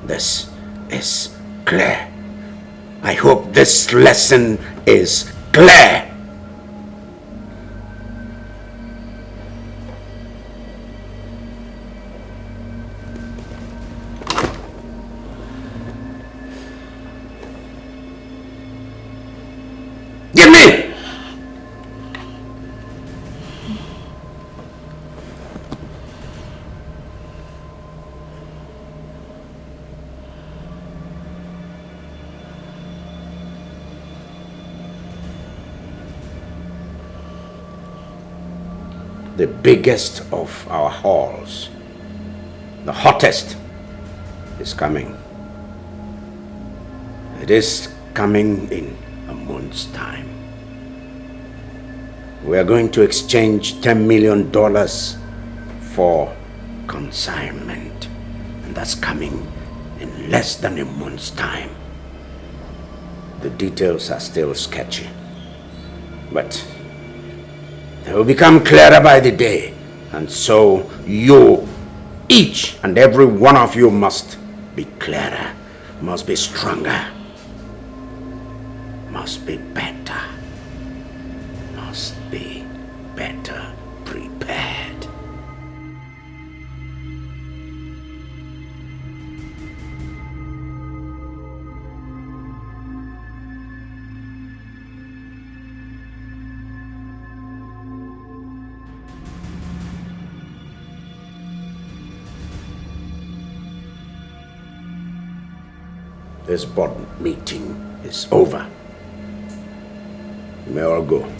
this is clear. I hope this lesson is clear. the biggest of our halls, the hottest, is coming. It is coming in a month's time. We are going to exchange $10 million for consignment, and that's coming in less than a month's time. The details are still sketchy, but they will become clearer by the day, and so you, each and every one of you, must be clearer, must be stronger, must be better, must be better prepared. This board meeting is over. You may all go.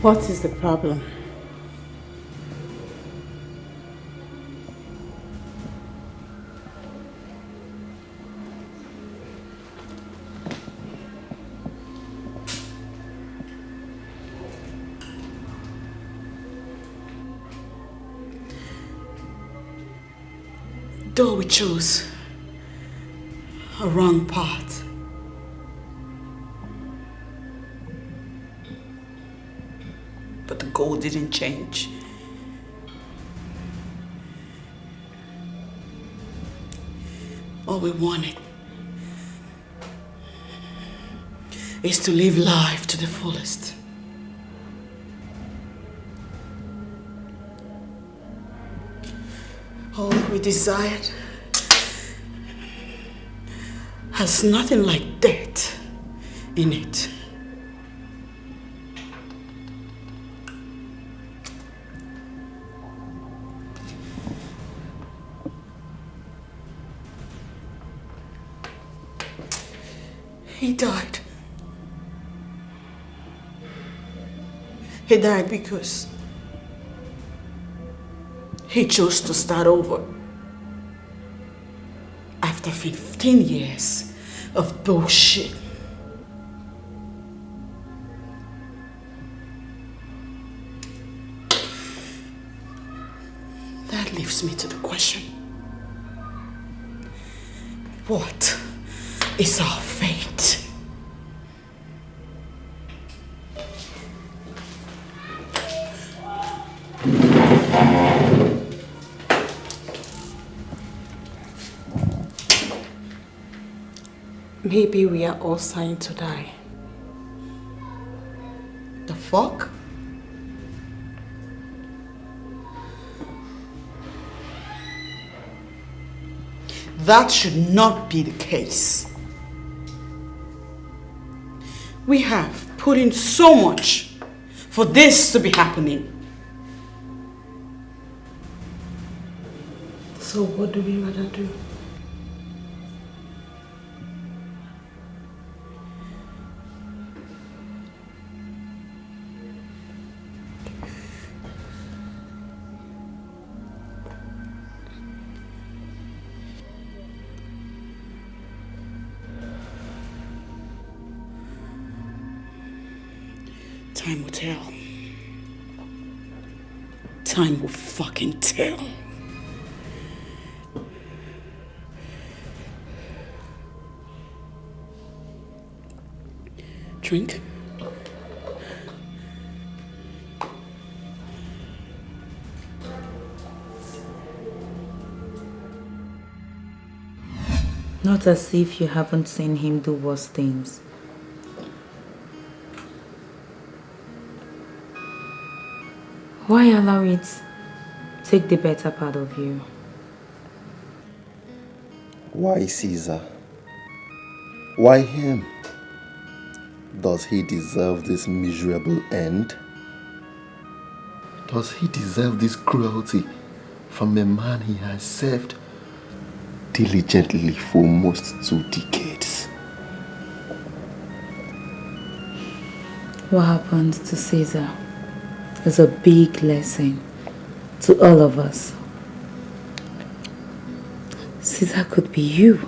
What is the problem?
Though we chose a wrong path, but the goal didn't change. All we wanted is to live life to the fullest. All we desired has nothing like death in it. He died. He died because he chose to start over after 15 years of bullshit. That leaves me to the question, what is our fate?
Maybe we are all signed to die.
The fuck? That should not be the case. We have put in so much for this to be happening.
So what do we rather do?
Time will tell. Time will fucking tell. Drink?
Not as if you haven't seen him do worse things. Why allow it take the better part of you?
Why Caesar? Why him? Does he deserve this miserable end? Does he deserve this cruelty from a man he has served diligently for almost 2 decades?
What happened to Caesar is a big lesson to all of us. Caesar could be you,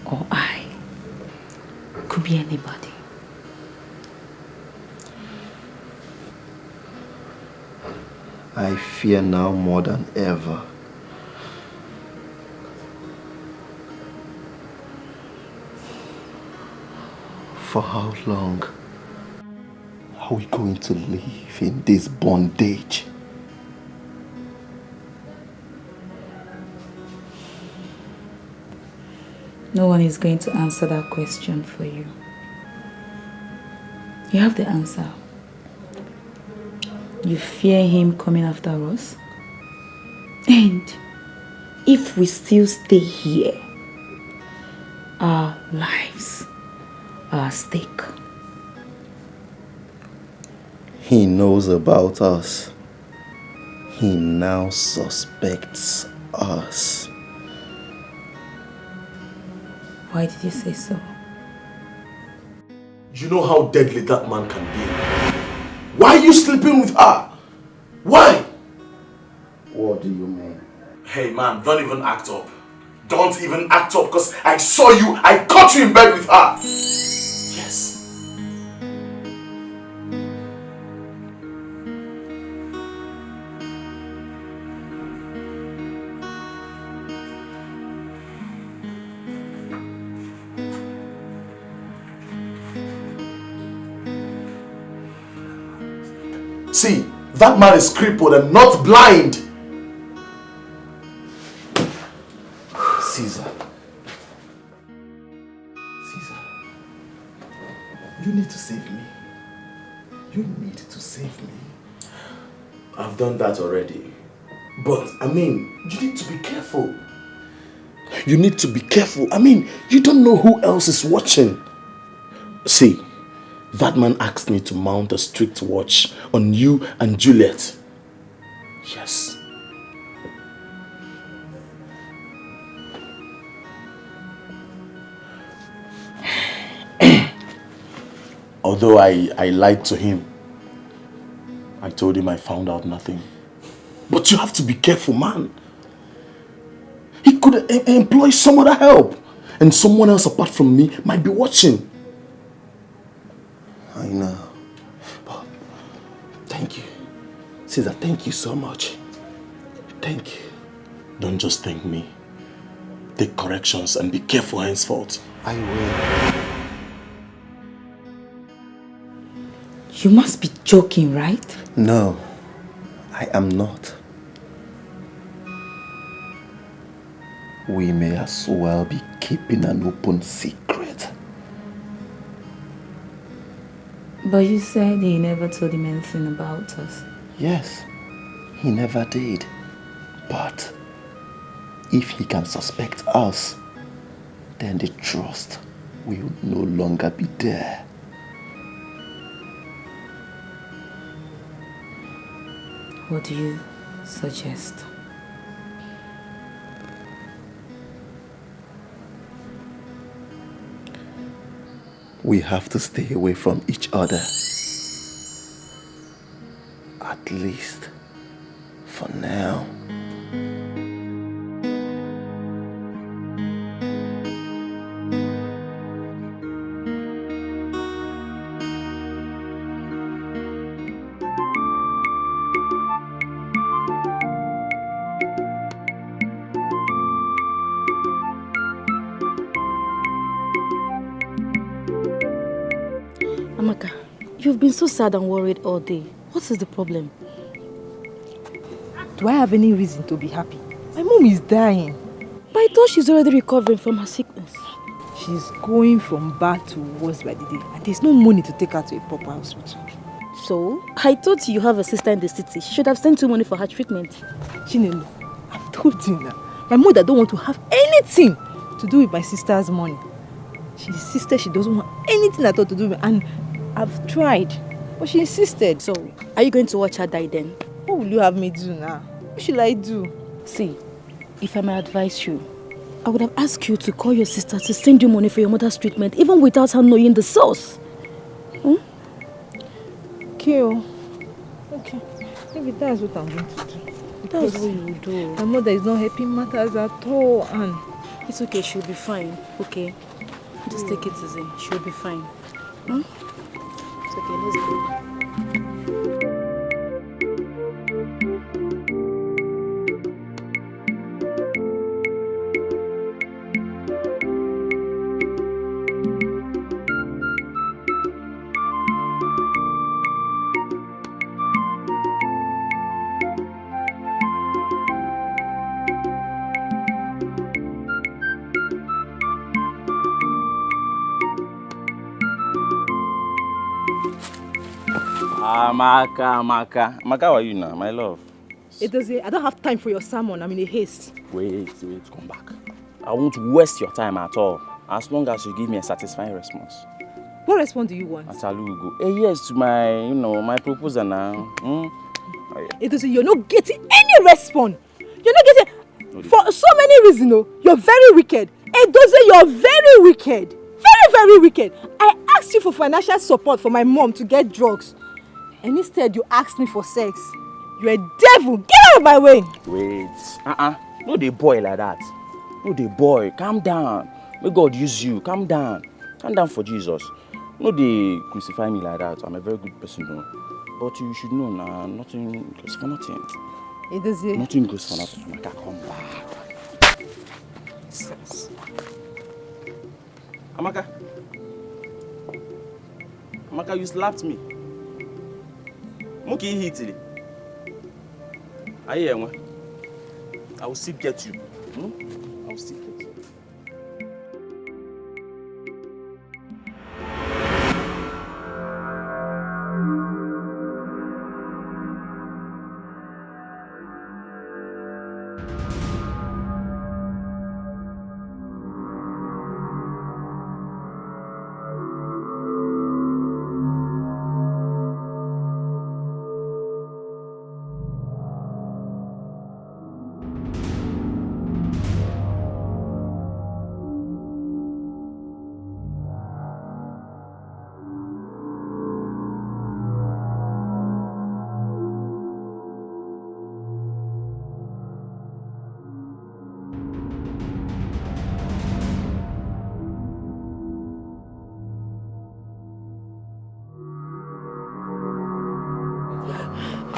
or I. Could be anybody.
I fear now more than ever. For how long are we going to live in this bondage?
No one is going to answer that question for you. You have the answer. You fear him coming after us. And if we still stay here, our lives are at stake.
He knows about us. He now suspects us.
Why did you say so?
You know how deadly that man can be.
Why are you sleeping with her? Why?
What do you mean?
Hey man, don't even act up. Don't even act up because I saw you, I caught you in bed with her. Yes. See, that man is crippled and not blind. Caesar. Caesar. You need to save me. You need to save me. I've done that already. But, I mean, you need to be careful. You need to be careful. I mean, you don't know who else is watching. See, that man asked me to mount a strict watch on you and Juliet. Yes. Although I lied to him, I told him I found out nothing. But you have to be careful, man. He could employ some other help, and someone else apart from me might be watching. I know. But thank you. Caesar, thank you so much. Thank you. Don't just thank me. Take corrections and be careful henceforth.
I will.
You must be joking, right?
No, I am not.
We may as well be keeping an open secret.
But you said he never told him anything about us.
Yes, he never did. But if he can suspect us, then the trust will no longer be there.
What do you suggest?
We have to stay away from each other. At least for now.
Amaka, you've been so sad and worried all day. What is the problem?
Do I have any reason to be happy? My mom is dying.
But I thought she's already recovering from her sickness.
She's going from bad to worse by the day. And there's no money to take her to a proper hospital.
So, I thought you have a sister in the city. She should have sent you money for her treatment.
Chinelo, I've told you now. My mother don't want to have anything to do with my sister's money. She insisted she doesn't want anything at all to do with me. And I've tried, but she insisted.
So, are you going to watch her die then?
What will you have me do now? What should I do?
See, if I may advise you, I would have asked you to call your sister to send you money for your mother's treatment, even without her knowing the source.
Okay. Okay. Maybe that's what I'm going to do.
That's what you will do.
My mother is not helping matters at all, and
it's okay, she'll be fine. Okay? Just take it easy. She'll be fine. It's okay, let's go.
Amaka, how are you now, my love?
I don't have time for your sermon. I'm in a haste.
Wait, come back. I won't waste your time at all, as long as you give me a satisfying response.
What response do you want?
Atalugo. A yes to my, my proposal now.
You're not getting any response. You're not getting, for so many reasons, you're very wicked. You're very wicked. Very, very wicked. I asked you for financial support for my mom to get drugs.
And instead you asked me for sex. You're a devil. Get out of my way.
Wait. No dey boy like that. No dey boy. Calm down. May God use you. Calm down. Calm down for Jesus. No dey crucify me like that. I'm a very good person, no. But you should know now, nothing goes for nothing.
It is it.
Nothing goes for nothing. Amaka, come back.
Jesus.
Amaka, you slapped me. Muki hit it. I will still get you. I will still get you.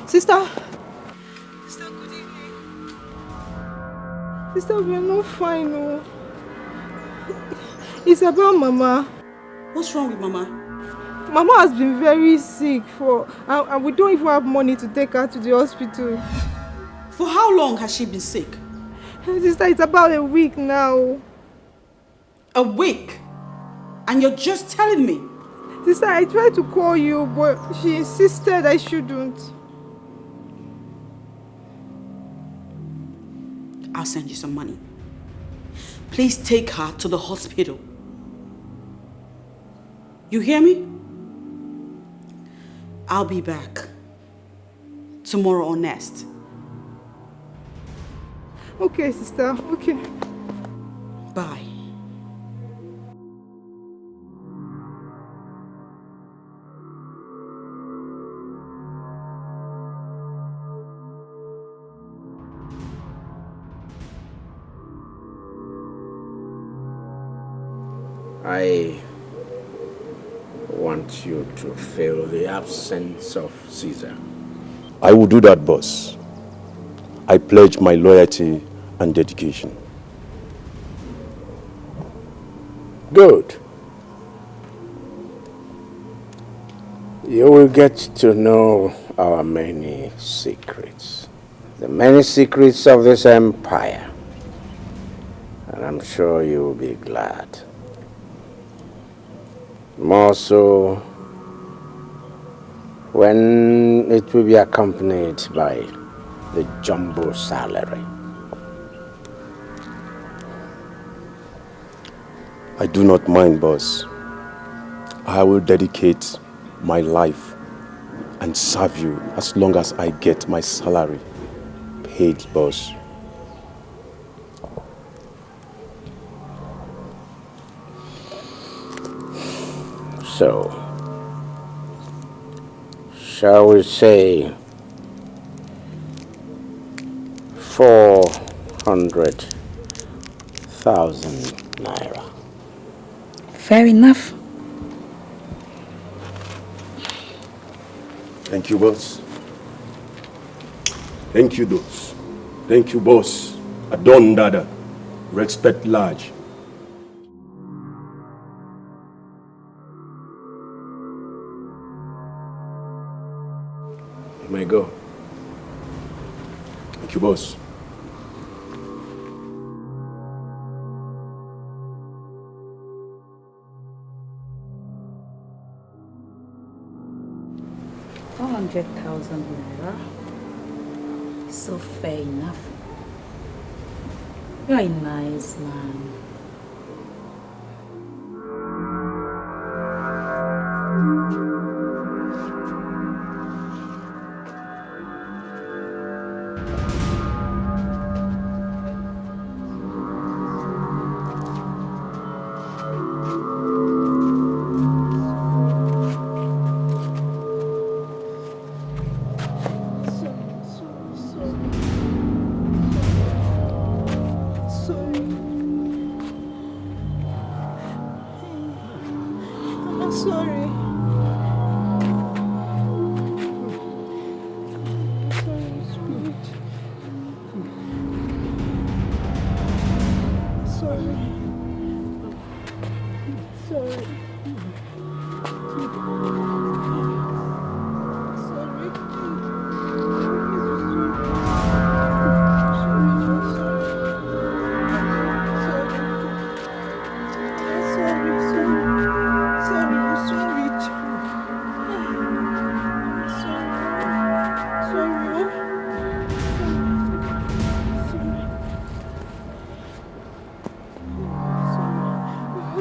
Sister, good evening. Sister, we are not fine, no. It's about Mama.
What's wrong with Mama?
Mama has been very sick and we don't even have money to take her to the hospital.
For how long has she been sick?
Sister, it's about a week now.
A week? And you're just telling me?
Sister, I tried to call you, but she insisted I shouldn't.
I'll send you some money. Please take her to the hospital. You hear me? I'll be back tomorrow or next.
Okay, sister. Okay.
Bye.
I want you to fill the absence of Caesar.
I will do that, boss. I pledge my loyalty and dedication.
Good. You will get to know our many secrets. The many secrets of this empire. And I'm sure you will be glad. More so when it will be accompanied by the jumbo salary.
I do not mind, boss. I will dedicate my life and serve you as long as I get my salary paid, boss.
So, shall we say 400,000 naira?
Fair enough.
Thank you, boss. Thank you, boss. Thank you, boss. Adon Dada. Respect large.
You may go.
Thank you, boss.
$400,000. So fair enough. You're a nice man.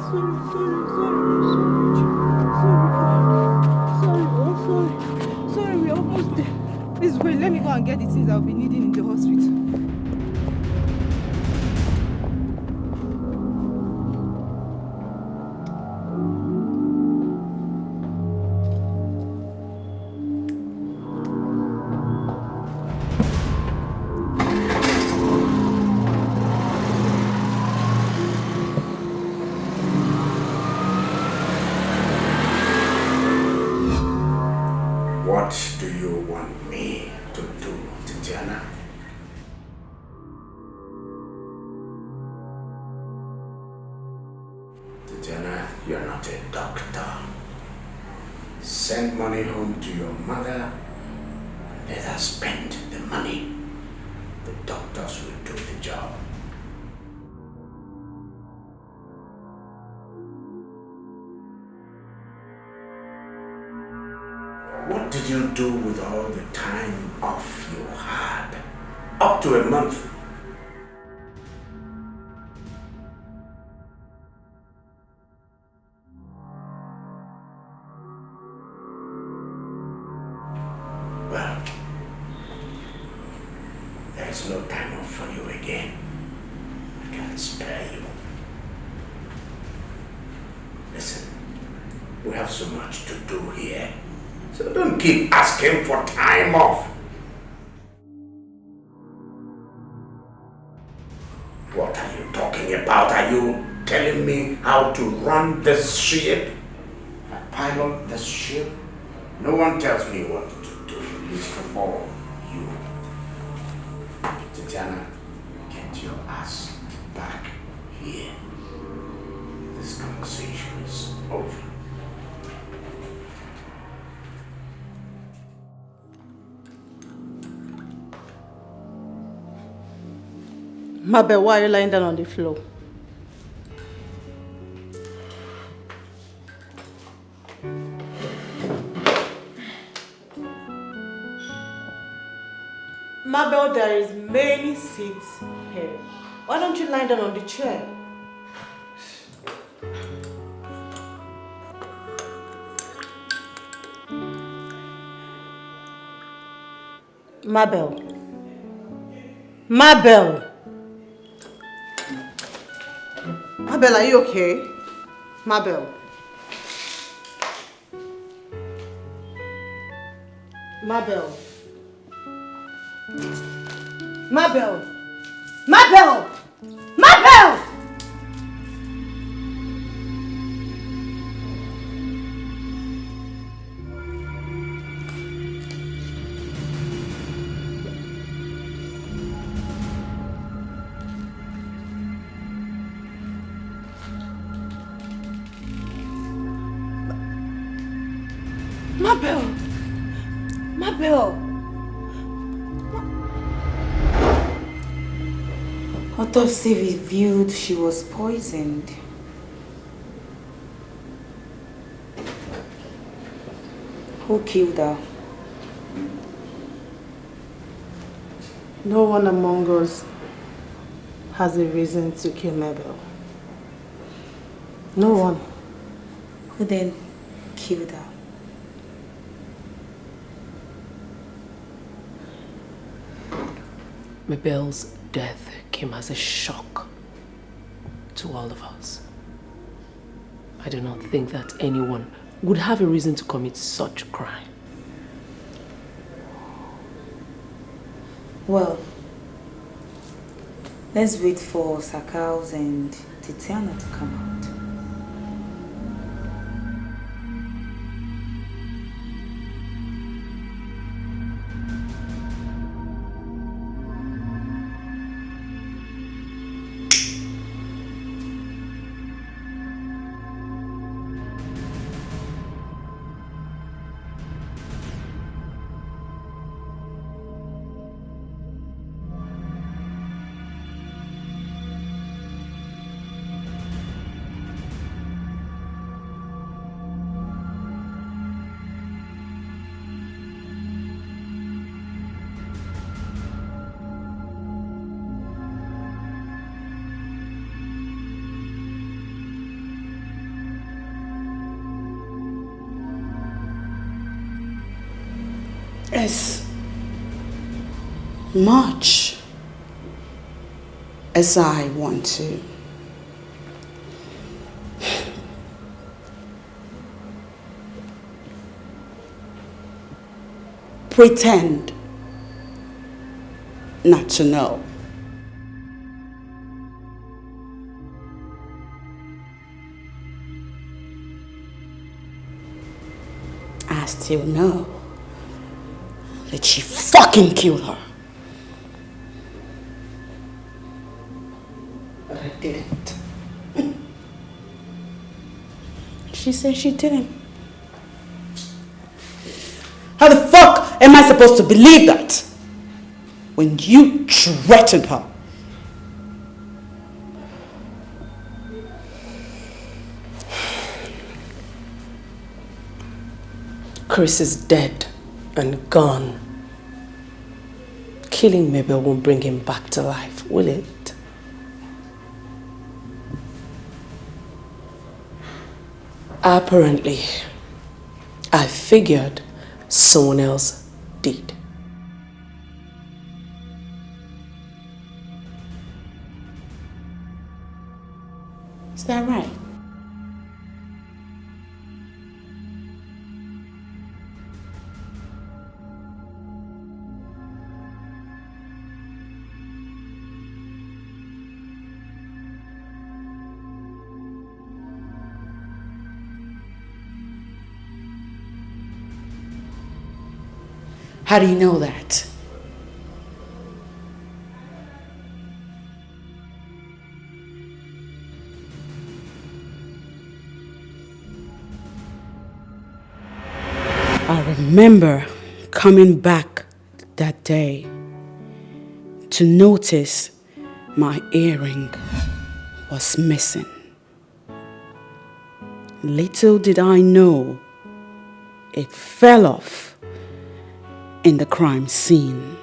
Sorry, we're almost there. Please wait, let me go and get the things I'll be needing in the hospital.
What do you want me to do, Tatiana? Tatiana, you're not a doctor. Send money home to your mother. Let her spend the money. The doctors will do the job. What did you do with all the time off you had? Up to a month. Well, there is no time off for you again. I can't spare you. Listen, we have so much to do here. So don't keep asking for time off. What are you talking about? Are you telling me how to run this ship? I pilot this ship? No one tells me what to do, least of all you. Tatiana, get your ass back here. This conversation is over.
Mabel, why are you lying down on the floor? Mabel, there is many seats here. Why don't you lie down on the chair? Mabel. Mabel. Mabel, are you okay? Mabel. Mabel. Mabel. Mabel. Mabel. Mabel! Mabel!
Autopsy revealed she was poisoned. Who killed her?
No one among us has a reason to kill Mabel. No one.
Who then killed her?
Mabel's death came as a shock to all of us. I do not think that anyone would have a reason to commit such a crime.
Well, let's wait for Sakaus and Tatiana to come out.
as much as I want to pretend not to know, I still know that she fucking killed her. But I didn't. She said she didn't. How the fuck am I supposed to believe that when you threatened her?
Chris is dead and gone. Killing Mabel won't bring him back to life, will it? Apparently, I figured someone else did.
Is that right? How do you know that? I remember coming back that day to notice my earring was missing. Little did I know it fell off in the crime scene.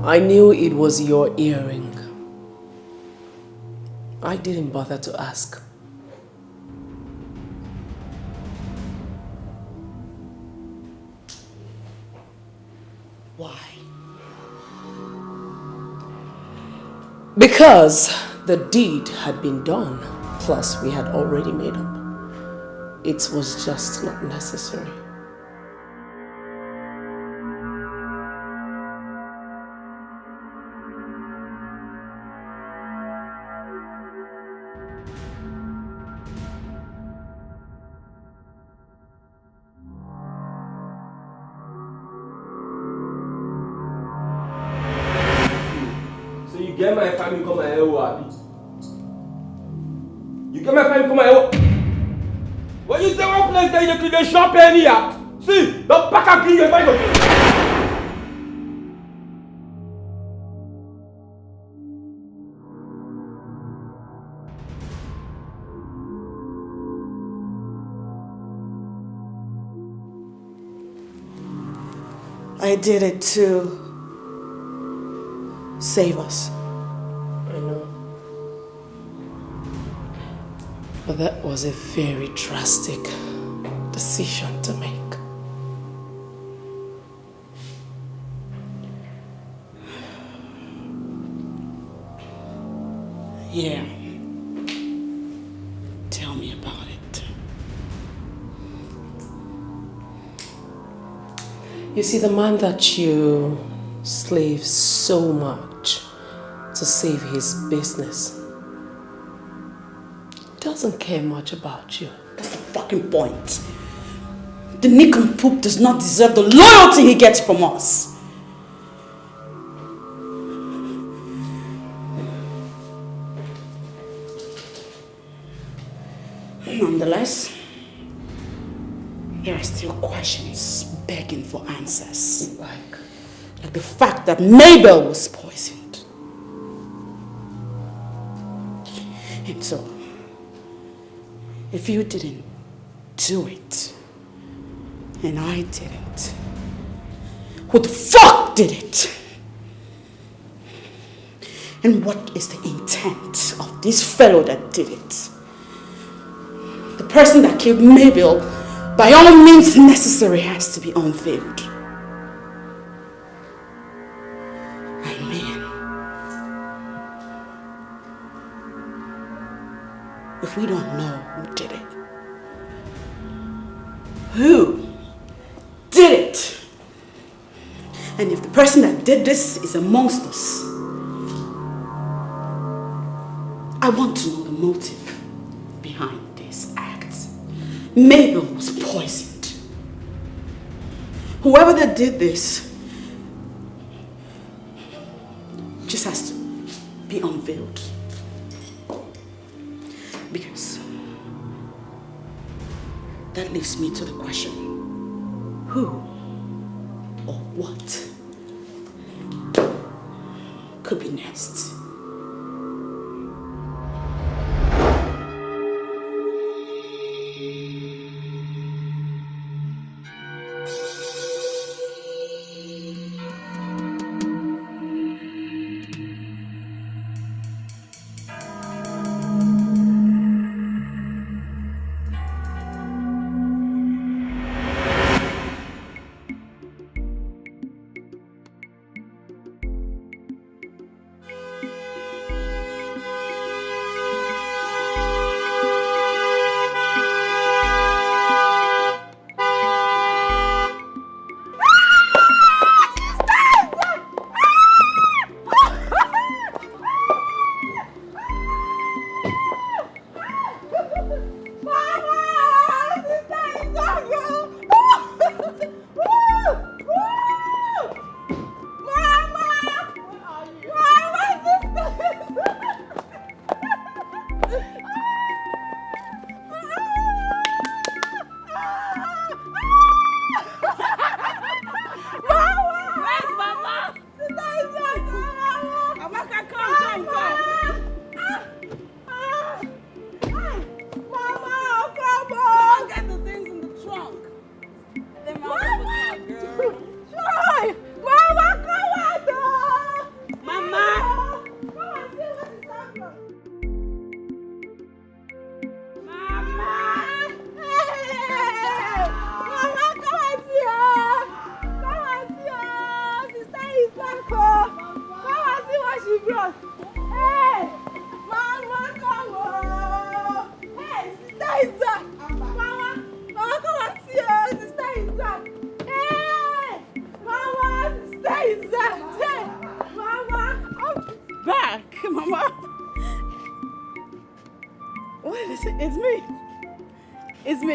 I knew it was your earring. I didn't bother to ask.
Why?
Because the deed had been done, plus we had already made up. It was just not necessary.
You get my family come and help, Abi. You get my family come and help. When you say one place that you could get shop here, see, the pack of green you find.
I did it to save us.
I know. But that was a very drastic decision to make.
Yeah. Tell me about it.
You see, the man that you slave so much to save his business doesn't care much about you.
That's the fucking point. The nincompoop does not deserve the loyalty he gets from us. Nonetheless, there are still questions begging for answers. Like the fact that Mabel was poisoned. And so, if you didn't do it, and I didn't, who the fuck did it? And what is the intent of this fellow that did it? The person that killed Mabel, by all means necessary, has to be unveiled. I mean, if we don't know who did it, who did it? And if the person that did this is amongst us, I want to know the motive behind this act. Mabel was poisoned. Whoever that did this just has to be unveiled. Because that leaves me to the question, who or what could be next?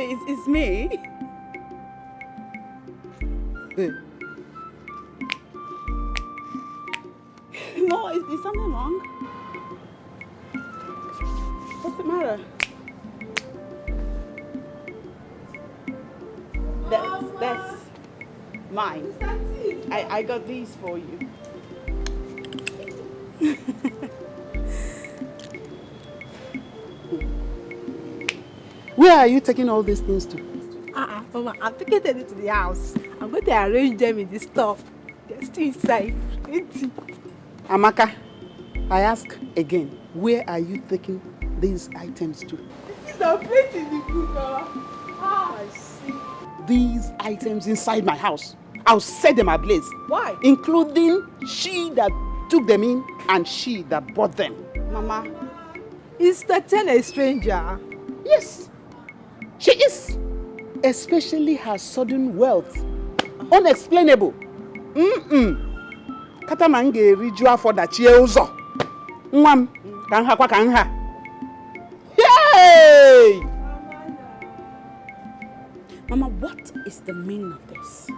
It's me. No, is something wrong? What's the matter? That's mine. I got these for you. Where are you taking all these things to?
Mama, I'm taking it to the house. I'm going to arrange them in the stuff. They're still inside.
Amaka, I ask again, where are you taking these items to?
These are plenty in the cooker. I see.
These items inside my house, I'll set them ablaze.
Why?
Including she that took them in and she that bought them.
Mama, is Tatiana a stranger?
Yes, she is. Especially her sudden wealth. Unexplainable. Katamange rijua for the chieozo. Mwam, kanha kwa kanha. Yay! Mama, what is the meaning of this?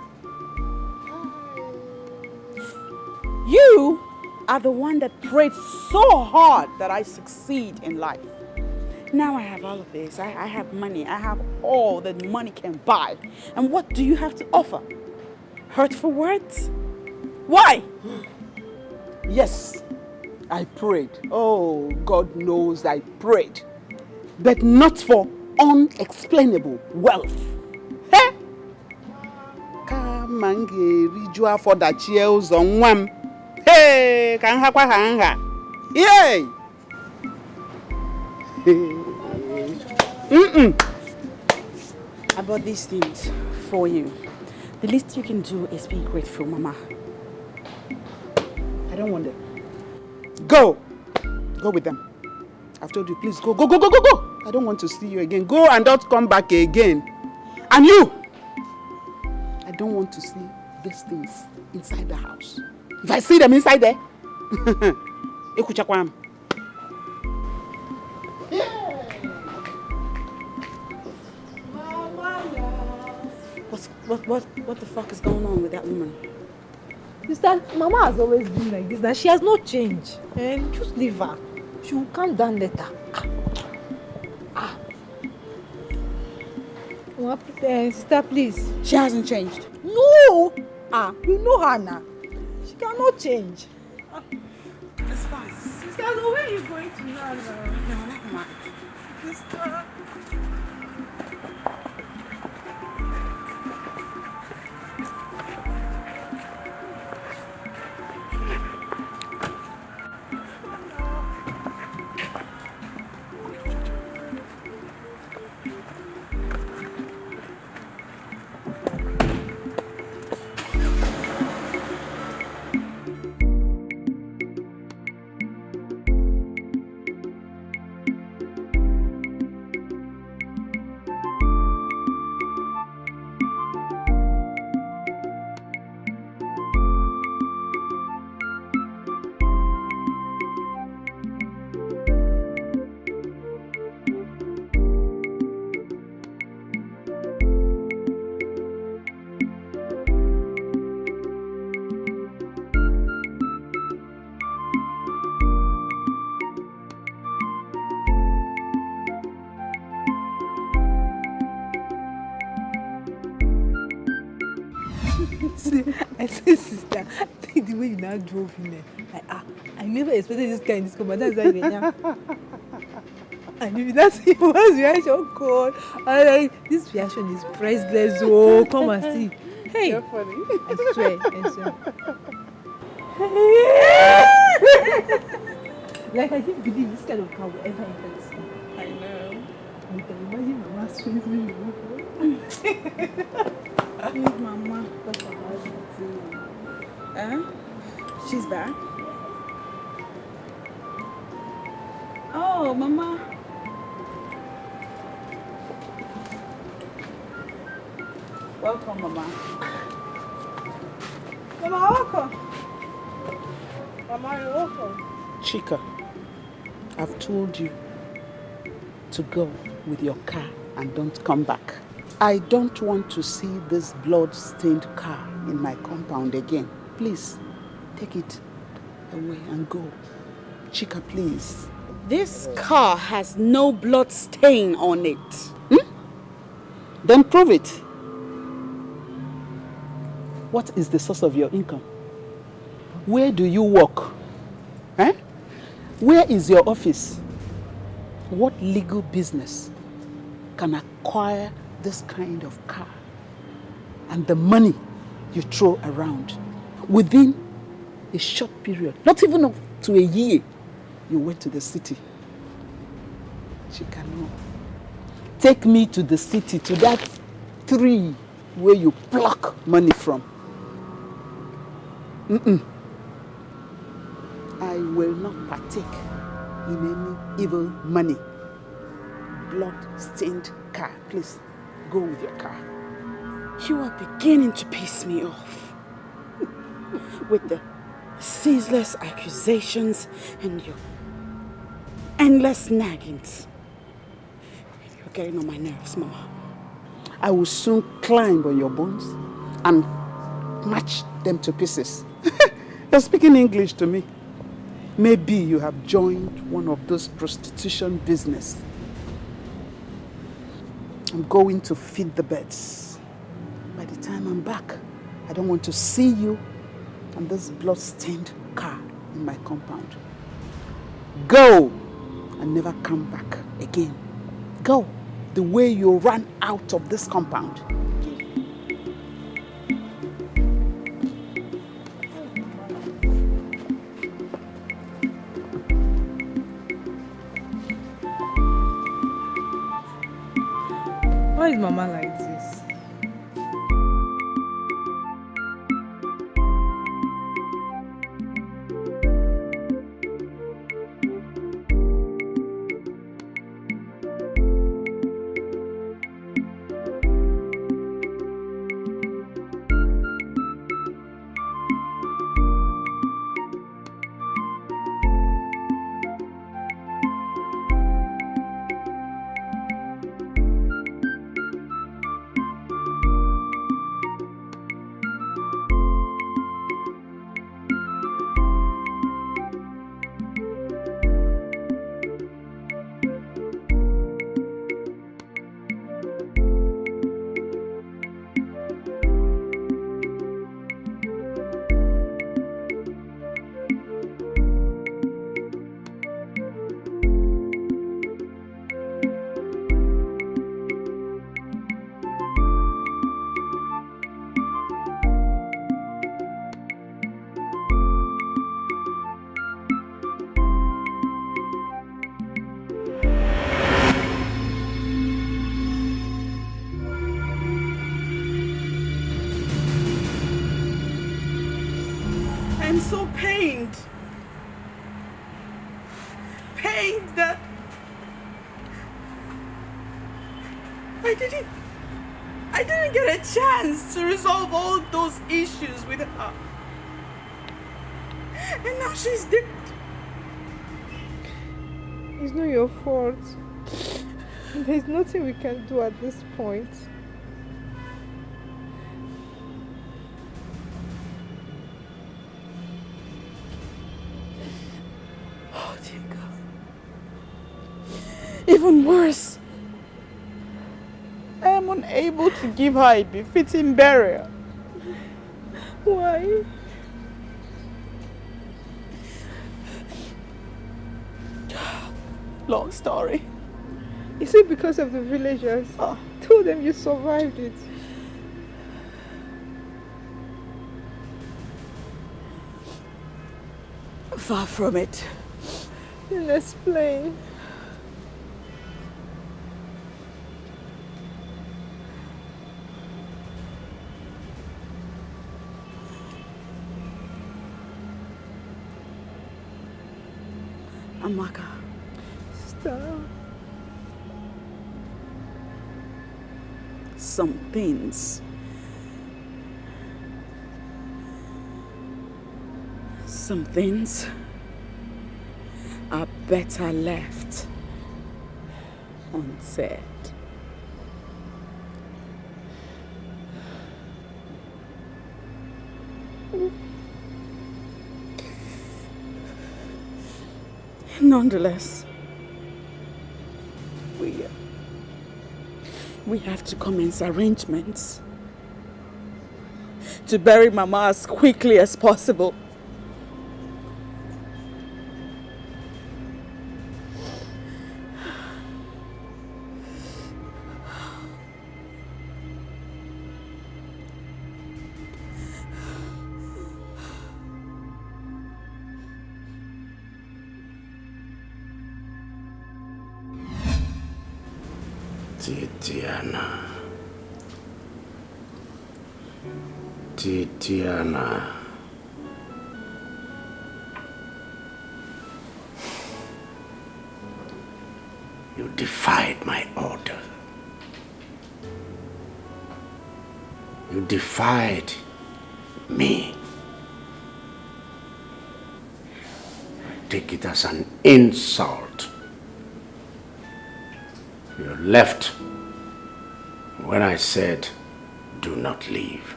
You are the one that prayed so hard that I succeed in life. Now I have all of this. I have money. I have all that money can buy. And what do you have to offer? Hurtful words? Why?
Yes, I prayed. Oh, God knows I prayed. But not for unexplainable wealth. Hey! Kamange rijua for the cheels on one. Hey! Kanhakwa hanga. Yay!
I bought these things for you. The least you can do is be grateful, Mama.
I don't want them. Go! Go with them. I've told you, please go, go, go, go, go, go! I don't want to see you again. Go and don't come back again. And you! I don't want to see these things inside the house. If I see them inside there, Ekuchakwam.
What the fuck is going on with that woman?
Sister, Mama has always been like this. That she has no change. And just leave her. She will calm down later. Sister, please.
She hasn't changed.
No! You know her now. She cannot change.
It's fine.
Sister, where are you going to now?
No, never mind.
Sister. I said, sister, take the way you now drove in there. Like, I never expected this guy in this car, but that's why and if that's his reaction code, this reaction is priceless. Oh, come and see. Hey, you're funny. I swear. Like, I didn't believe this kind of car would ever enter this car.
I know.
You can imagine Mama's face when you walk.
Leave Mama. She's back. Oh, Mama. Welcome, Mama.
Mama, welcome. Mama, you're welcome.
Chika, I've told you to go with your car and don't come back. I don't want to see this blood-stained car in my compound again. Please, take it away and go. Chika, please.
This car has no blood stain on it.
Then prove it. What is the source of your income? Where do you work? Where is your office? What legal business can acquire this kind of car and the money you throw around within a short period, not even up to a year? You went to the city. She cannot. Take me to the city, to that tree where you pluck money from. I will not partake in any evil money. Blood-stained car. Please, go with your car.
You are beginning to piss me off. With the ceaseless accusations and your endless naggings. You're getting on my nerves, Mama.
I will soon climb on your bones and match them to pieces. You're speaking English to me. Maybe you have joined one of those prostitution business.
I'm going to feed the birds. By the time I'm back, I don't want to see you and this blood-stained car in my compound. Go and never come back again. Go the way you ran out of this compound.
Why is Mama like this?
I'm so pained. Pained that I didn't get a chance to resolve all those issues with her. And now she's dead.
It's not your fault. There's nothing we can do at this point.
Oh dear God. Even worse, I am unable to give her a befitting burial.
Why?
Long story.
Is it because of the villagers? Told them you survived it.
Far from it.
Then explain.
Amaka.
Stop.
Some things are better left unsaid. Nonetheless, we have to commence arrangements to bury Mama as quickly as possible.
Titiana. You defied my order. You defied me. I take it as an insult. You left when I said, do not leave.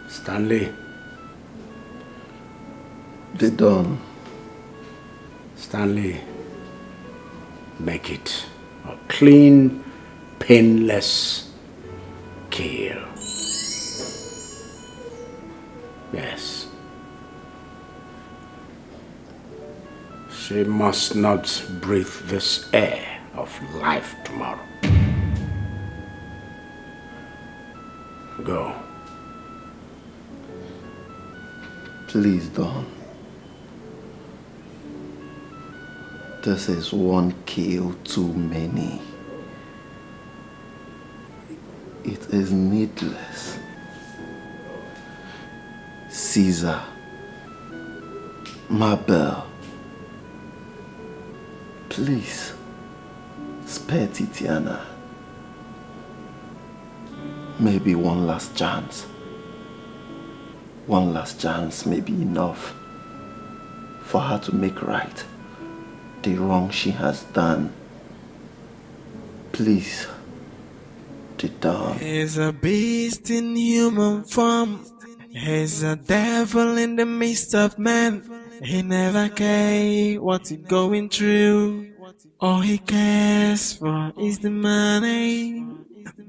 Stanley.
They done.
Stanley, make it a clean, painless kill. Yes. She must not breathe this air of life tomorrow. Go.
Please don't. This is one kill too many. It is needless. Caesar, Mabel, please spare Titiana. Maybe one last chance. One last chance may be enough for her to make right the wrong she has done. Please, the dawn.
He's a beast in human form. He's a devil in the midst of men. He never cares what he's going through. All he cares for is the money.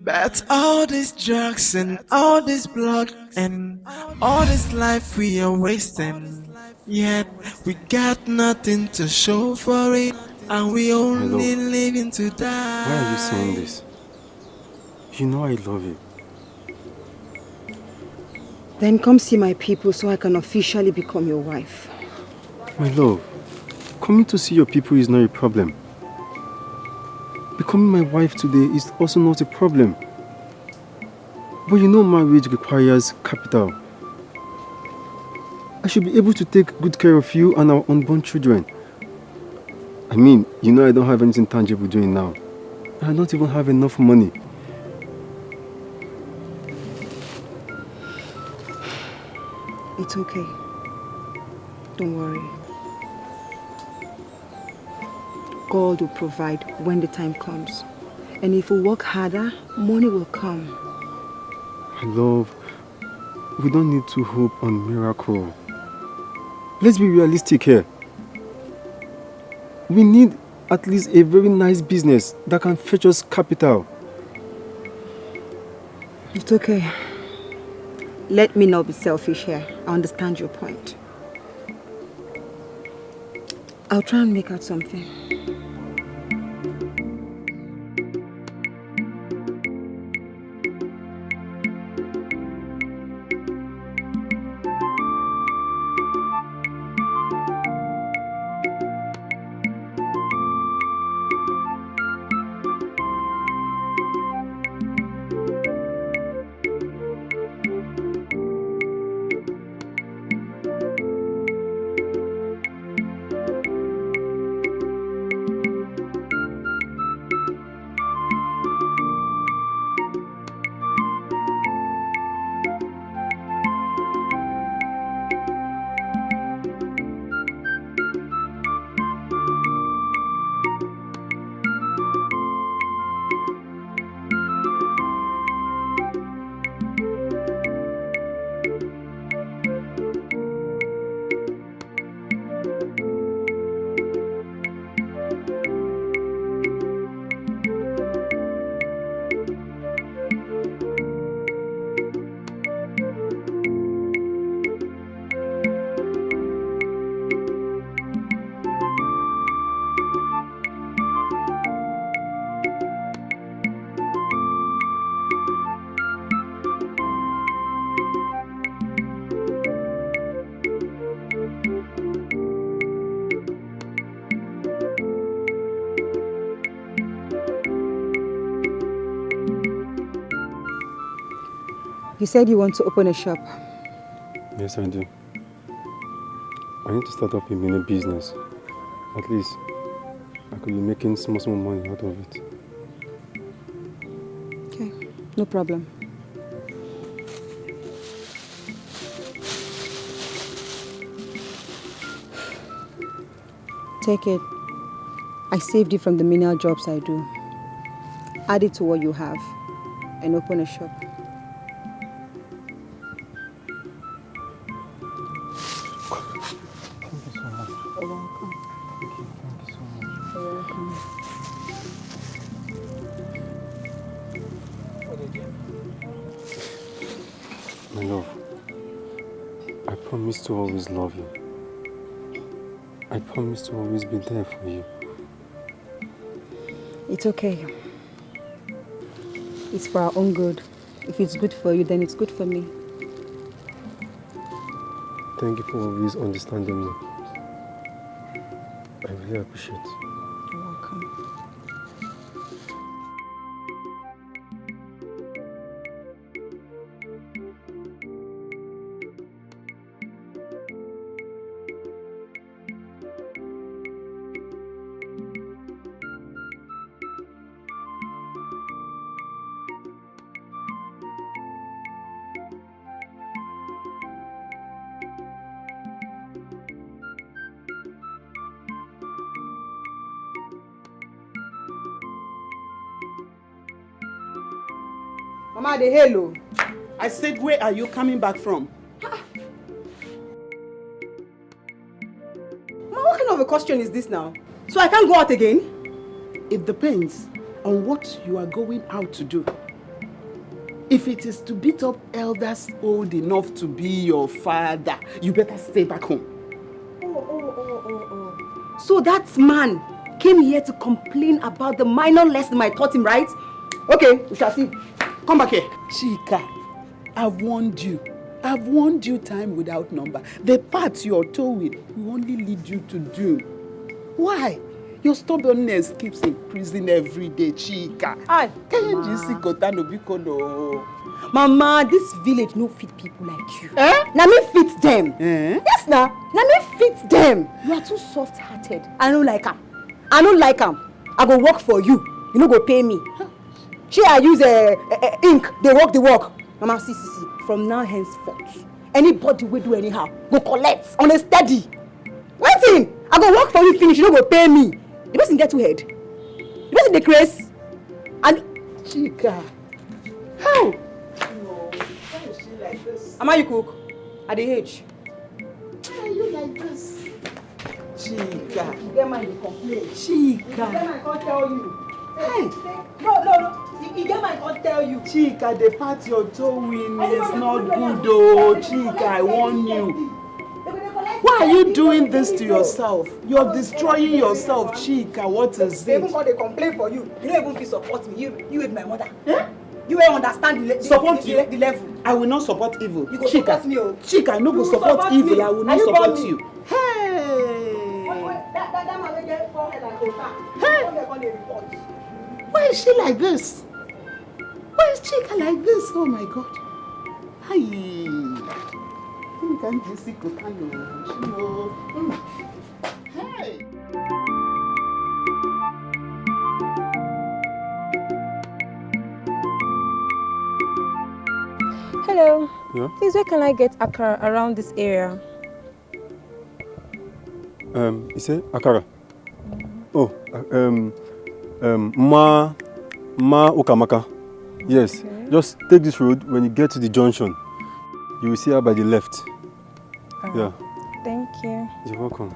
But all these drugs and all this blood and all this life we are wasting, yet we got nothing to show for it, and we only living to die.
Why are you saying this? You know I love you.
Then come see my people so I can officially become your wife.
My love, coming to see your people is not a problem. Becoming my wife today is also not a problem. But you know marriage requires capital. I should be able to take good care of you and our unborn children. I mean, you know I don't have anything tangible doing now. I don't even have enough money.
It's okay. Don't worry. God will provide when the time comes. And if we work harder, money will come.
My love, we don't need to hope on miracle. Let's be realistic here. We need at least a very nice business that can fetch us capital.
It's okay. Let me not be selfish here. I understand your point. I'll try and make out something. You said you want to open a shop.
Yes, I do. I need to start up a mini business. At least, I could be making small money out of it.
Okay, no problem. Take it. I saved it from the menial jobs I do. Add it to what you have and open a shop.
promise to always love you. I promise to always be there for you.
It's okay. It's for our own good. If it's good for you, then it's good for me.
Thank you for always understanding me. I really appreciate it.
You're welcome.
Mama, the hello. I said, where are you coming back from?
Mama, what kind of a question is this now? So I can't go out again?
It depends on what you are going out to do. If it is to beat up elders old enough to be your father, you better stay back home.
So that man came here to complain about the minor lesson I taught him, right? Okay, we shall see.
Come back here. Chika, I've warned you. I've warned you time without number. The path you're towing will only lead you to doom. Why? Your stubbornness keeps increasing every day, Chika.
Mama, this village no fit people like you. Now me fit them. Yes, now me fit them. You are too soft-hearted. I don't like them. I don't like them. I go work for you. You no go pay me. I use ink. They work the work. Mama, see. From now henceforth, anybody will do anyhow. Go collect on a steady. One thing, I go work for you. Finish. You no go pay me. The person get too head. The person dey craze. And
Chika, how? No, why is she like this?
Am I you cook? At the age.
Why are you like this? Chika.
You get mind to complain.
Chika.
You get mind to tell you.
Hey.
No. You get mind to tell you.
Chika, the path you're towing is not good, though. Chika, I warn you. Why are you doing this to yourself? You're destroying yourself, Chika. What is
They
it?
even got a complaint for you. You don't even feel support me. You with my mother. You will understand the level.
I will not support evil.
You go
Chika,
support me, oh.
Chika, I no go support evil. I will not support you. Hey!
That man will get forehead and quota.
Hey! Why is she like this? Why is Chika like this? Oh my God. Hi. Hey.
Hello.
Yeah?
Please, where can I get akara around this area?
You say akara? Oh, Ma Ukamaka. Yes. Okay. Just take this road. When you get to the junction, you will see her by the left. Yeah.
Thank you.
You're welcome.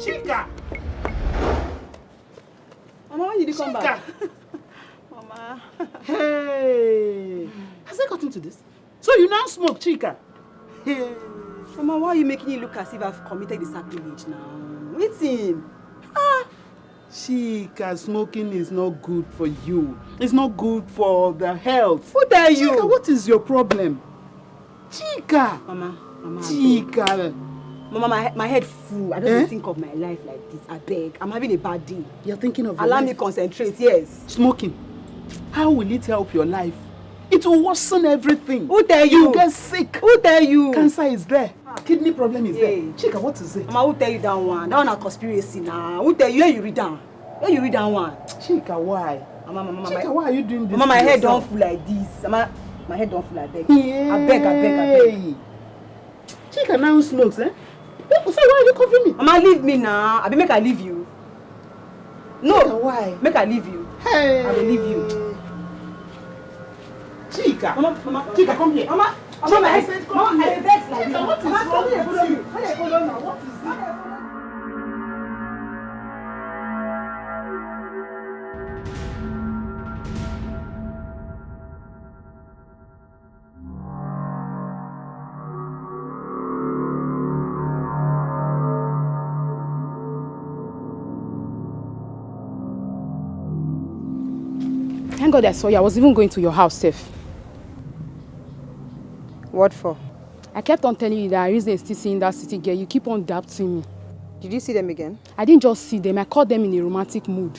Chika!
Mama, when did you come back?
Mama, Hey! Has it gotten to this? So you now smoke, Chika?
Hey. Mama, why are you making it look as if I've committed the sacrilege now? Wait him.
Chika, smoking is not good for you. It's not good for the health.
Who dare you?
Chika, what is your problem? Chika!
Mama,
Chika!
Mama, my head full. I don't even think of my life like this. I beg. I'm having a bad day.
You're thinking of your
Allow
life?
me concentrate, yes.
Smoking. How will it help your life? It will worsen everything.
Who tell you?
You get sick.
Who tell you?
Cancer is there. Kidney problem is there. Chika, what is it?
Mama, who tell you that one? That one a conspiracy now. Who tell you? Where you read down? Where you read down one?
Chika, why?
Mama,
Chika, why are you doing this?
Mama, my head don't full like this. Mama, my head don't full like that. I beg.
Chika now smokes, eh? So why are you covering me?
Mama, leave me now. I be make I leave you. No.
Chika, why?
Make I leave you.
Hey.
I will leave you.
Chika.
Mama,
Chika, come here.
Mama,
Chika,
Mama,
I said come here.
I vex like this.
Chika, what is wrong with you?
What is going on?
What is it?
Thank God I saw you. I was even going to your house safe.
What for?
I kept on telling you that Arize is still seeing that city girl. You keep on doubting me.
Did you see them again?
I didn't just see them. I caught them in a romantic mood.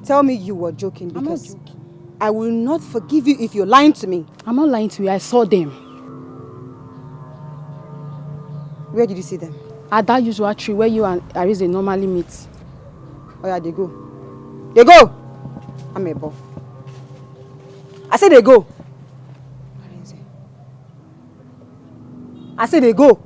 Tell me you were joking because
I'm not joking.
I will not forgive you if you're lying to me.
I'm not lying to you. I saw them.
Where did you see them?
At that usual tree where you and Arize normally meet.
Oh yeah, they go. They go! I'm a buff. I said they go. I said they go.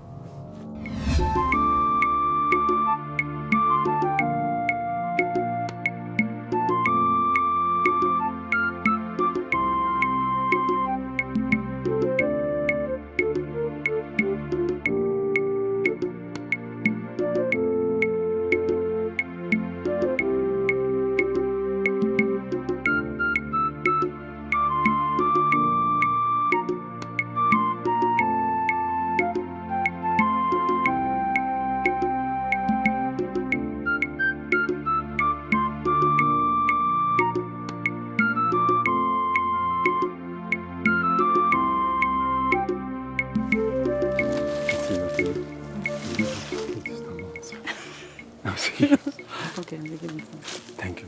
Okay, I'm taking it.
Thank you.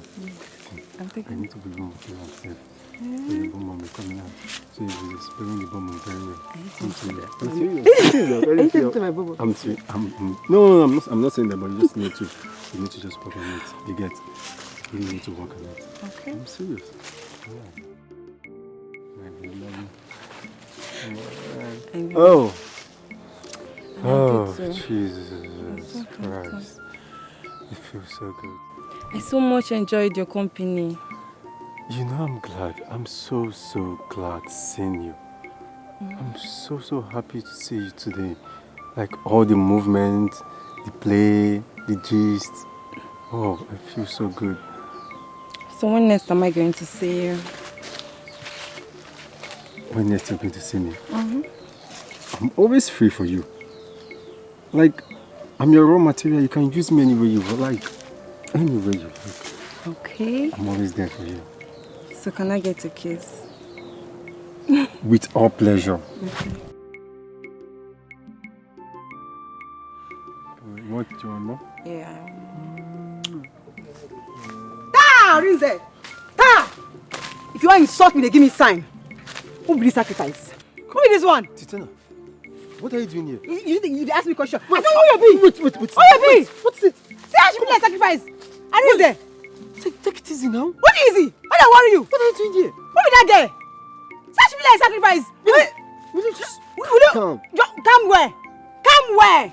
I'm taking
I need to be home with you myself. So the bomb will be coming out. So if you're explaining the bomb very well. I'm serious. I'm serious. I'm serious. No, I'm not saying that, but you just need to just work on it. You get? You need to work on it.
Okay.
I'm serious. Yeah. Oh. Oh, Jesus Christ. It feels so good.
I so much enjoyed your company.
You know, I'm glad. I'm so glad seeing you. I'm so happy to see you today. Like all the movement, the play, the gist. Oh, I feel so good.
So when next am I going to see you?
When next you're going to see me? I'm always free for you. Like, I'm your raw material. You can use me anywhere you like. Anywhere you like.
Okay.
I'm always there for you.
So can I get a kiss?
With all pleasure.
Okay.
What do you want more?
Yeah.
Ta! Rinze! Ta! If you want to insult me, they give me sign. Who be this sacrifice? Who be this one?
Titana, what are you doing here?
You ask me a question. I don't know who you be.
Wait.
Who you be?
What's it?
Say I should be like sacrifice. Rinze!
Take it easy now.
What is easy? Why do I worry you?
What are you doing here?
Who be that girl? Say I should be like sacrifice.
Will you just
come? Come where? Come where?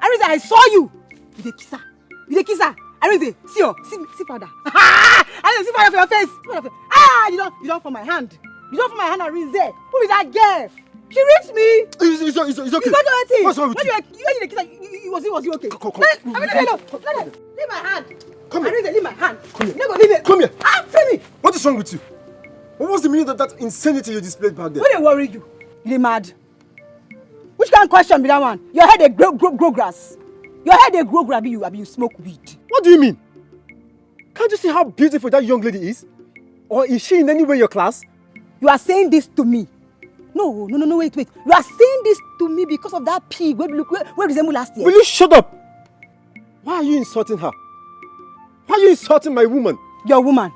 Rinze, I saw you. You the kisser. You the kisser. Rinze, see powder. Rinze, see powder for your face. Ah, you don't for my hand. You don't for my hand, Rinze. Who is that girl? She reached me.
It's okay.
It's
What's wrong with you?
When you the kisser, was you okay?
Come.
Leave my hand.
Come here. Leave my hand.
Come here.
You go leave it.
Come here.
Ah, free me.
What is wrong with you? What was the meaning of that insanity you displayed back there?
What they worry you? You mad? Which kind of question be that one? Your head they grow grass. Your head they grow grass. You smoke weed.
What do you mean? Can't you see how beautiful that young lady is? Or is she in any way your class?
You are saying this to me. No, wait. You are saying this to me because of that pig where resemble last year.
Will you shut up? Why are you insulting her? Why are you insulting my woman?
Your woman.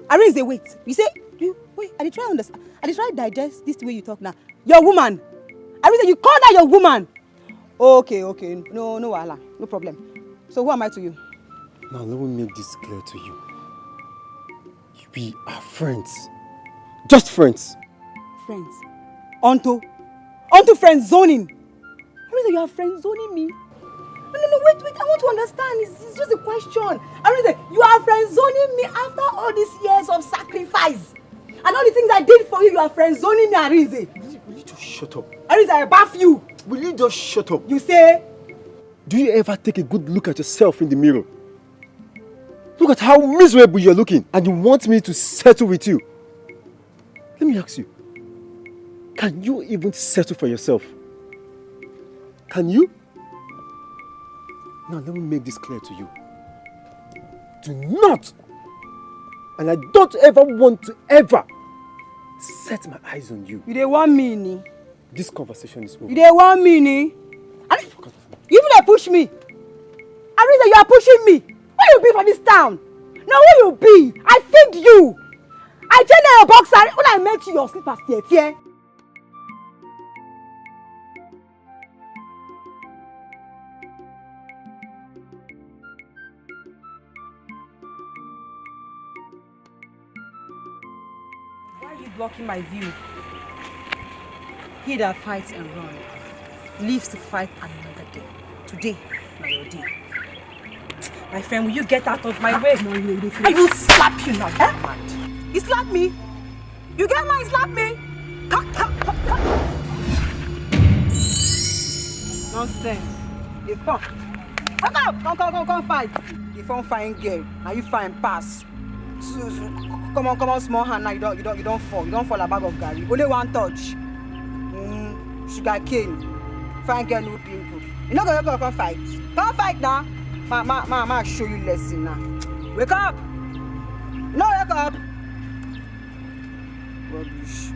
Arinze, wait. You say, wait, I try to understand. I try to digest this way you talk now. Your woman. Arinze, you call that your woman. Okay. No, wahala. No problem. So who am I to you?
Now let me make this clear to you. We are friends. Just friends.
Friends. Onto friend zoning. Arinze, you are friend zoning me. No, wait. I want to understand. It's just a question. Arinze, you are friend zoning me after all these years of sacrifice. And all the things I did for you, you are friend zoning me, Arinze.
Will you just shut up?
Arinze, I bath you.
Will you just shut up?
You say?
Do you ever take a good look at yourself in the mirror? Look at how miserable you're looking, and you want me to settle with you. Let me ask you, can you even settle for yourself? Can you? Now let me make this clear to you. Do not, and I don't ever want to ever set my eyes on you.
You dey want me, ni?
This conversation is over.
You dey want me, ni? You even push me. Arinze, you are pushing me. Where you be for this town? No, where you be? I feed you. I change your boxer when I met you your slippers here. Why are you blocking my view? He that fights and runs lives to fight another day. Today, my your day. My friend, will you get out of my way? No, I will slap you now. You slap me? You get mine, slap me? Come. Nonsense. You come. Come fight. You found fine girl. Now you fine pass. Come on, small hand. Now you don't fall. You don't fall a bag of garri. Only one touch. Sugar cane. Fine girl, no pimple. You not gonna come fight. Come fight now. Ma, show you lesson now. Wake up! No, wake up! Rubbish.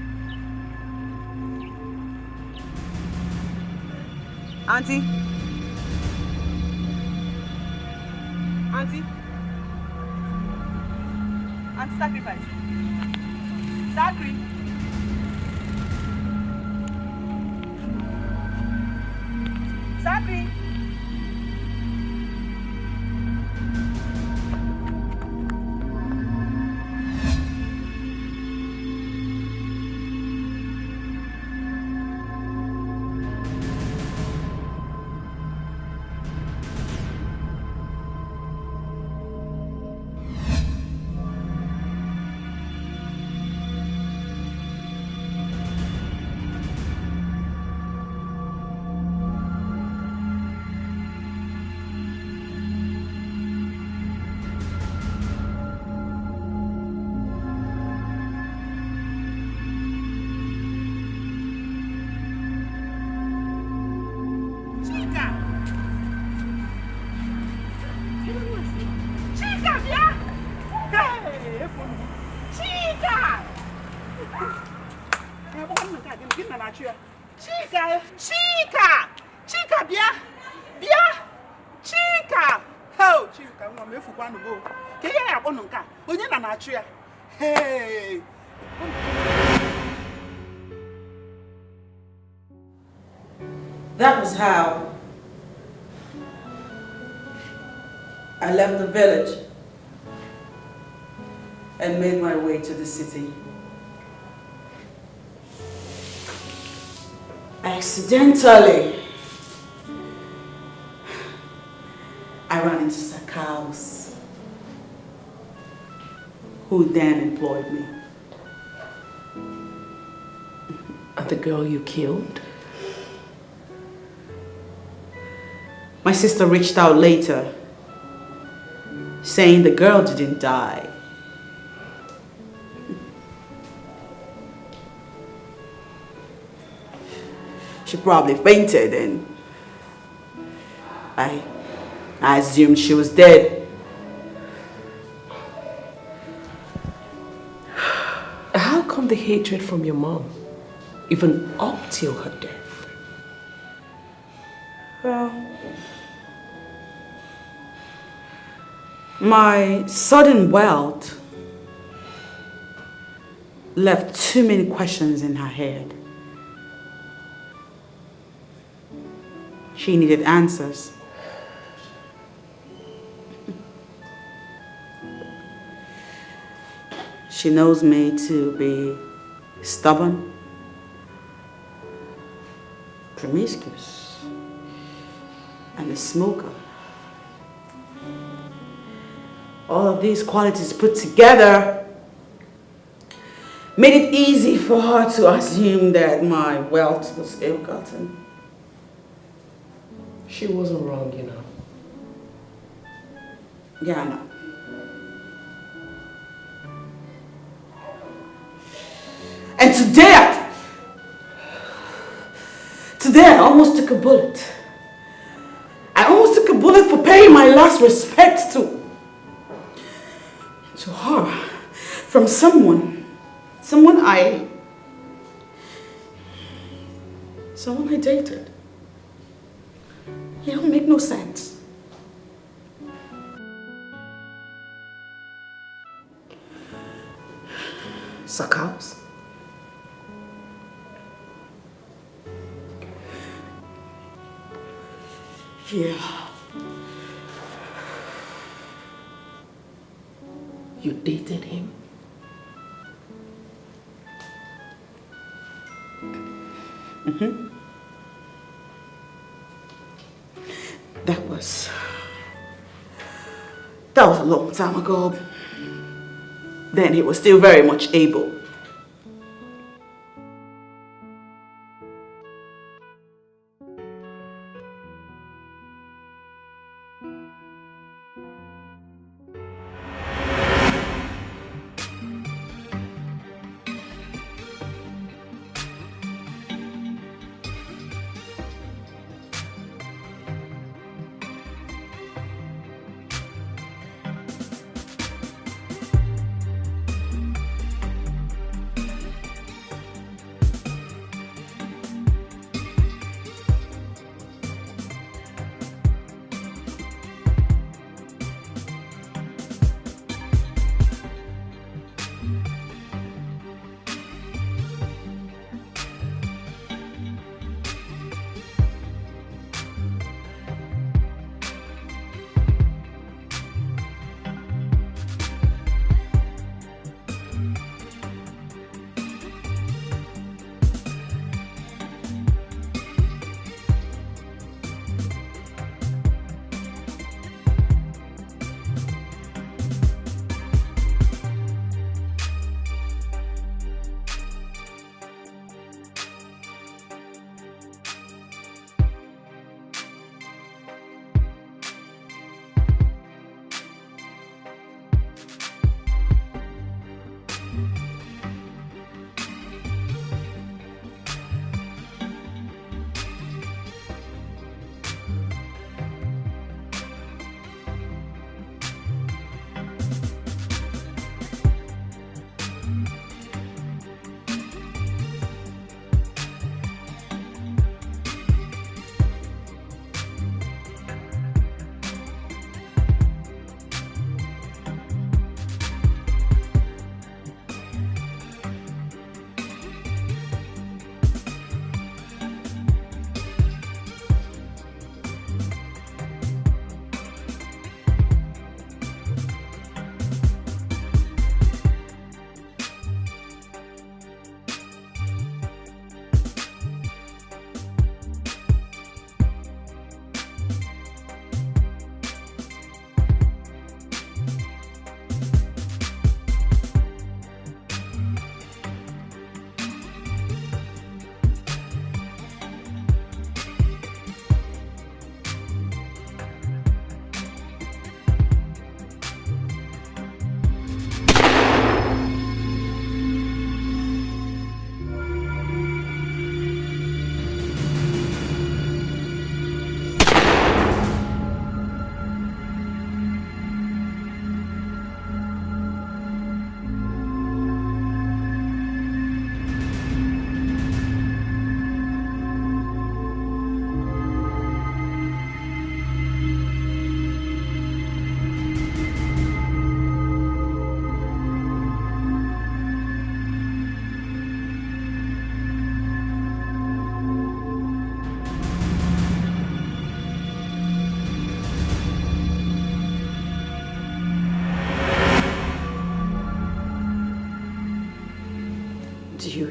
Auntie, sacrifice. Sacri. Chika, bia, Chika. Oh, Chika, I'm going to go. Can you have one? Onye na na-achụ ya. Hey.
That was how I left the village and made my way to the city. Accidentally, I ran into Sakaus, who then employed me.
And the girl you killed?
My sister reached out later
saying the girl didn't die. She probably fainted and I assumed she was dead.
How come the hatred from your mom, even up till her death?
Well, my sudden wealth left too many questions in her head. She needed answers. She knows me to be stubborn, promiscuous, and a smoker. All of these qualities put together made it easy for her to assume that my wealth was ill-gotten.
She wasn't wrong, you know.
Yeah, I know. And today I almost took a bullet. I almost took a bullet for paying my last respect to her from someone I dated. It don't make no sense.
Suckhouse?
Yeah.
You dated him?
Mm-hmm. That was a long time ago. Then he was still very much able.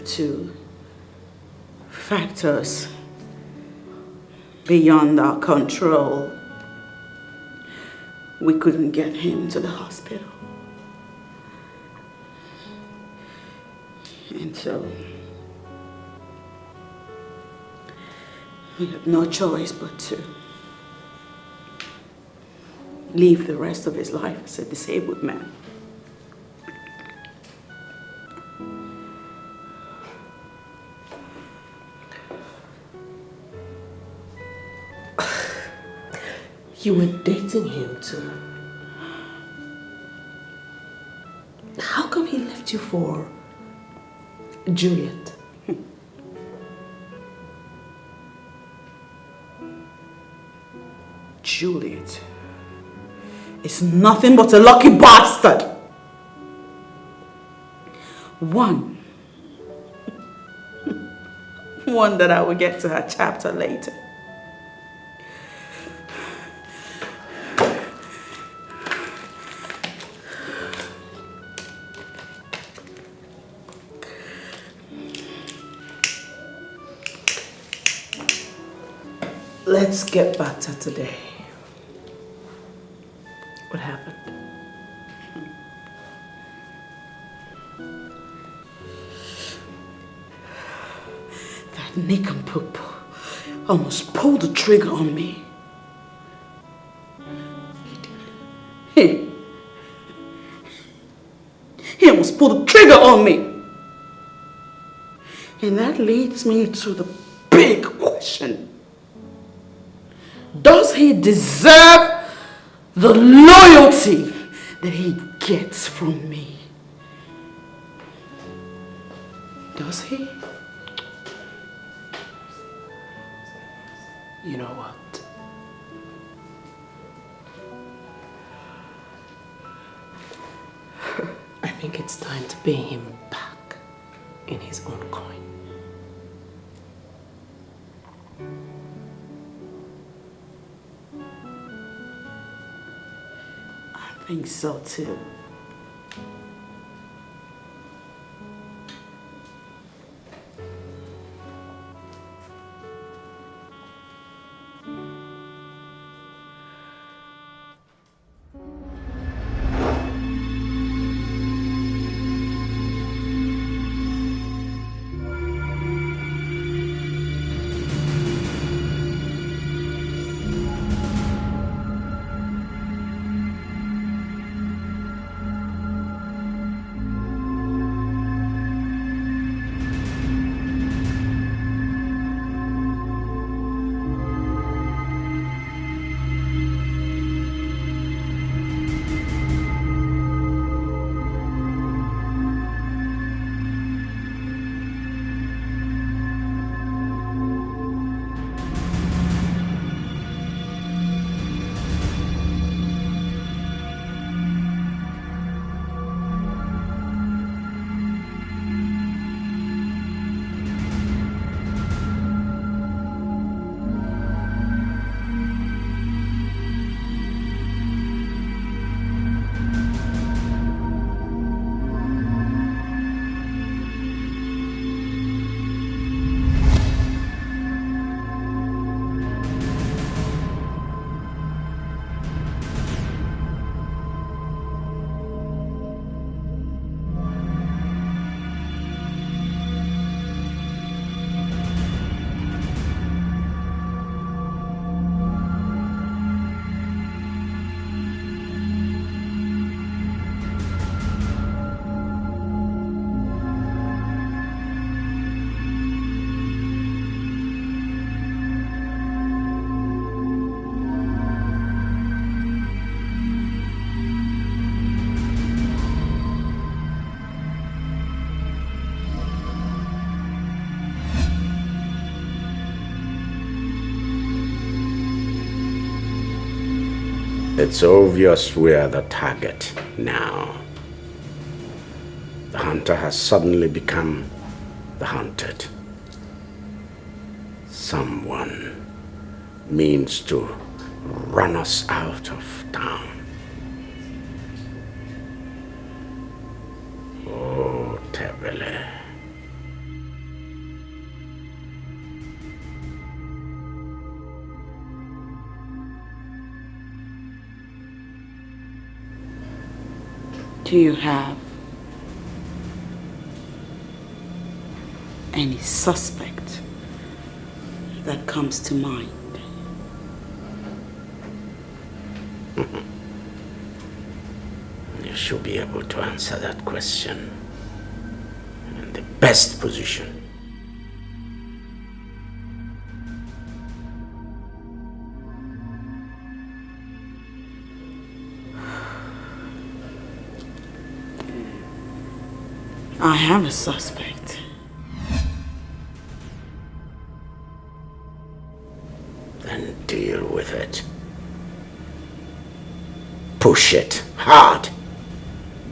to factors beyond our control, we couldn't get him to the hospital. And so we had no choice but to live the rest of his life as a disabled man.
You were dating him too. How come he left you for Juliet?
Juliet is nothing but a lucky bastard. One that I will get to her chapter later.
Let's get back to today. What happened?
That nincompoop almost pulled the trigger on me. He almost pulled the trigger on me. And that leads me to the big question. Does he deserve the loyalty that he gets from me? Does he?
You know what? I think it's time to pay him back in his own coin.
I think so too.
It's obvious we're the target now. The hunter has suddenly become the hunted. Someone means to run us out of town. Oh, Tebele.
Do you have any suspect that comes to mind?
You should be able to answer that question in the best position.
I have a suspect.
Then deal with it. Push it hard.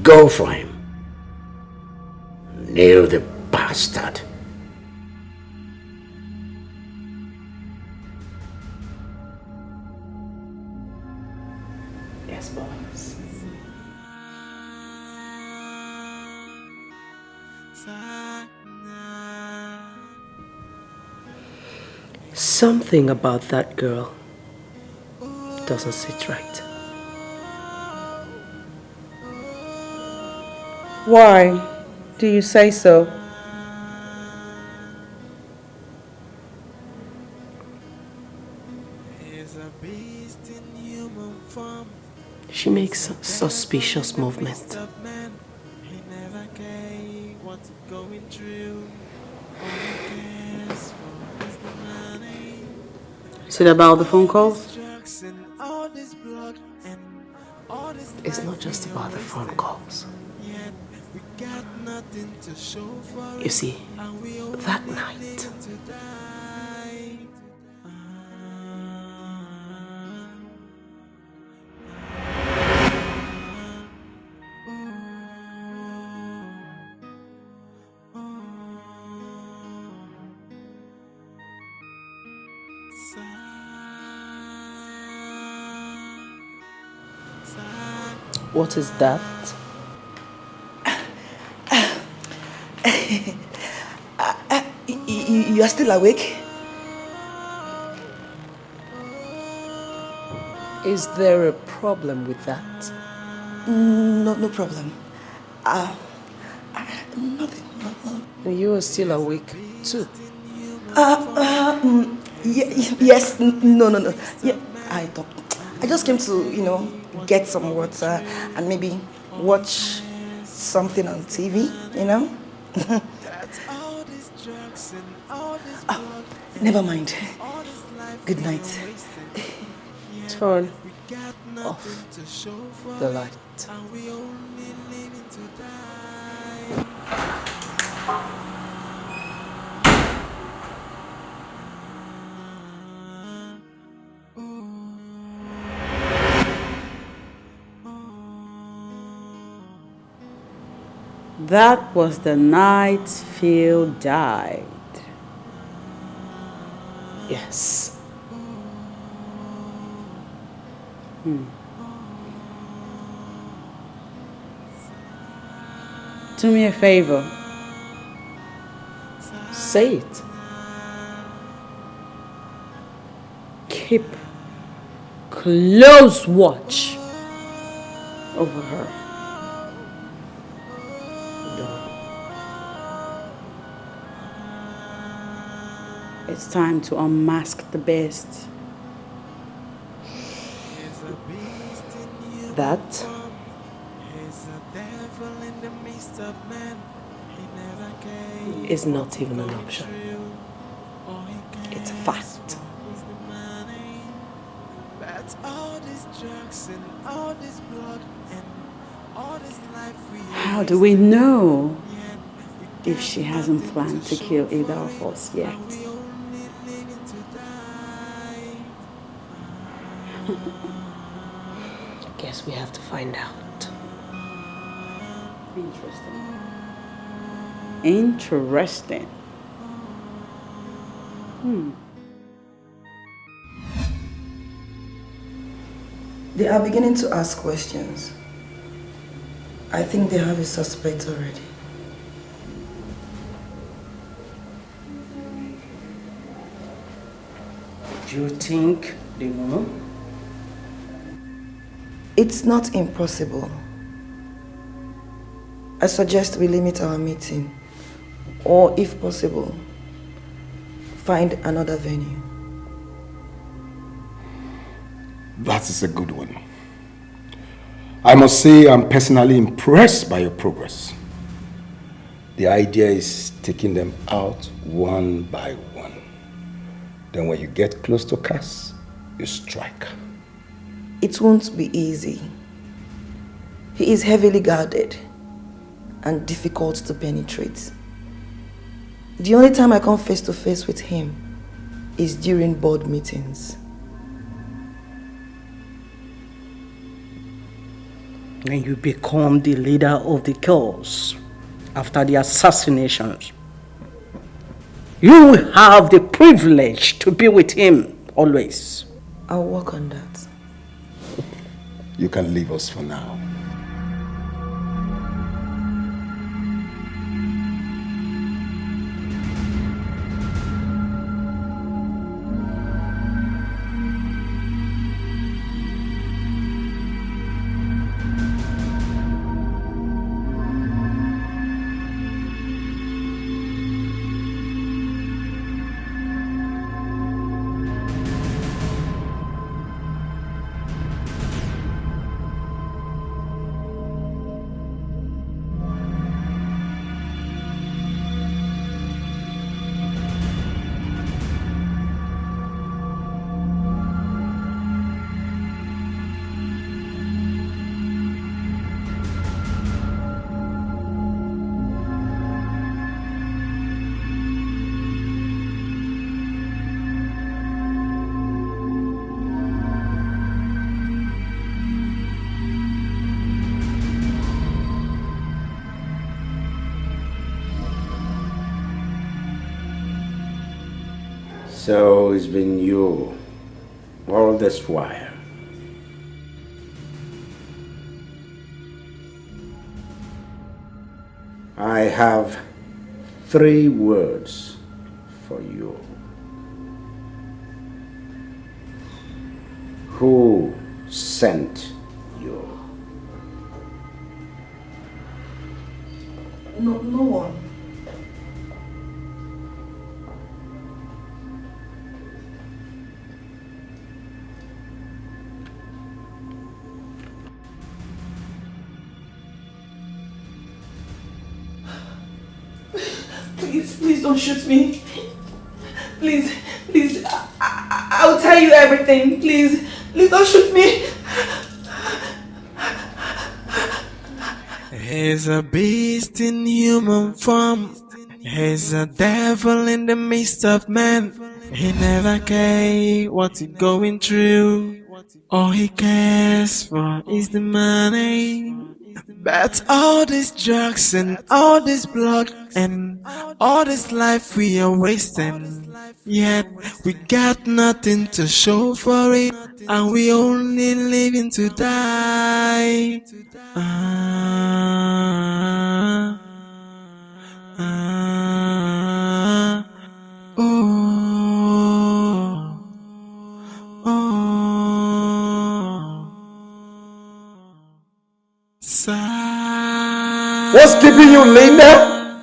Go for him. Nail the bastard.
Yes, boss. Something about that girl doesn't sit right.
Why do you say so?
She makes suspicious movement.
Is it about the phone calls?
It's not just about the phone calls. You see, that night, what is that?
You are still awake?
Is there a problem with that?
No problem. Nothing.
You are still awake too.
Yes. No. Yeah, I just came to, get some water and maybe watch something on TV, Never mind. Good night.
Turn off the light.
That was the night Phil died.
Yes.
Do me a favor.
Say it.
Keep close watch over her. It's time to unmask the beast.
That is not even an option. It's a fact.
How do we know if she hasn't planned to kill either of us yet?
Guess we have to find out.
Interesting.
They are beginning to ask questions. I think they have a suspect already.
Do you think they know?
It's not impossible. I suggest we limit our meeting, or if possible, find another venue.
That is a good one. I must say I'm personally impressed by your progress. The idea is taking them out one by one. Then when you get close to Cass, you strike.
It won't be easy. He is heavily guarded and difficult to penetrate. The only time I come face to face with him is during board meetings.
When you become the leader of the cause after the assassinations, you will have the privilege to be with him always.
I'll work on that.
You can leave us for now.
So it's been you all this while. I have 3 words for you. Who sent you?
No one.
Please don't shoot me. Please, I'll tell you everything. Please don't shoot me.
He's a beast in human form. He's a devil in the midst of men. He never cares what he's going through. All he cares for is the money. But all these drugs and all this blood and all this life we are wasting, yet we got nothing to show for it, and we only living to die.
What's keeping you, Linda?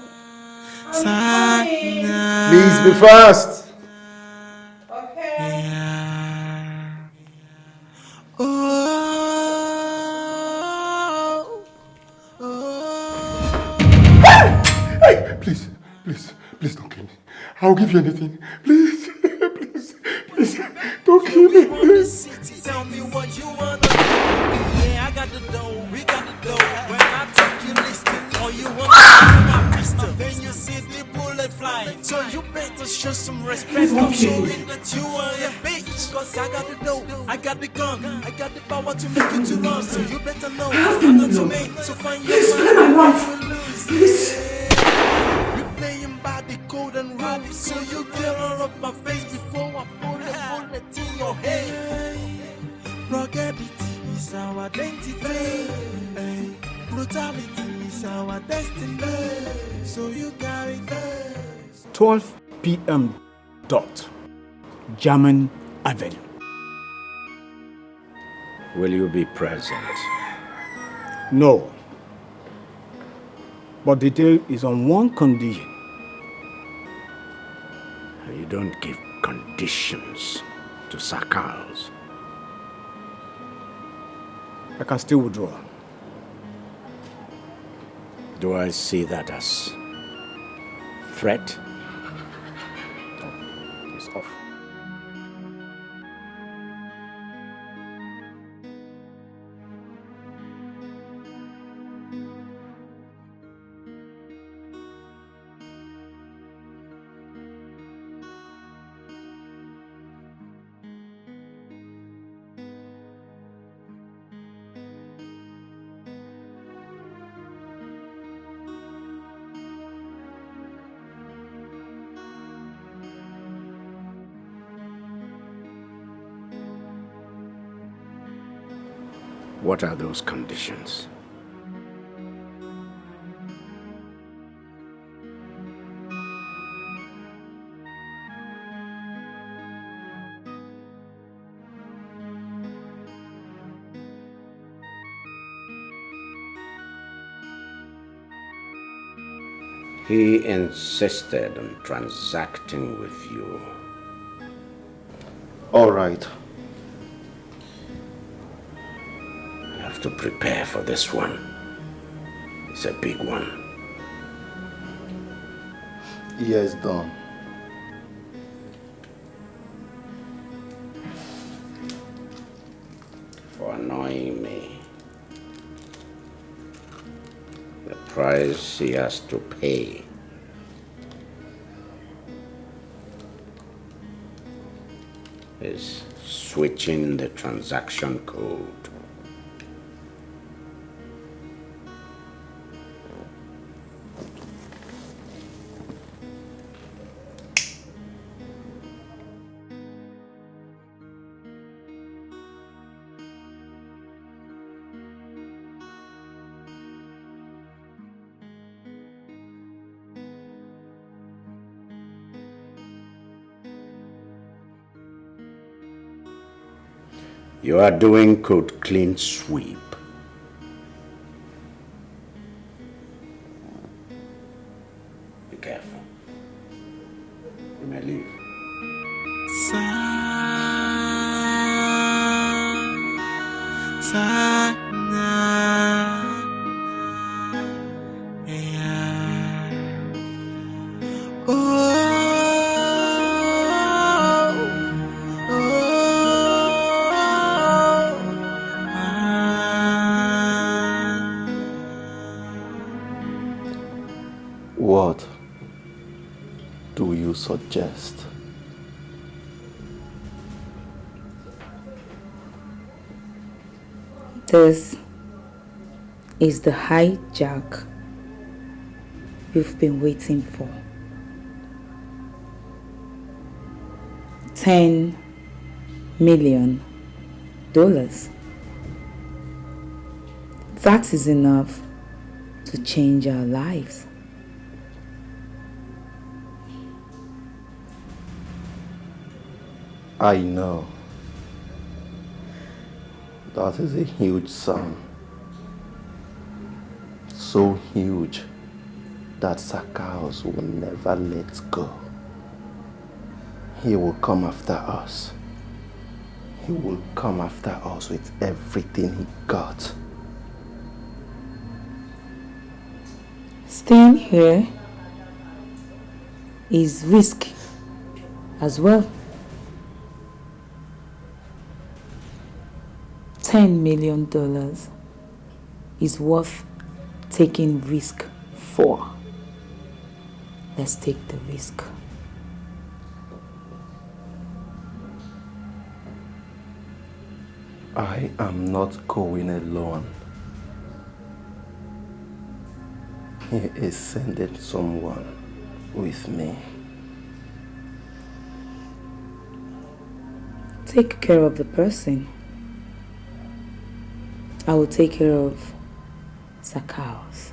Please be fast.
Hey, please don't kill me. I'll give you anything. Please, don't kill me, please.
Tell me what you wanna do. Yeah, I got the dough, we got the dough. When I talk, you listen. All you wanna do my pistol. Then you see the bullet fly. So you better show some respect. I'm showing that you are a bitch. Cause I got the dough, I got the gun, I got the power to make you to run. So you better know I'm not to make. So find your man. You playing by the code and rules. So you get all up my face before I put a bullet in your head. Ruggedity is our identity. Hey. Brutality is our destiny. So you carry
12 p.m. German Avenue.
Will you be present?
No. But the deal is on one condition.
You don't give conditions to Sakals.
I can still withdraw.
Do I see that as threat?
It's off.
What are those conditions? He insisted on transacting with you.
All right.
To prepare for this one. It's a big one.
Yes, Don.
For annoying me. The price he has to pay. Is switching the transaction code. You are doing code clean sweep. Be careful. You may leave.
What do you suggest?
This is the hijack you've been waiting for. $10 million. That is enough to change our lives.
I know. That is a huge sum. So huge that Sakals will never let go. He will come after us. He will come after us with everything he got.
Staying here is risky as well. $10 million is worth taking risk for. Let's take the risk.
I am not going alone. He is sending someone with me.
Take care of the person. I will take care of Sakals.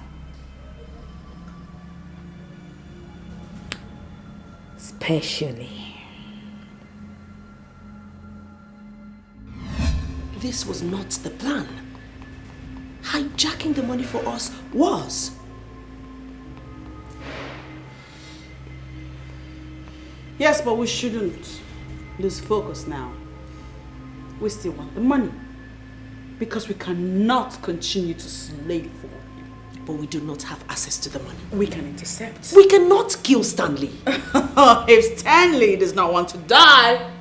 Especially.
This was not the plan. Hijacking the money for us was.
Yes, but we shouldn't lose focus now. We still want the money. Because we cannot continue to slave for him.
But we do not have access to the money.
We can intercept.
We cannot kill Stanley.
If Stanley does not want to die,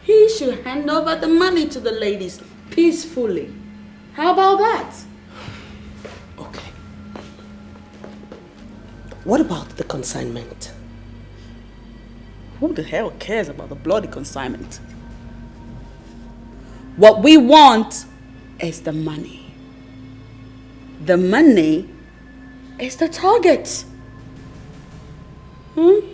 he should hand over the money to the ladies peacefully. How about that?
Okay. What about the consignment?
Who the hell cares about the bloody consignment? What we want is the money. The money is the target. Mm-hmm.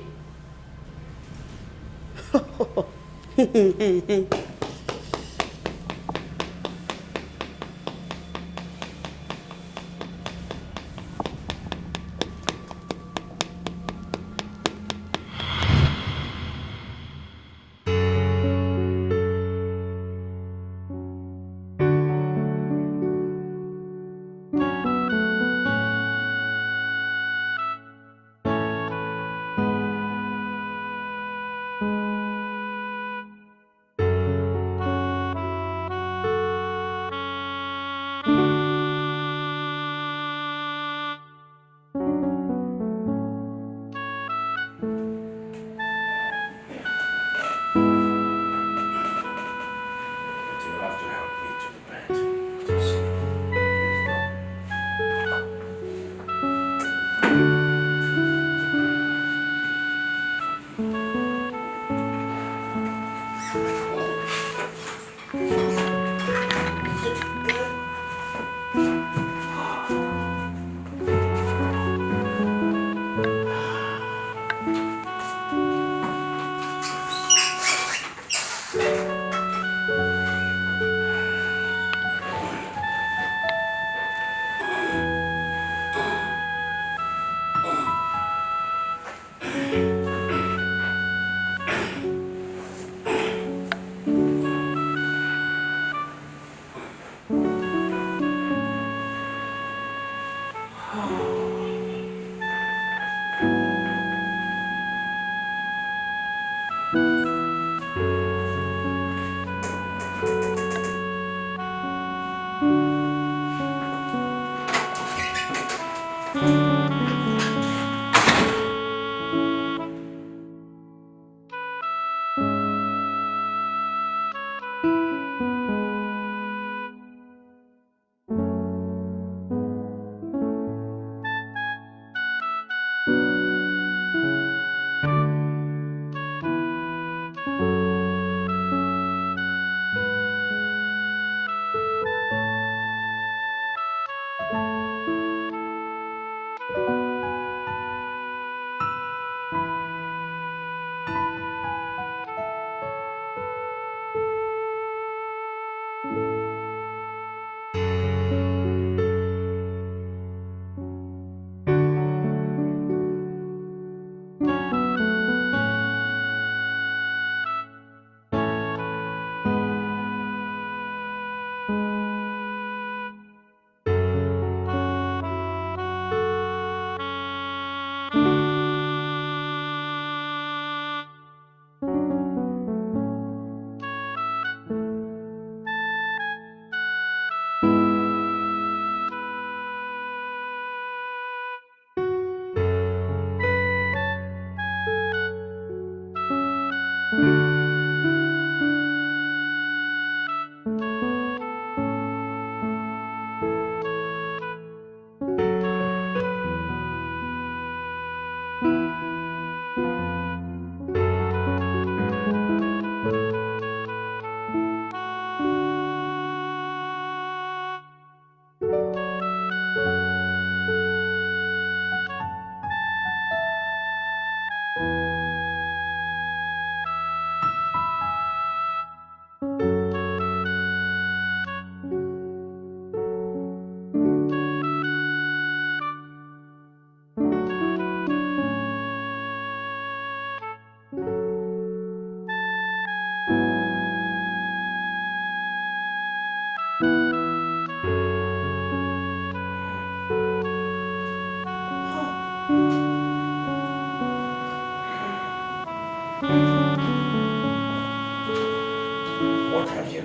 What have you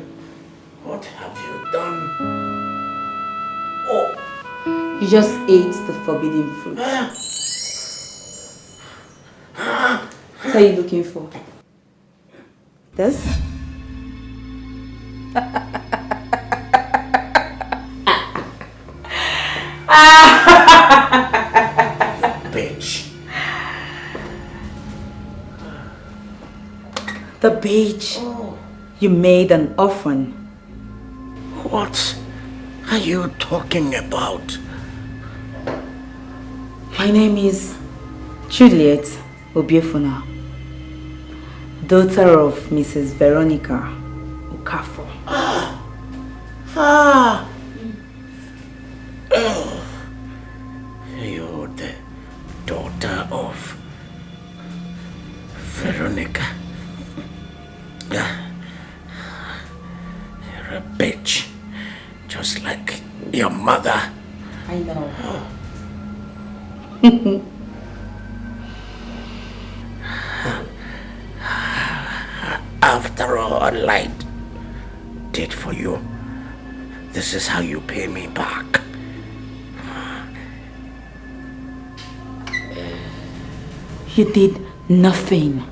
done? Oh!
You just ate the forbidden fruit. What are you looking for? This?
Bitch.
The beach. You made an orphan.
What are you talking about?
My name is Juliet Obiefuna, daughter of Mrs. Veronica Okafor.
You're the daughter of Veronica. You're a bitch, just like your mother.
I know.
After all I lied did for you, this is how you pay me back.
You did nothing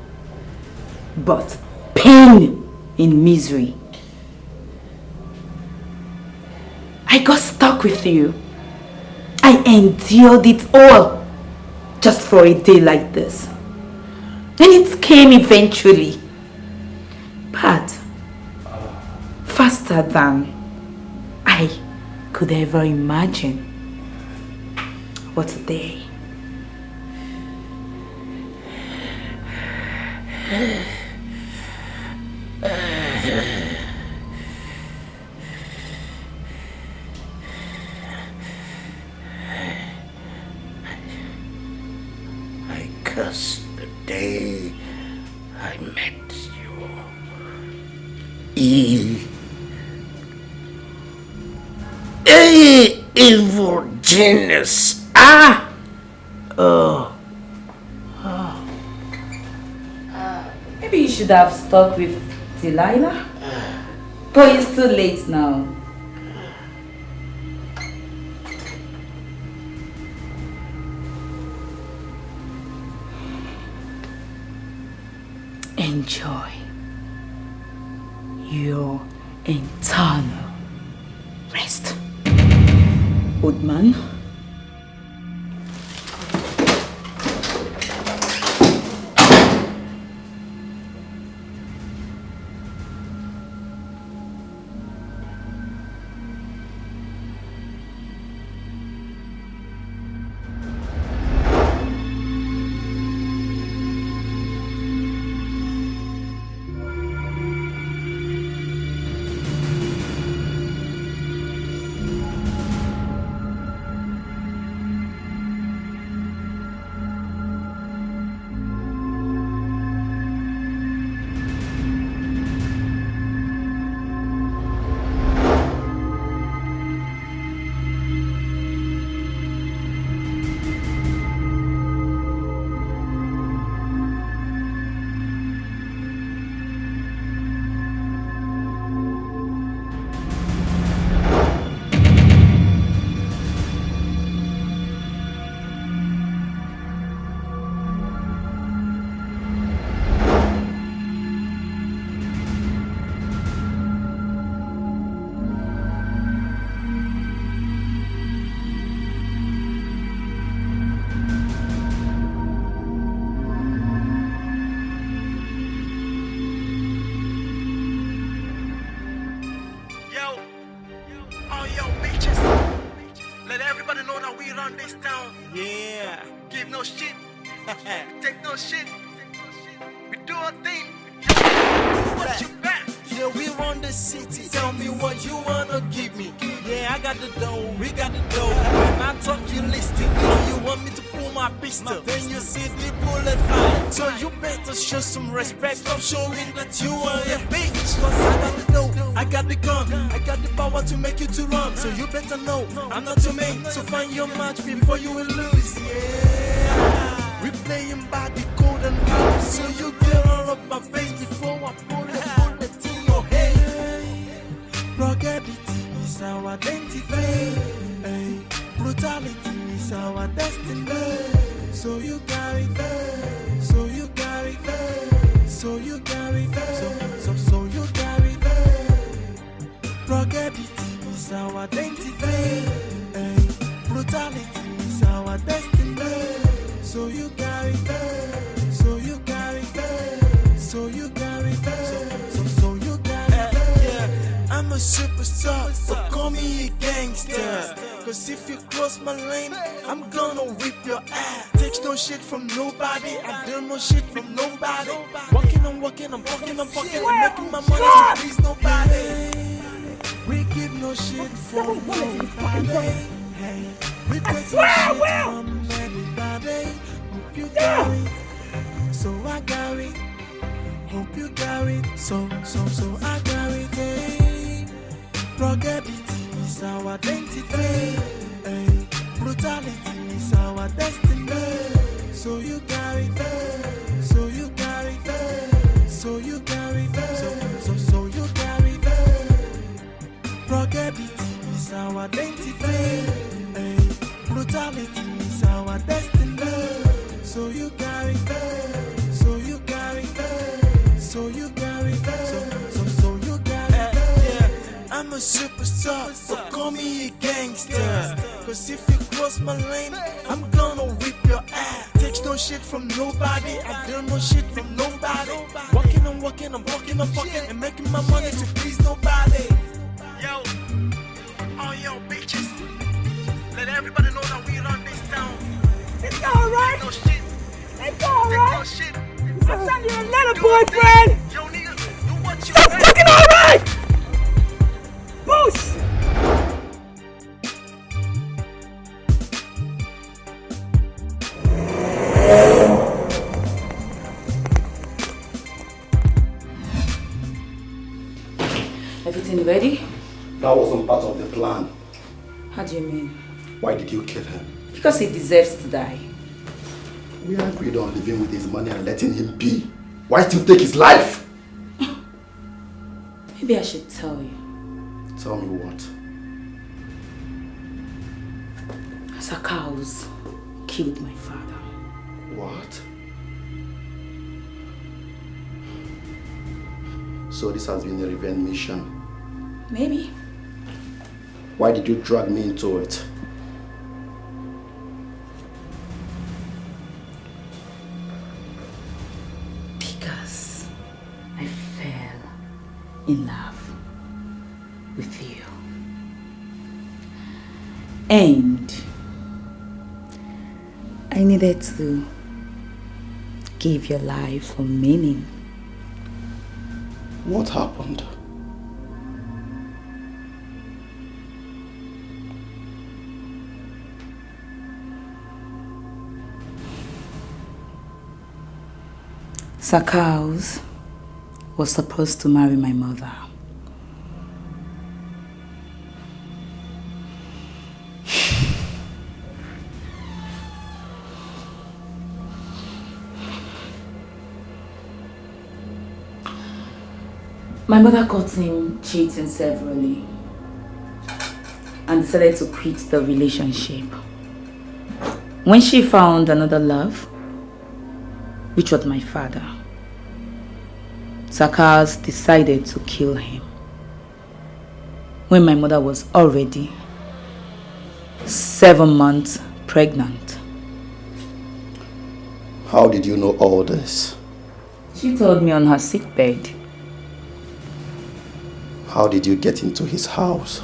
but pain in misery. I got stuck with you. I endured it all just for a day like this. And it came eventually. But faster than I could ever imagine. What a day.
I curse the day I met you. Evil genius.
Maybe you should have stuck with Delilah. But it's too late now. Enjoy your eternal rest, old man.
Show some respect, stop showing that you are a bitch. Cause I got the dough, I got the gun, I got the power to make you to run. So you better know, I'm not your mate. So find your match before you will lose, yeah. We playing by the code and rules. So you get all up my face before I pull a bullet in your head. a superstar, so call me a gangster. Cause if you cross my lane, I'm gonna whip your ass. Takes no shit from nobody, I do no shit from nobody. Walking, I'm fucking, I'm making my money to please nobody. We give no shit from nobody. Hey, we take no shit from anybody. Hope you got it, so I got it. Hope you got it, so I got it. Hey. Ruggedity is our identity. Hey. Brutality is our destiny. So you got it, so you got it, so you got it, so you got it. Ruggedity is our identity. Hey. Brutality is our destiny. So you got it, so you got it. So you got it, so you got it. Yeah. I'm a superstar, so call me a gangster. Cause if you cross my lane, I'm gonna whip your ass. Takes no shit from nobody, I do no shit from nobody. Walking, I'm fucking, and making my money to please nobody. Yo, all yo bitches, let everybody know that we run this town.
It's alright.
Take no shit.
It's alright.
Take no shit.
I send you a letter, boyfriend! Stop fucking alright! Boost!
Everything ready?
That wasn't part of the plan.
How do you mean?
Why did you kill him?
Because he deserves to die.
We agreed on living with his money and letting him be. Why still take his life?
Maybe I should tell you.
Tell me what?
Sakaus killed my father.
What? So this has been a revenge mission?
Maybe.
Why did you drag me into it?
Because I fell in love with you. And I needed to give your life a meaning.
What happened?
Sakaus was supposed to marry my mother. My mother caught him cheating severally and decided to quit the relationship. When she found another love, which was my father, Sakaus decided to kill him when my mother was already 7 months pregnant.
How did you know all this?
She told me on her sickbed.
How did you get into his house?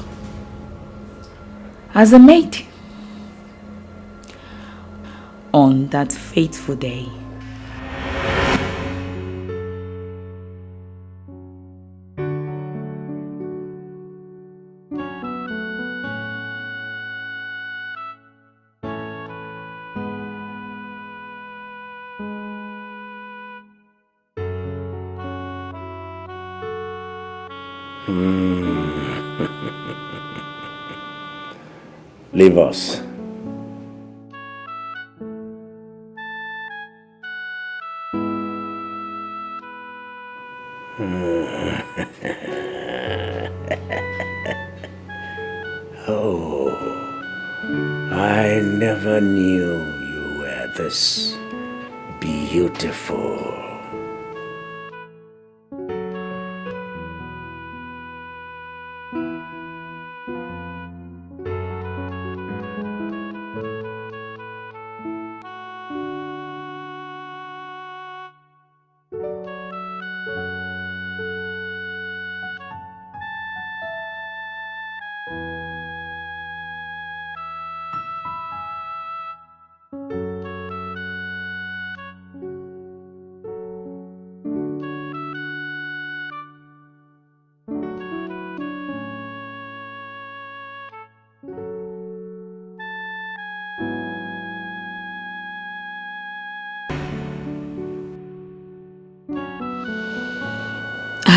As a maid. On that fateful day,
Leave us. Oh, I never knew you were this beautiful.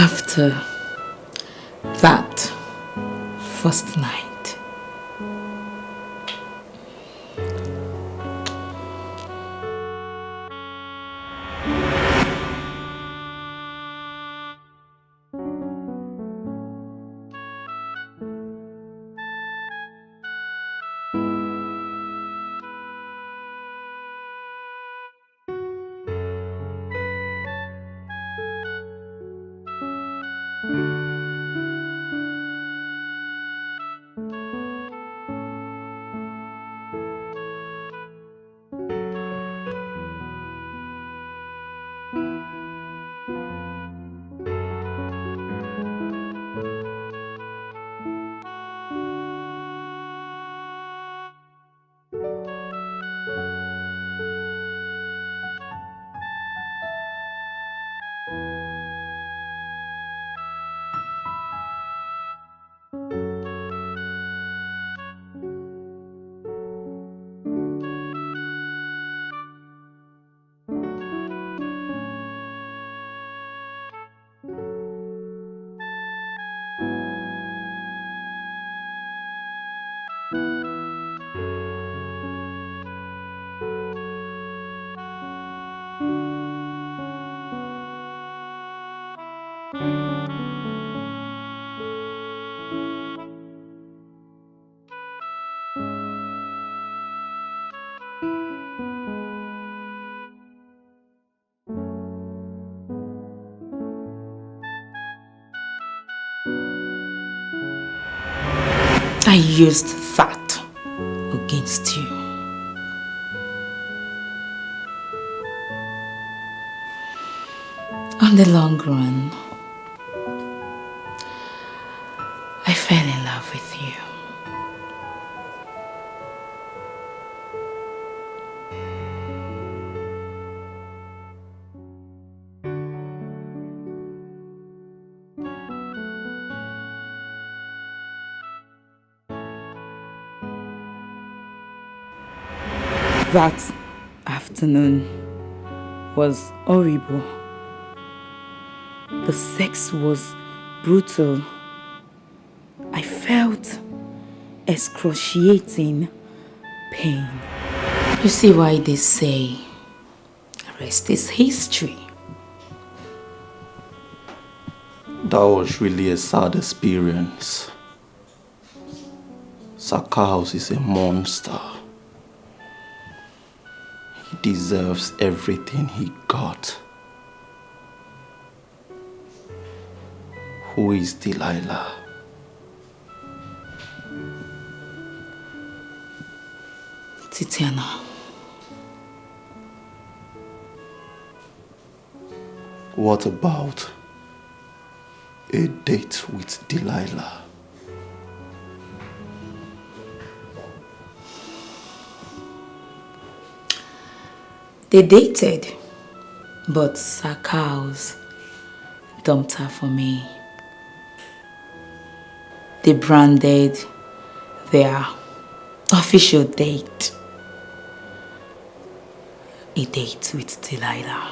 After that first night, I used that against you. On the long run, I fell in love with you. That afternoon was horrible. The sex was brutal. I felt excruciating pain. You see why they say rest is history.
That was really a sad experience. Sakaus is a monster. He deserves everything he got. Who is Delilah?
Titiana.
What about a date with Delilah?
They dated, but Sakaus dumped her for me. They branded their official date a date with Delilah.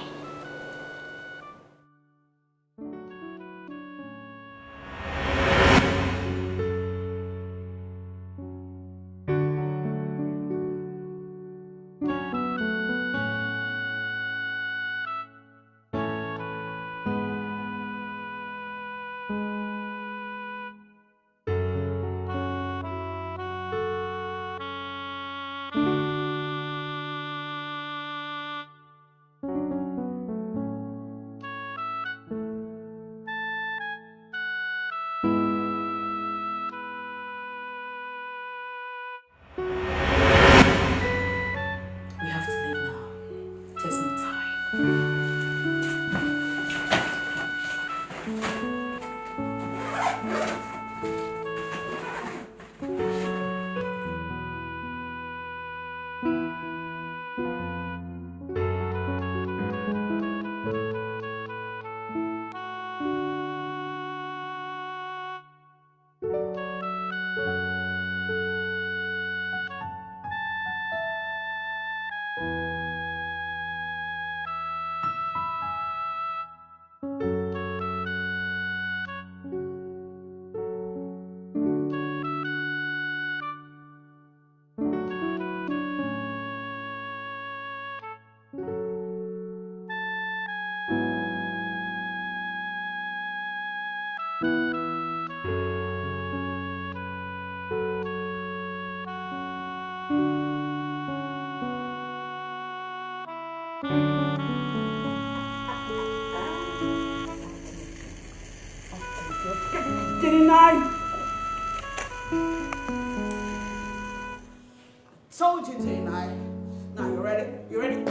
39. Told you, 39. Now you ready? You ready?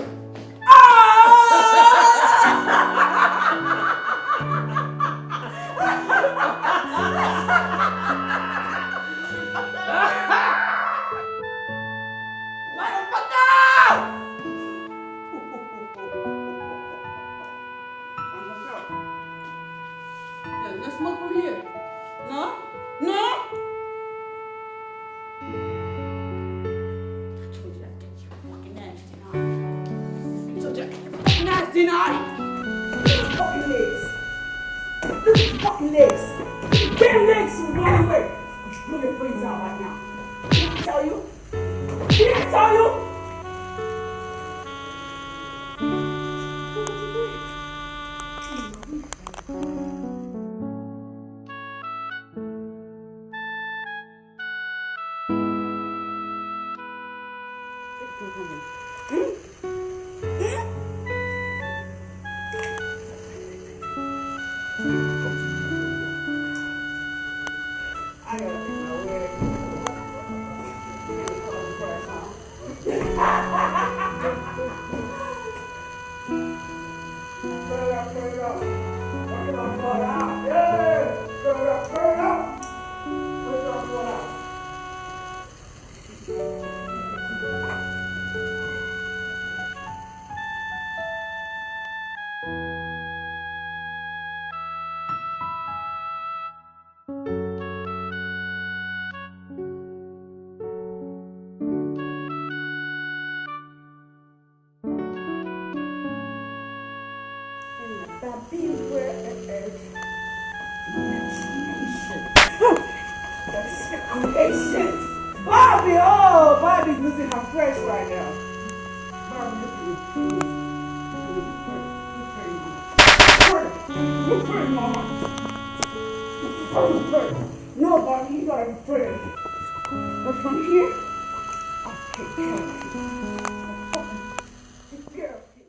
Let's smoke from here. No? No? Nasty night! Fucking legs! Look at your fucking legs! Damn legs from running away! Look at brains out right now. Did I tell you? Did I tell you? Bobby, oh, Bobby's losing her fresh right now. Bobby, look pretty, mama. No, Bobby, you gotta be pretty. But from here, I'll take care of you. Take care of you.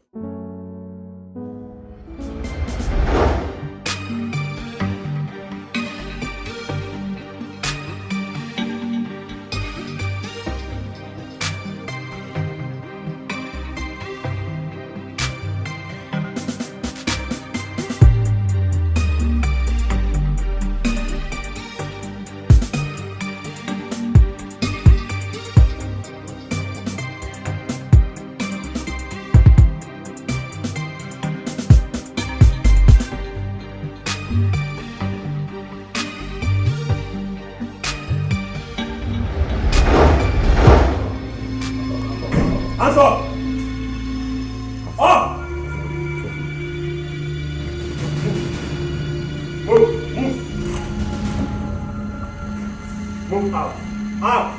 Hands up! Up! Move! Move out! Out!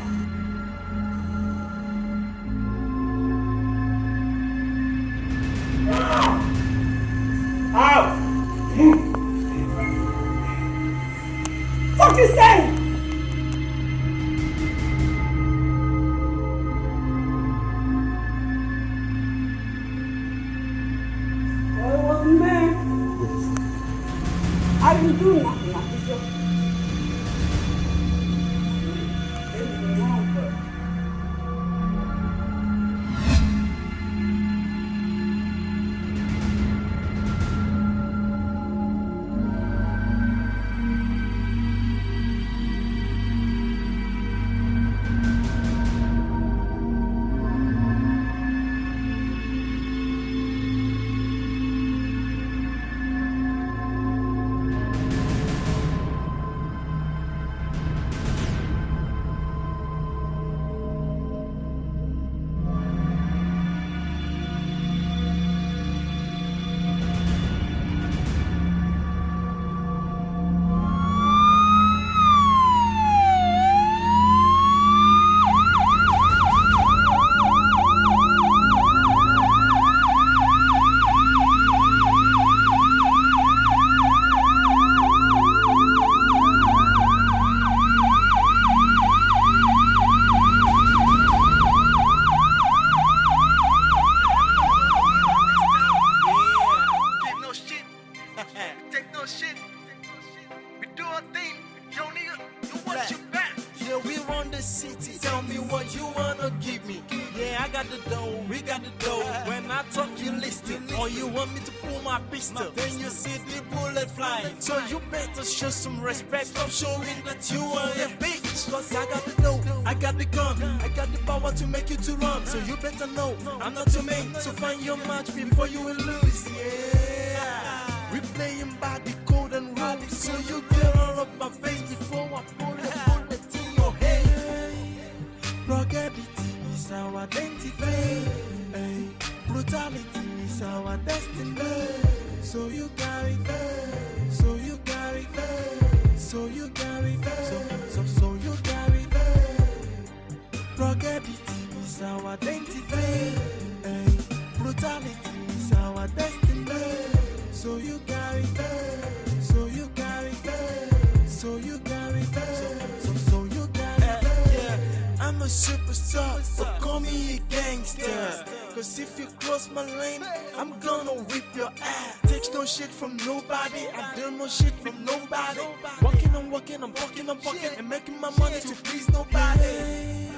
Out! Move!
Fuck you say? I didn't do nothing like this.
the city. Tell me what you wanna give me. Yeah, I got the dough, we got the dough. When I talk, you listen. Or you want me to pull my pistol, then you see the bullet flying. So you better show some respect. Stop showing that you are a bitch. Cause I got the dough, I got the gun, I got the power to make you to run. So you better know I'm not too mean. So find your match before you will lose. Yeah, we playing by the code and rules. So you get all up my face before I pull a bullet in your head. Ruggedity is our identity. Hey, brutality is our destiny. So you carry, so you carry, so you carry, so you carry. Ruggedity is our identity. Hey, brutality is our destiny. So you carry, so you carry, so you carry, so you carry. Yeah, I'm a superstar, so call me a gangster. Cause if you cross my lane, I'm gonna whip your ass. Take no shit from nobody, I do no shit from nobody. Walking, I'm walking, I'm walking, I'm walking, and making my money to please nobody.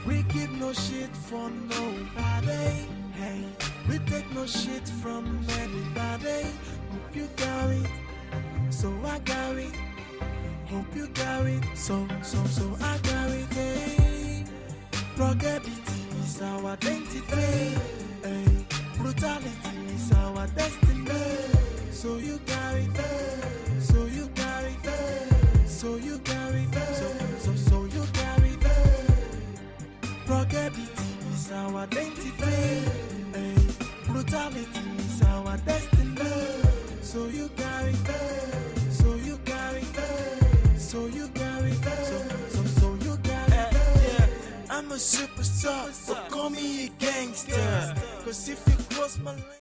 We give no shit for nobody. Hey, we take no shit from anybody. Hope you got it, so I got it. Hope you got it, so I got it. Hey, ruggedity is our identity. Hey, brutality is our destiny. So you got it, so you got it, so you got it, so you got it. Ruggedity is our identity. Hey, brutality is our destiny. So you carry, so you carry, so you carry, so you carry. Yeah, I'm a superstar, so call me a gangster. Cause if you cross my lane.